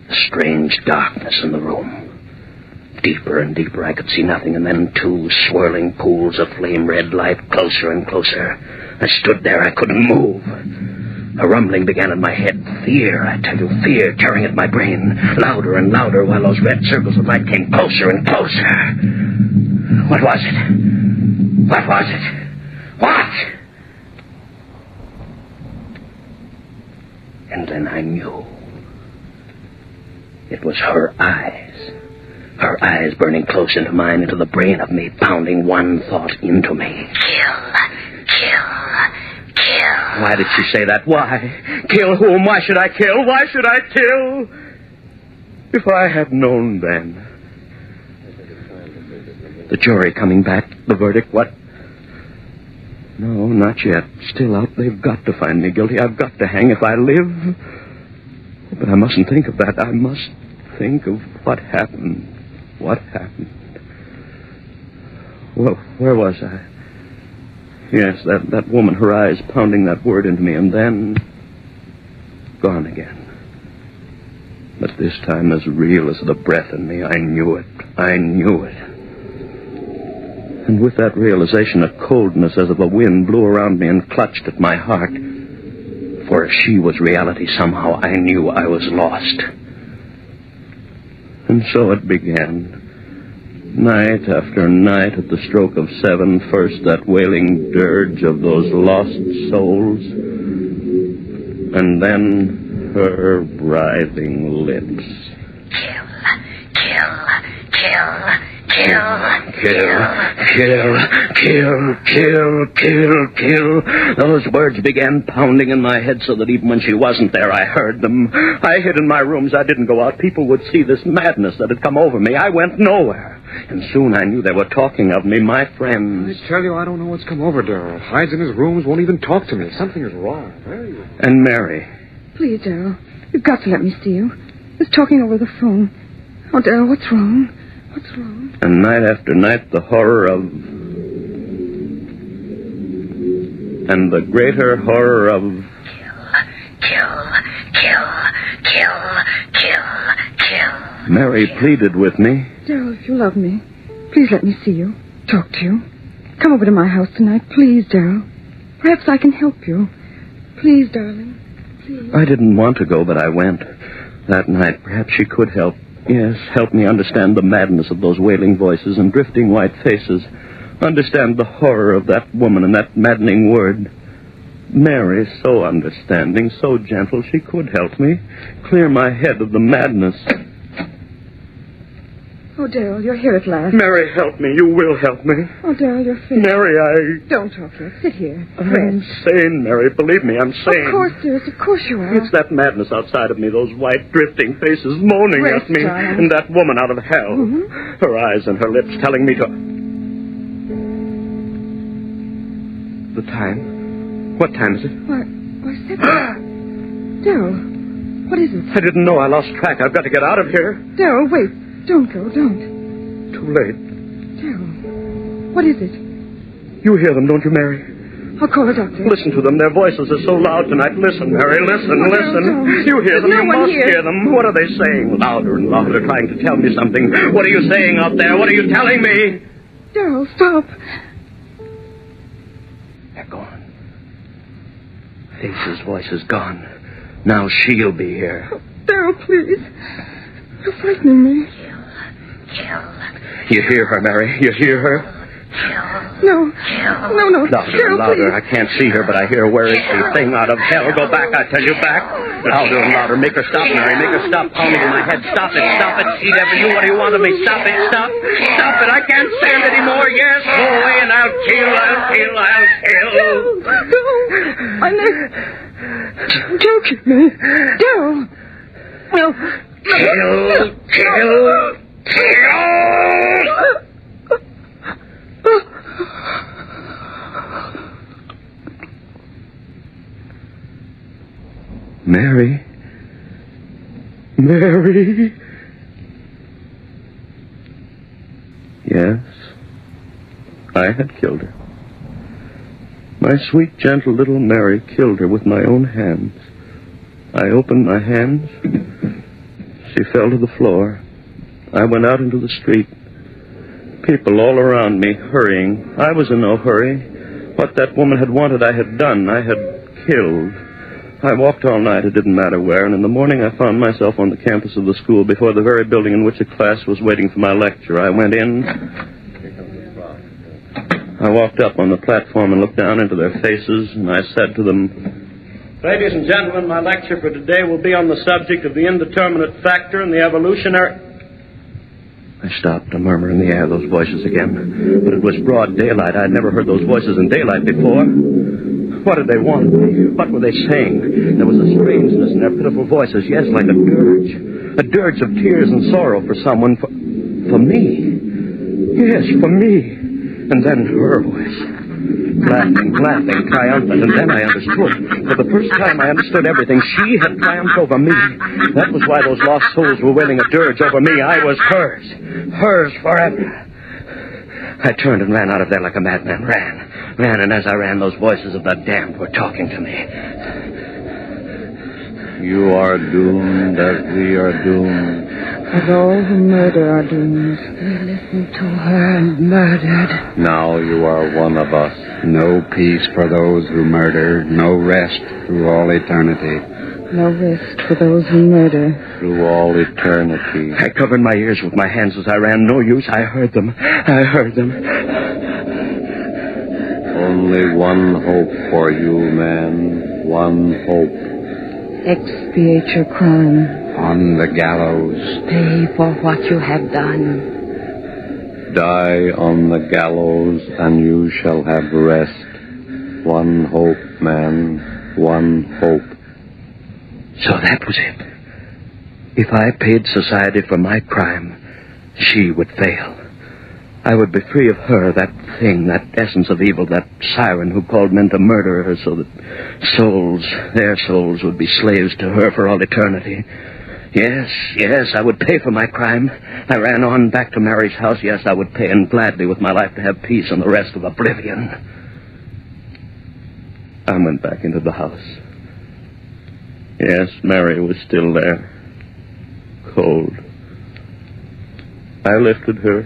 A strange darkness in the room. Deeper and deeper, I could see nothing, and then 2 swirling pools of flame-red light, closer and closer. I stood there, I couldn't move. A rumbling began in my head. Fear, I tell you, fear tearing at my brain. Louder and louder, while those red circles of light came closer and closer. What was it? What was it? What? And then I knew. It was her eyes. Her eyes burning close into mine, into the brain of me, pounding one thought into me. Kill. Why did she say that? Why? Kill whom? Why should I kill? Why should I kill? If I had known then. The jury coming back, the verdict, what? No, not yet. Still out. They've got to find me guilty. I've got to hang if I live. But I mustn't think of that. I must think of what happened. What happened? Well, where was I? Yes, that woman, her eyes pounding that word into me, and then gone again. But this time as real as the breath in me. I knew it. I knew it. And with that realization, a coldness as of a wind blew around me and clutched at my heart. For if she was reality, somehow I knew I was lost. And so it began. Night after night at the stroke of 7, first that wailing dirge of those lost souls, and then her writhing lips. Kill. Those words began pounding in my head so that even when she wasn't there, I heard them. I hid in my rooms. I didn't go out. People would see this madness that had come over me. I went nowhere. And soon I knew they were talking of me, my friends. I tell you, I don't know what's come over Darrell. Hides in his rooms, won't even talk to me. Something is wrong. And Mary. Please, Darrell, you've got to let me see you. Just talking over the phone. Oh, Darrell, what's wrong? What's wrong? And night after night, the horror of... And the greater horror of... Kill. Mary pleaded with me. Darrell, if you love me, please let me see you. Talk to you. Come over to my house tonight, please, Darrell. Perhaps I can help you. Please, darling. Please. I didn't want to go, but I went. That night, perhaps she could help. Yes, help me understand the madness of those wailing voices and drifting white faces. Understand the horror of that woman and that maddening word. Mary, so understanding, so gentle, she could help me. Clear my head of the madness. Oh, Darrell, you're here at last. Mary, help me. You will help me. Oh, Darrell, you're fit. Mary, Don't talk yet. Sit here. I'm sane, Mary. Believe me, I'm sane. Of course, dearest. Of course you are. It's that madness outside of me, those white, drifting faces moaning at me. Darling. And that woman out of hell. Mm-hmm. Her eyes and her lips telling me to... The time? What time is it? Why, 7. Darrell, what is it? I didn't know. I lost track. I've got to get out of here. Darrell, wait. Don't go. Don't. Too late. Darrell, what is it? You hear them, don't you, Mary? I'll call a doctor. Listen to them. Their voices are so loud tonight. Listen, Mary. Listen, Oh, listen. don't. You hear them. There's You no one must here. hear them. What are they saying? Louder and louder, trying to tell me something. What are you saying out there? What are you telling me? Darrell, stop. They're gone. Faces, voices gone. Now she'll be here. Oh, Darrell, please. You're frightening me. You hear her, Mary? You hear her? No. No, Louder, Daryl, louder. please. I can't see her, but I hear her. Where is she? Thing out of hell. Go back, I tell you, back. Louder and louder. Make her stop, Mary. Make her stop pounding in my head. Stop it. She never knew what he wanted me. Stop it. Stop it. I can't stand it anymore. Yes, go away and I'll kill. No. My neck. Don't kill me. Daryl. No. Kill. Mary. Yes, I had killed her. My sweet, gentle little Mary killed her with my own hands. I opened my hands. She fell to the floor. I went out into the street. People all around me, hurrying. I was in no hurry. What that woman had wanted, I had done. I had killed. I walked all night, it didn't matter where, and in the morning I found myself on the campus of the school before the very building in which a class was waiting for my lecture. I went in. I walked up on the platform and looked down into their faces, and I said to them, Ladies and gentlemen, my lecture for today will be on the subject of the indeterminate factor and the evolutionary... I stopped, a murmur in the air, those voices again. But it was broad daylight. I had never heard those voices in daylight before. What did they want? What were they saying? There was a strangeness in their pitiful voices, yes, like a dirge. A dirge of tears and sorrow for someone, for me. Yes, for me. And then her voice. Laughing, triumphant, and then I understood. For the first time I understood everything. She had triumphed over me. That was why those lost souls were wailing a dirge over me. I was hers. Hers forever. I turned and ran out of there like a madman. Ran, and as I ran, those voices of the damned were talking to me. You are doomed as we are doomed. As all who murder are doomed. We listened to her and murdered. Now you are one of us. No peace for those who murder, no rest through all eternity. No rest for those who murder. Through all eternity. I covered my ears with my hands as I ran. No use. I heard them. Only one hope for you, man. One hope. Expiate your crime. On the gallows. Pay for what you have done. Die on the gallows, and you shall have rest. One hope, man. One hope. So that was it. If I paid society for my crime, she would fail. I would be free of her, that thing, that essence of evil, that siren who called men to murder her so that their souls would be slaves to her for all eternity. Yes, I would pay for my crime. I ran on back to Mary's house. Yes, I would pay, and gladly with my life to have peace and the rest of oblivion. I went back into the house. Yes, Mary was still there. Cold. I lifted her.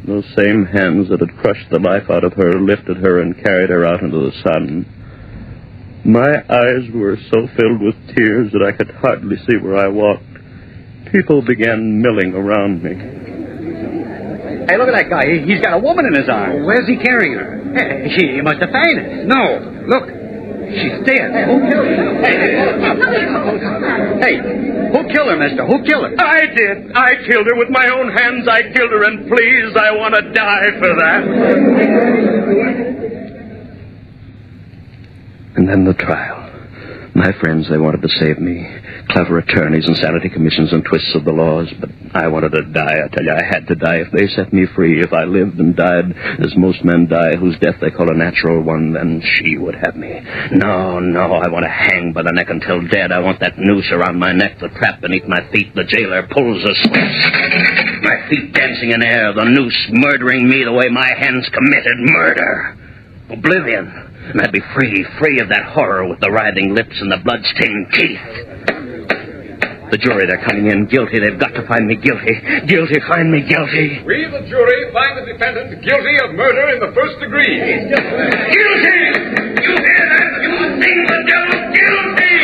Those same hands that had crushed the life out of her lifted her and carried her out into the sun. My eyes were so filled with tears that I could hardly see where I walked. People began milling around me. Hey, look at that guy. He's got a woman in his arms. Where's he carrying her? Hey, she must have fainted. No, look. She's dead. Hey, who killed her? Hey, who killed her, mister? Who killed her? I did. I killed her with my own hands. I killed her, and please, I want to die for that. And then the trial. My friends, they wanted to save me. Clever attorneys, insanity commissions, and twists of the laws. But I wanted to die. I tell you, I had to die. If they set me free, if I lived and died as most men die, whose death they call a natural one, then she would have me. No, I want to hang by the neck until dead. I want that noose around my neck, the trap beneath my feet. The jailer pulls the switch. My feet dancing in air, the noose murdering me the way my hands committed murder. Oblivion. And I'd be free of that horror with the writhing lips and the blood-stained teeth. The jury, they're coming in guilty. They've got to find me guilty. Guilty, find me guilty. We, the jury, find the defendant guilty of murder in the first degree. Guilty! You hear that? You sing the devil guilty!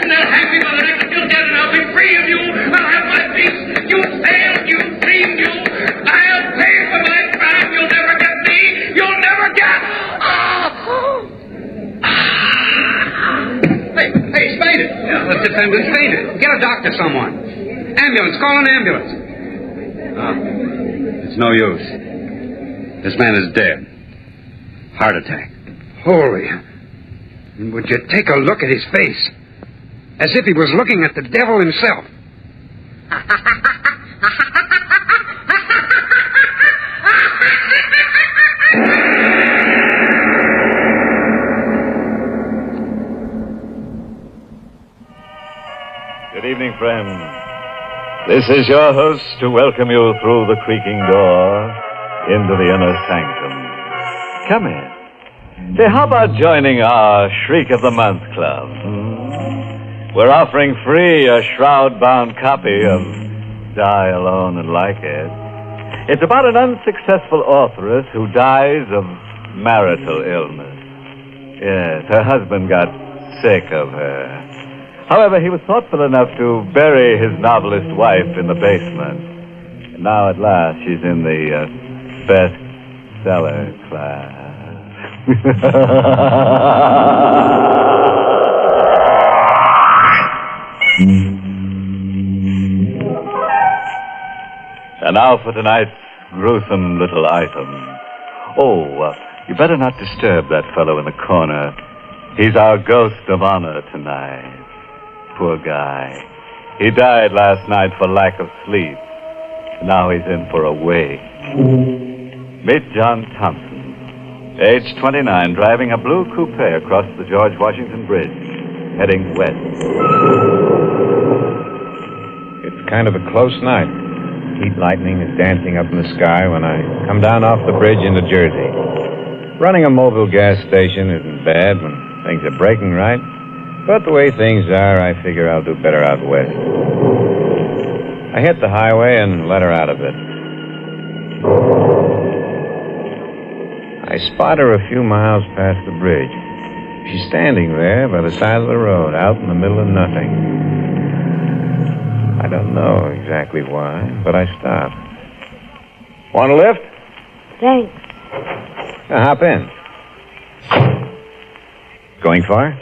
And they'll hang me by the neck until dead, and I'll be free of you. I'll have my peace. You failed, you dreamed, you. I'll pay for my crime. You'll never get me. You'll never ambulance. Call an ambulance. It's no use. This man is dead. Heart attack. Holy. Would you take a look at his face? As if he was looking at the devil himself. Good evening, friends. This is your host to welcome you through the creaking door into the inner sanctum. Come in. Say, how about joining our Shriek of the Month Club? We're offering free a shroud-bound copy of Die Alone and Like It. It's about an unsuccessful authoress who dies of marital illness. Yes, her husband got sick of her. However, he was thoughtful enough to bury his novelist wife in the basement. And now, at last, she's in the bestseller class. And now for tonight's gruesome little item. Oh, you better not disturb that fellow in the corner. He's our ghost of honor tonight. Poor guy. He died last night for lack of sleep. Now he's in for a wake. Meet John Thompson, age 29, driving a blue coupe across the George Washington Bridge, heading west. It's kind of a close night. Heat lightning is dancing up in the sky when I come down off the bridge into Jersey. Running a mobile gas station isn't bad when things are breaking right. But the way things are, I figure I'll do better out west. I hit the highway and let her out a bit. I spot her a few miles past the bridge. She's standing there by the side of the road, out in the middle of nothing. I don't know exactly why, but I stop. Want a lift? Thanks. Hop in. Going far?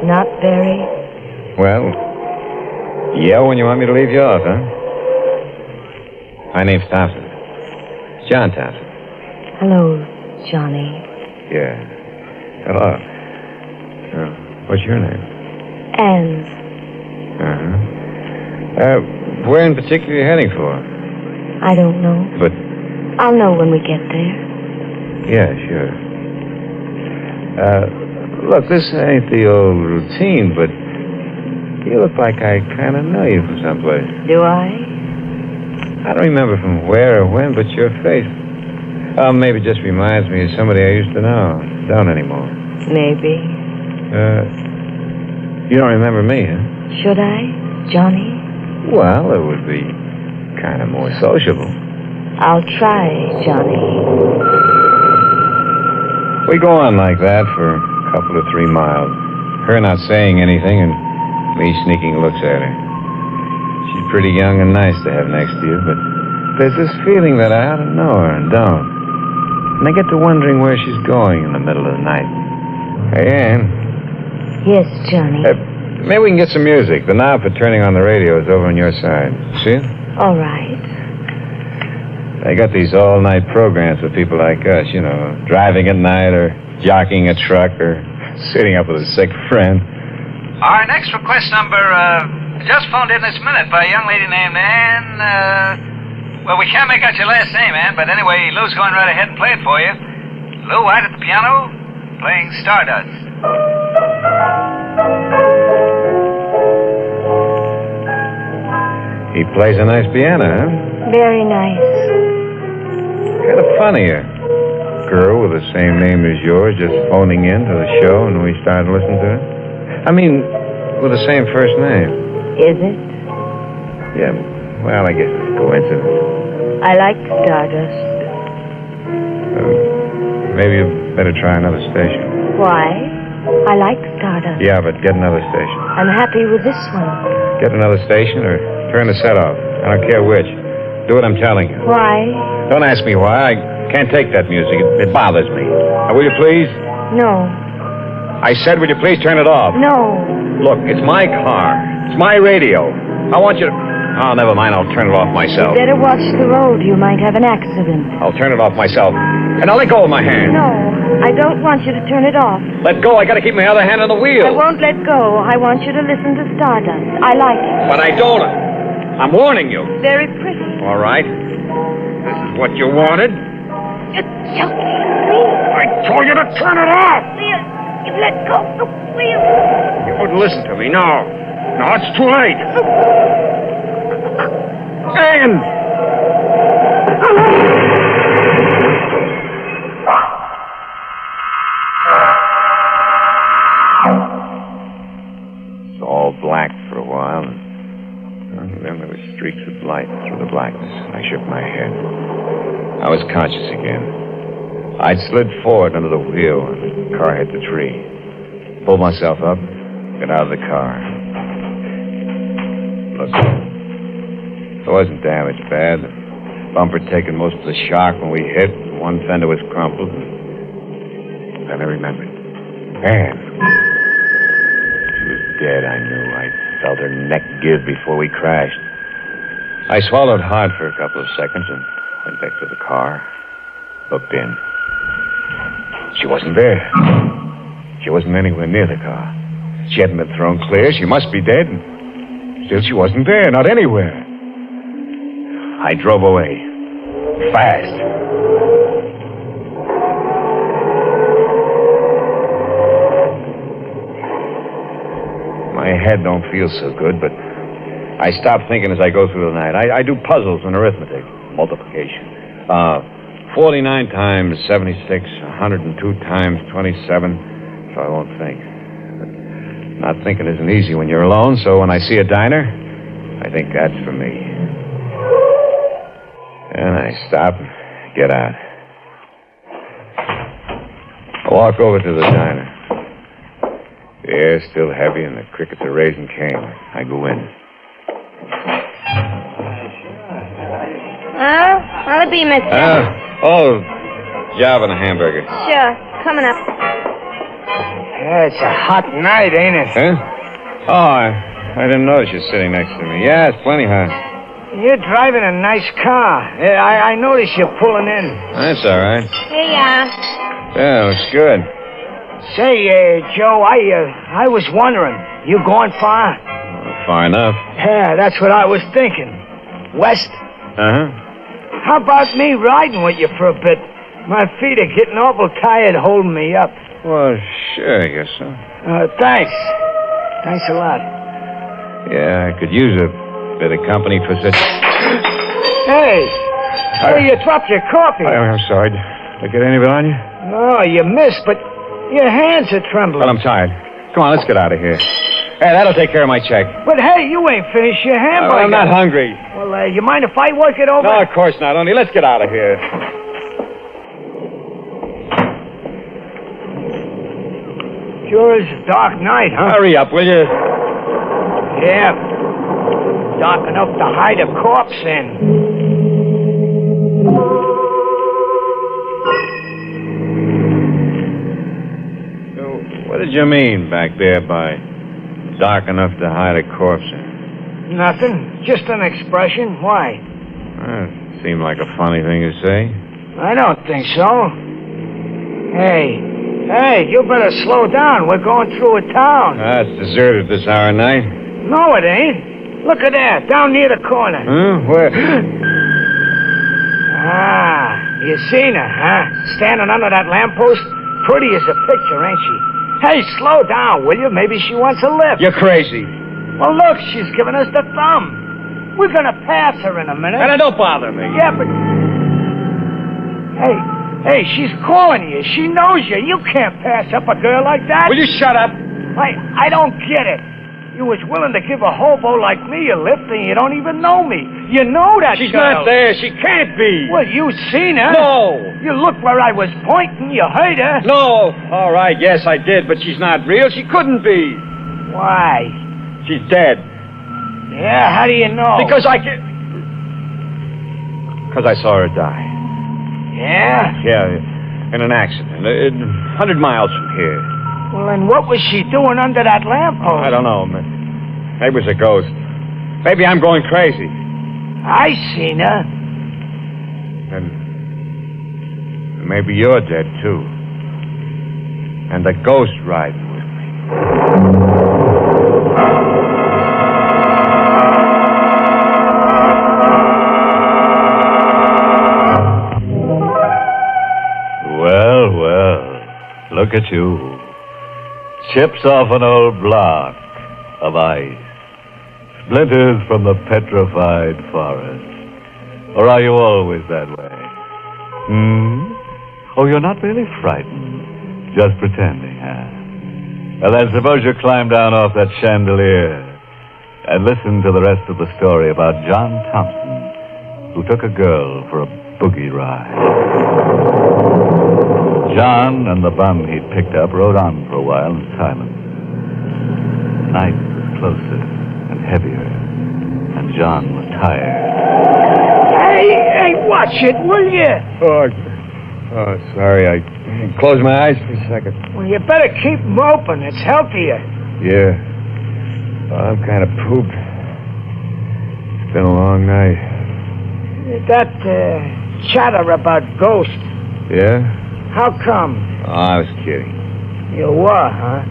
Not very. Well, yell when you want me to leave you off, huh? My name's Thompson. It's John Thompson. Hello, Johnny. Yeah. Hello. What's your name? Anne. Where in particular are you heading for? I don't know. But, I'll know when we get there. yeah, sure. Look, this ain't the old routine, but you look like I kind of know you from someplace. Do I? I don't remember from where or when, but your face. Oh, maybe it just reminds me of somebody I used to know. Don't anymore. Maybe. You don't remember me, huh? Should I, Johnny? Well, it would be kind of more sociable. I'll try, Johnny. We go on like that for a couple of 3 miles. Her not saying anything and me sneaking looks at her. She's pretty young and nice to have next to you, but there's this feeling that I ought to know her and don't. And I get to wondering where she's going in the middle of the night. Hey, Ann. Yes, Johnny. Maybe we can get some music. The knob for turning on the radio is over on your side. See it? All right. They got these all-night programs for people like us, you know, driving at night or jockeying a truck or sitting up with a sick friend. Our next request number, just phoned in this minute by a young lady named Ann, well, we can't make out your last name, Ann, but anyway, Lou's going right ahead and play it for you. Lou White at the piano, playing Stardust. He plays a nice piano, huh? Very nice. Kind of funny, a girl with the same name as yours just phoning in to the show and we started listening to it. I mean, with the same first name. Is it? Yeah, well, I guess it's a coincidence. I like Stardust. Maybe you better try another station. Why? I like Stardust. Yeah, but get another station. I'm happy with this one. Get another station or turn the set off. I don't care which. Do what I'm telling you. Why? Don't ask me why. I can't take that music. It bothers me. Now, will you please? No. I said, will you please turn it off? No. Look, it's my car. It's my radio. I want you to... Oh, never mind. I'll turn it off myself. Better watch the road. You might have an accident. I'll turn it off myself. And I'll let go of my hand. No, I don't want you to turn it off. Let go. I gotta keep my other hand on the wheel. I won't let go. I want you to listen to Stardust. I like it. But I don't. I'm warning you. Very pretty. All right. This is what you wanted. You're choking me. I told you to turn it off. You let go of the wheel. You wouldn't listen to me. No. No, it's too late. Ann! It's all black for a while, and then there were streaks of light through the blackness. I shook my head. I was conscious again. I'd slid forward under the wheel, and the car hit the tree. Pulled myself up, got out of the car. Look, it wasn't damaged bad. The bumper had taken most of the shock when we hit. One fender was crumpled. Then I remembered. Ann. She was dead, I knew. I felt her neck give before we crashed. I swallowed hard for a couple of seconds and went back to the car. Looked in. She wasn't there. She wasn't anywhere near the car. She hadn't been thrown clear. She must be dead. Still, she wasn't there, not anywhere. I drove away. Fast. My head don't feel so good, but I stop thinking as I go through the night. I do puzzles and arithmetic, multiplication. 49 times 76, 102 times 27, so I won't think. Not thinking isn't easy when you're alone, so when I see a diner, I think that's for me. And I stop and get out. I walk over to the diner. The air's still heavy and the crickets are raising cane. I go in. What'll it be, mister? Job and a hamburger. Sure. Coming up. Yeah, it's a hot night, ain't it? Huh? Oh, I didn't notice you sitting next to me. Yeah, it's plenty hot. You're driving a nice car. I noticed you pulling in. That's all right. Here you are. Yeah, looks good. Say, Joe, I was wondering, you going far? Far enough. Yeah, that's what I was thinking. West? Uh-huh. How about me riding with you for a bit? My feet are getting awful tired holding me up. Well, sure, I guess so. Thanks. Thanks a lot. Yeah, I could use a bit of company for such... Hey! Hey, you dropped your coffee. I'm sorry. Did I get any of it on you? No, you missed, but your hands are trembling. Well, I'm tired. Come on, let's get out of here. Hey, that'll take care of my check. But hey, you ain't finished your hamburger. I'm not hungry. Well, you mind if I work it over? No, of course not. Only let's get out of here. Sure is a dark night, huh? Hurry up, will you? Yeah. Dark enough to hide a corpse in. So, what did you mean back there by dark enough to hide a corpse in? Nothing. Just an expression. Why? It seemed like a funny thing to say. I don't think so. Hey, you better slow down. We're going through a town. It's deserted this hour of night. No, it ain't. Look at that, down near the corner. Huh? Where? You seen her, huh? Standing under that lamppost? Pretty as a picture, ain't she? Hey, slow down, will you? Maybe she wants a lift. You're crazy. Well, look, she's giving us the thumb. We're gonna pass her in a minute. And don't bother me. Yeah, but... Hey, she's calling you. She knows you. You can't pass up a girl like that. Will you shut up? I don't get it. You was willing to give a hobo like me a lift and you don't even know me. You know that She's girl. not there. She can't be. Well, you seen her. No. You looked where I was pointing. You heard her. No. All right, yes, I did, but she's not real. She couldn't be. Why? She's dead. Yeah, how do you know? Because I saw her die. Yeah? Yeah, in an accident. 100 miles from here. Well, and what was she doing under that lamppost? I don't know. Maybe it was a ghost. Maybe I'm going crazy. I seen her. And maybe you're dead, too. And the ghost riding with me. Well, well. Look at you. Chips off an old block of ice. Splinters from the petrified forest. Or are you always that way? Oh, you're not really frightened. Just pretending, huh? Well, then suppose you climb down off that chandelier and listen to the rest of the story about John Thompson, who took a girl for a boogie ride. John and the bum he'd picked up rode on for a while in silence. Night was closer and heavier, and John was tired. Hey, watch it, will you? Oh, sorry. I closed my eyes for a second. Well, you better keep them open. It's healthier. Yeah. I'm kind of pooped. It's been a long night. That chatter about ghosts, Yeah? how come? Oh, I was kidding. You were, huh?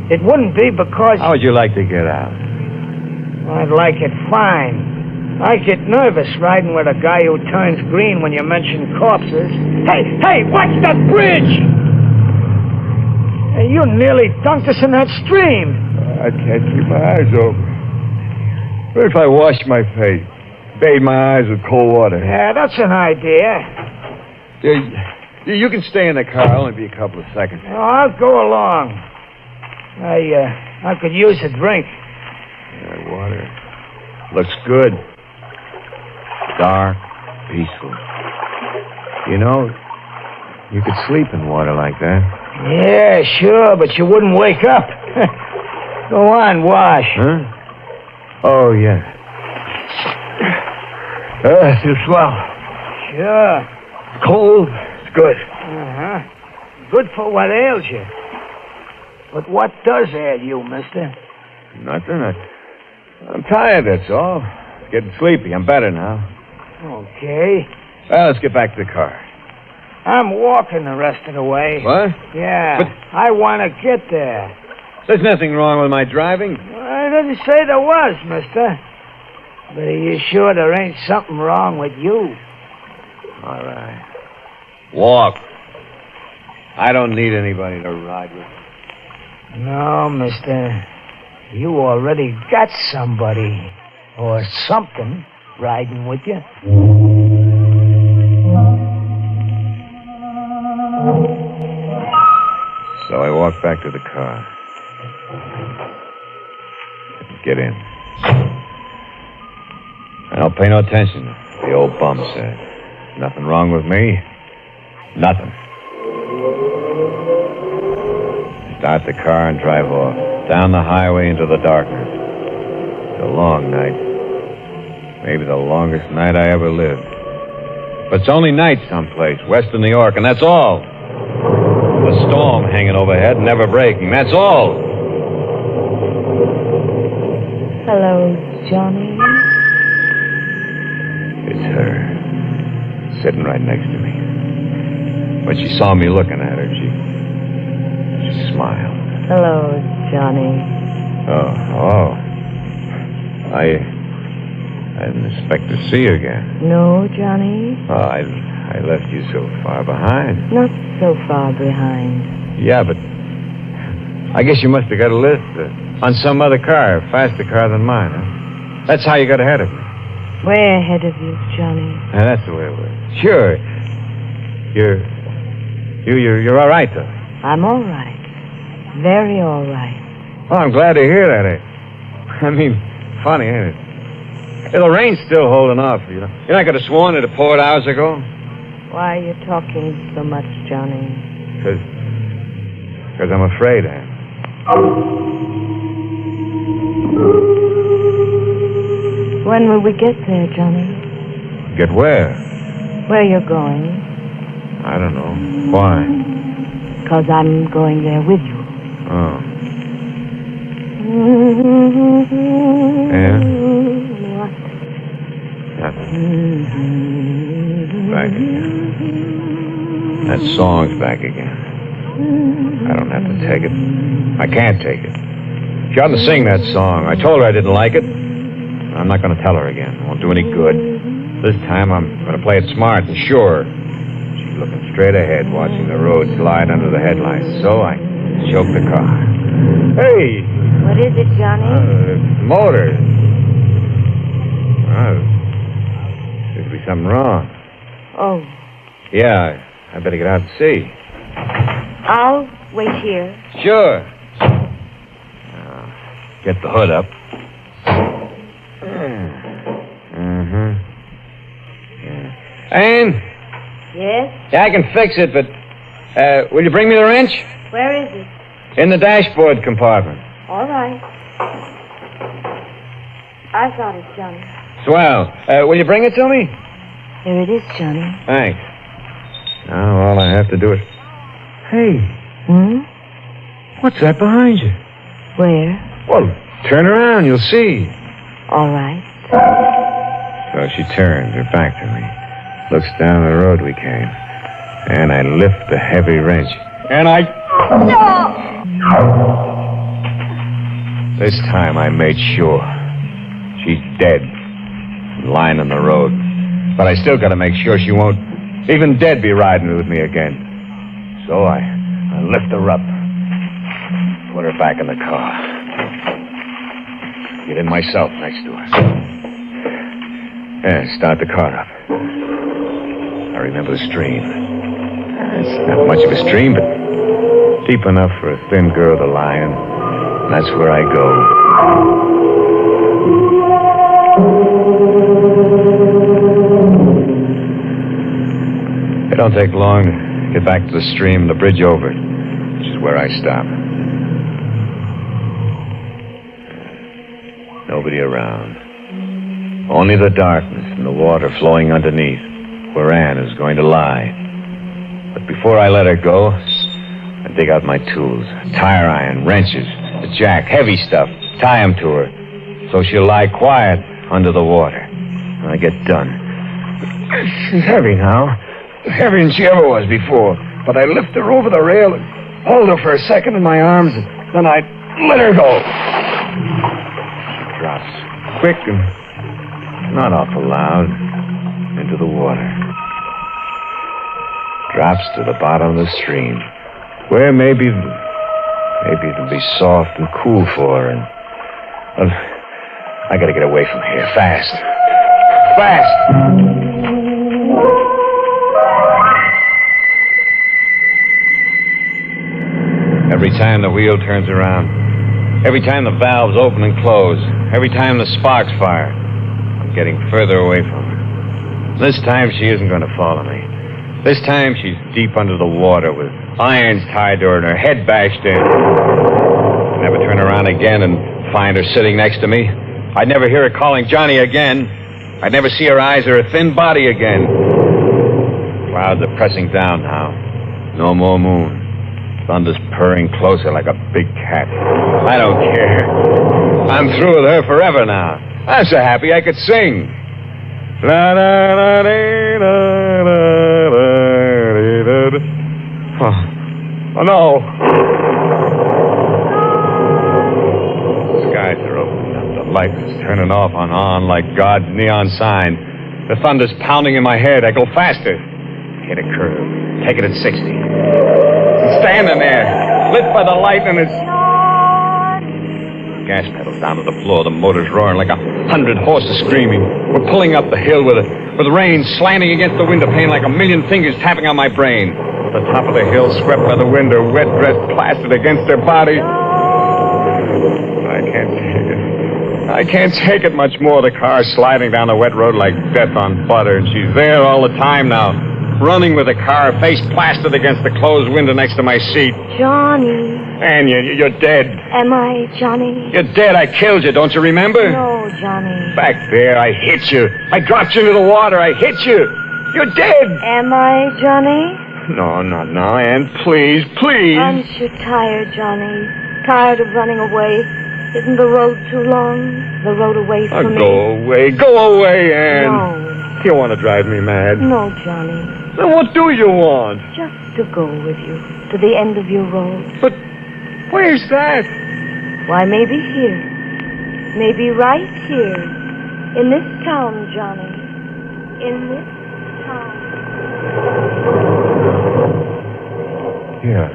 It wouldn't be because... How would you like to get out? I'd like it fine. I get nervous riding with a guy who turns green when you mention corpses. Hey, watch that bridge! Hey, you nearly dunked us in that stream. I can't keep my eyes open. What if I washed my face? Bathe my eyes with cold water? Yeah, that's an idea. You can stay in the car. I'll only be a couple of seconds. Oh, I'll go along. I could use a drink. Yeah, water. Looks good. Dark, peaceful. You know, you could sleep in water like that. Yeah, sure, but you wouldn't wake up. Go on, wash. Huh? Oh, yeah. It's swell. Sure. Cold. It's good. Uh-huh. Good for what ails you. But what does ail you, mister? Nothing. I'm tired, that's all. Getting sleepy. I'm better now. Okay. Well, let's get back to the car. I'm walking the rest of the way. What? Yeah. But I want to get there. There's nothing wrong with my driving. I didn't say there was, mister. But are you sure there ain't something wrong with you? All right. Walk. I don't need anybody to ride with. No, mister. You already got somebody or something riding with you. So I walked back to the car. Get in. And don't pay no attention, the old bum said. Nothing wrong with me. Nothing. Start the car and drive off. Down the highway into the darkness. It's a long night. Maybe the longest night I ever lived. But it's only night someplace, west of New York, and that's all. The storm hanging overhead, never breaking. That's all. Hello, Johnny. It's her. Sitting right next to me. When she saw me looking at her, she smiled. Hello, Johnny. Oh. I didn't expect to see you again. No, Johnny? Oh, I left you so far behind. Not so far behind. Yeah, but I guess you must have got a lift on some other car, faster car than mine, huh? That's how you got ahead of me. Way ahead of you, Johnny. Yeah, that's the way it works. Sure. You're all right, though. I'm all right. Very all right. Oh, I'm glad to hear that. I mean, funny, ain't it? The rain's still holding off, you know. You're not going to sworn it had poured hours ago? Why are you talking so much, Johnny? Because I'm afraid, Anne. When will we get there, Johnny? Get where? Where you're going? I don't know. Why? 'Cause I'm going there with you. Oh. Yeah? Nothing. Back again. That song's back again. I don't have to take it. I can't take it. She oughtn't to sing that song. I told her I didn't like it. I'm not going to tell her again. It won't do any good. This time I'm going to play it smart and sure. She's looking straight ahead, watching the road slide under the headlights. So I choked the car. Hey! What is it, Johnny? Motor. There's be something wrong. Oh, Yeah, I better get out and see. I'll wait here. Sure. Get the hood up. Mm-hmm. Anne? Yes? Yeah, I can fix it, but will you bring me the wrench? Where is it? In the dashboard compartment. All right. I've got it, Johnny. Swell. Will you bring it to me? Here it is, Johnny. Thanks. Now all I have to do is... Hey. What's that behind you? Where? Well, turn around. You'll see. All right. So she turns her back to me, looks down the road we came, and I lift the heavy wrench. And I... No! This time I made sure. She's dead, lying on the road. But I still got to make sure she won't, even dead, be riding with me again. So I lift her up, put her back in the car. Get in myself next to her. Yeah, start the car up. I remember the stream. It's not much of a stream, but deep enough for a thin girl to lie in. And that's where I go. It don't take long to get back to the stream and the bridge over, which is where I stop. Nobody around. Only the darkness and the water flowing underneath, where Anne is going to lie. But before I let her go, I dig out my tools. Tire iron, wrenches, a jack, heavy stuff. Tie them to her, so she'll lie quiet under the water. When I get done. She's heavy now. Heavier than she ever was before. But I lift her over the rail and hold her for a second in my arms, and then I let her go. She drops quick and not awful loud into the water. Drops to the bottom of the stream, where maybe it'll be soft and cool for her. And well, I gotta get away from here fast. Fast! Every time the wheel turns around, every time the valves open and close, every time the sparks fire, I'm getting further away from her. This time she isn't going to follow me. This time she's deep under the water with irons tied to her and her head bashed in. I'd never turn around again and find her sitting next to me. I'd never hear her calling Johnny again. I'd never see her eyes or her thin body again. Clouds are pressing down now. No more moon. Thunder's purring closer like a big cat. I don't care. I'm through with her forever now. I'm so happy I could sing. Oh no. The skies are opening up. The lights is turning off and on like God's neon sign. The thunder's pounding in my head. I go faster. Hit a curve. Take it at 60. Standing there, lit by the light, and it's... Gas pedals down to the floor. The motor's roaring like 100 horses screaming. We're pulling up the hill with rain slanting against the window pane like a million fingers tapping on my brain. At the top of the hill, swept by the wind, her wet dress plastered against her body. I can't take it. I can't take it much more. The car's sliding down the wet road like death on butter, and she's there all the time now. Running with the car, face plastered against the closed window next to my seat. Johnny. Anne, you're dead. Am I, Johnny? You're dead. I killed you. Don't you remember? No, Johnny. Back there, I hit you. I dropped you into the water. I hit you. You're dead. Am I, Johnny? No, not now, Anne. Please, please. Aren't you tired, Johnny? Tired of running away? Isn't the road too long? The road away from me? Go away, Ann. No. You want to drive me mad? No, Johnny. Then what do you want? Just to go with you to the end of your road. But where's that? Why, maybe here. Maybe right here. In this town, Johnny. In this town. Yeah.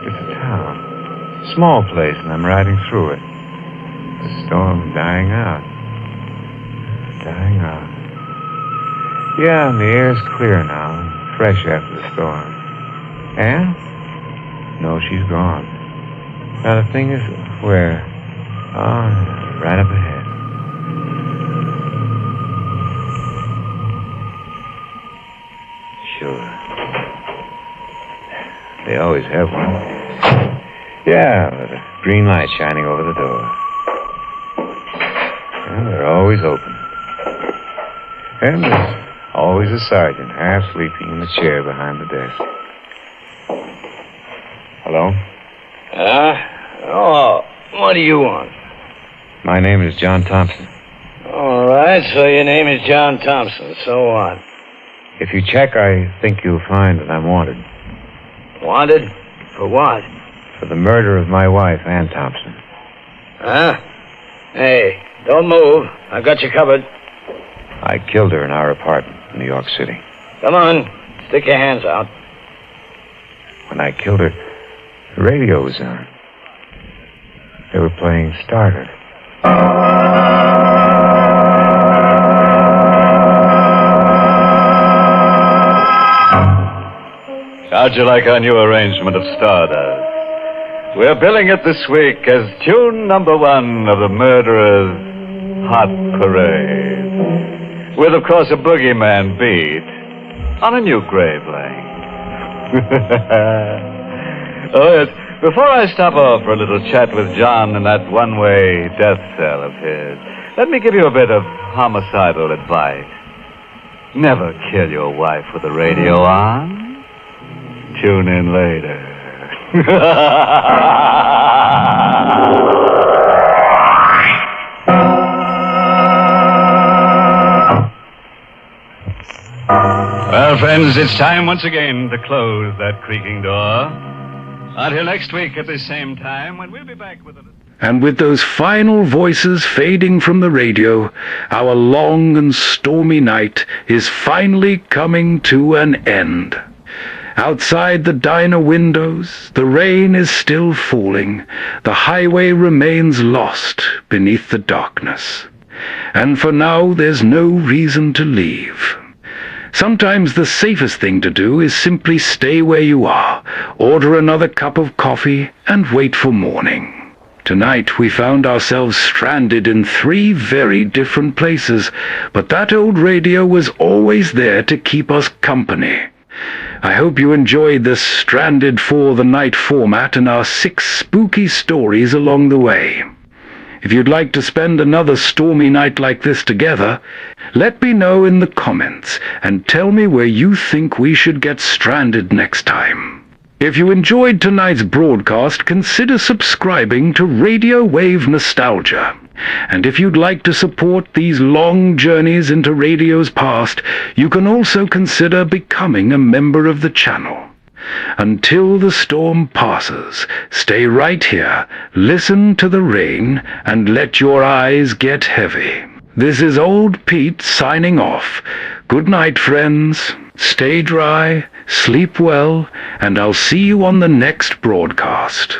It's a town. Small place, and I'm riding through it. The storm dying out. Dying out. Yeah, and the air's clear now, fresh after the storm. Ann? No, she's gone. Now, the thing is, where? Oh, right up ahead. Sure. They always have one. Yeah, with a green light shining over the door. And they're always open. And there's always a sergeant half sleeping in the chair behind the desk. Hello? What do you want? My name is John Thompson. All right, so your name is John Thompson. So what? If you check, I think you'll find that I'm wanted. Wanted? For what? For the murder of my wife, Ann Thompson. Huh? Hey, don't move. I've got you covered. I killed her in our apartment in New York City. Come on. Stick your hands out. When I killed her, the radio was on. They were playing Starter. How'd you like our new arrangement of Stardust? We're billing it this week as tune number 1 of the Murderer's Hot Parade. With, of course, a boogeyman beat on a new grave lane. Oh, yes. Before I stop off for a little chat with John in that one-way death cell of his, let me give you a bit of homicidal advice. Never kill your wife with the radio on. Tune in later. Well, friends, it's time once again to close that creaking door. Until next week at the same time, when we'll be back with a... And with those final voices fading from the radio, our long and stormy night is finally coming to an end. Outside the diner windows, the rain is still falling. The highway remains lost beneath the darkness. And for now, there's no reason to leave. Sometimes the safest thing to do is simply stay where you are, order another cup of coffee, and wait for morning. Tonight we found ourselves stranded in 3 very different places, but that old radio was always there to keep us company. I hope you enjoyed this Stranded for the Night format and our 6 spooky stories along the way. If you'd like to spend another stormy night like this together, let me know in the comments and tell me where you think we should get stranded next time. If you enjoyed tonight's broadcast, consider subscribing to Radiowave Nostalgia. And if you'd like to support these long journeys into radio's past, you can also consider becoming a member of the channel. Until the storm passes, stay right here, listen to the rain, and let your eyes get heavy. This is Old Pete signing off. Good night, friends. Stay dry, sleep well, and I'll see you on the next broadcast.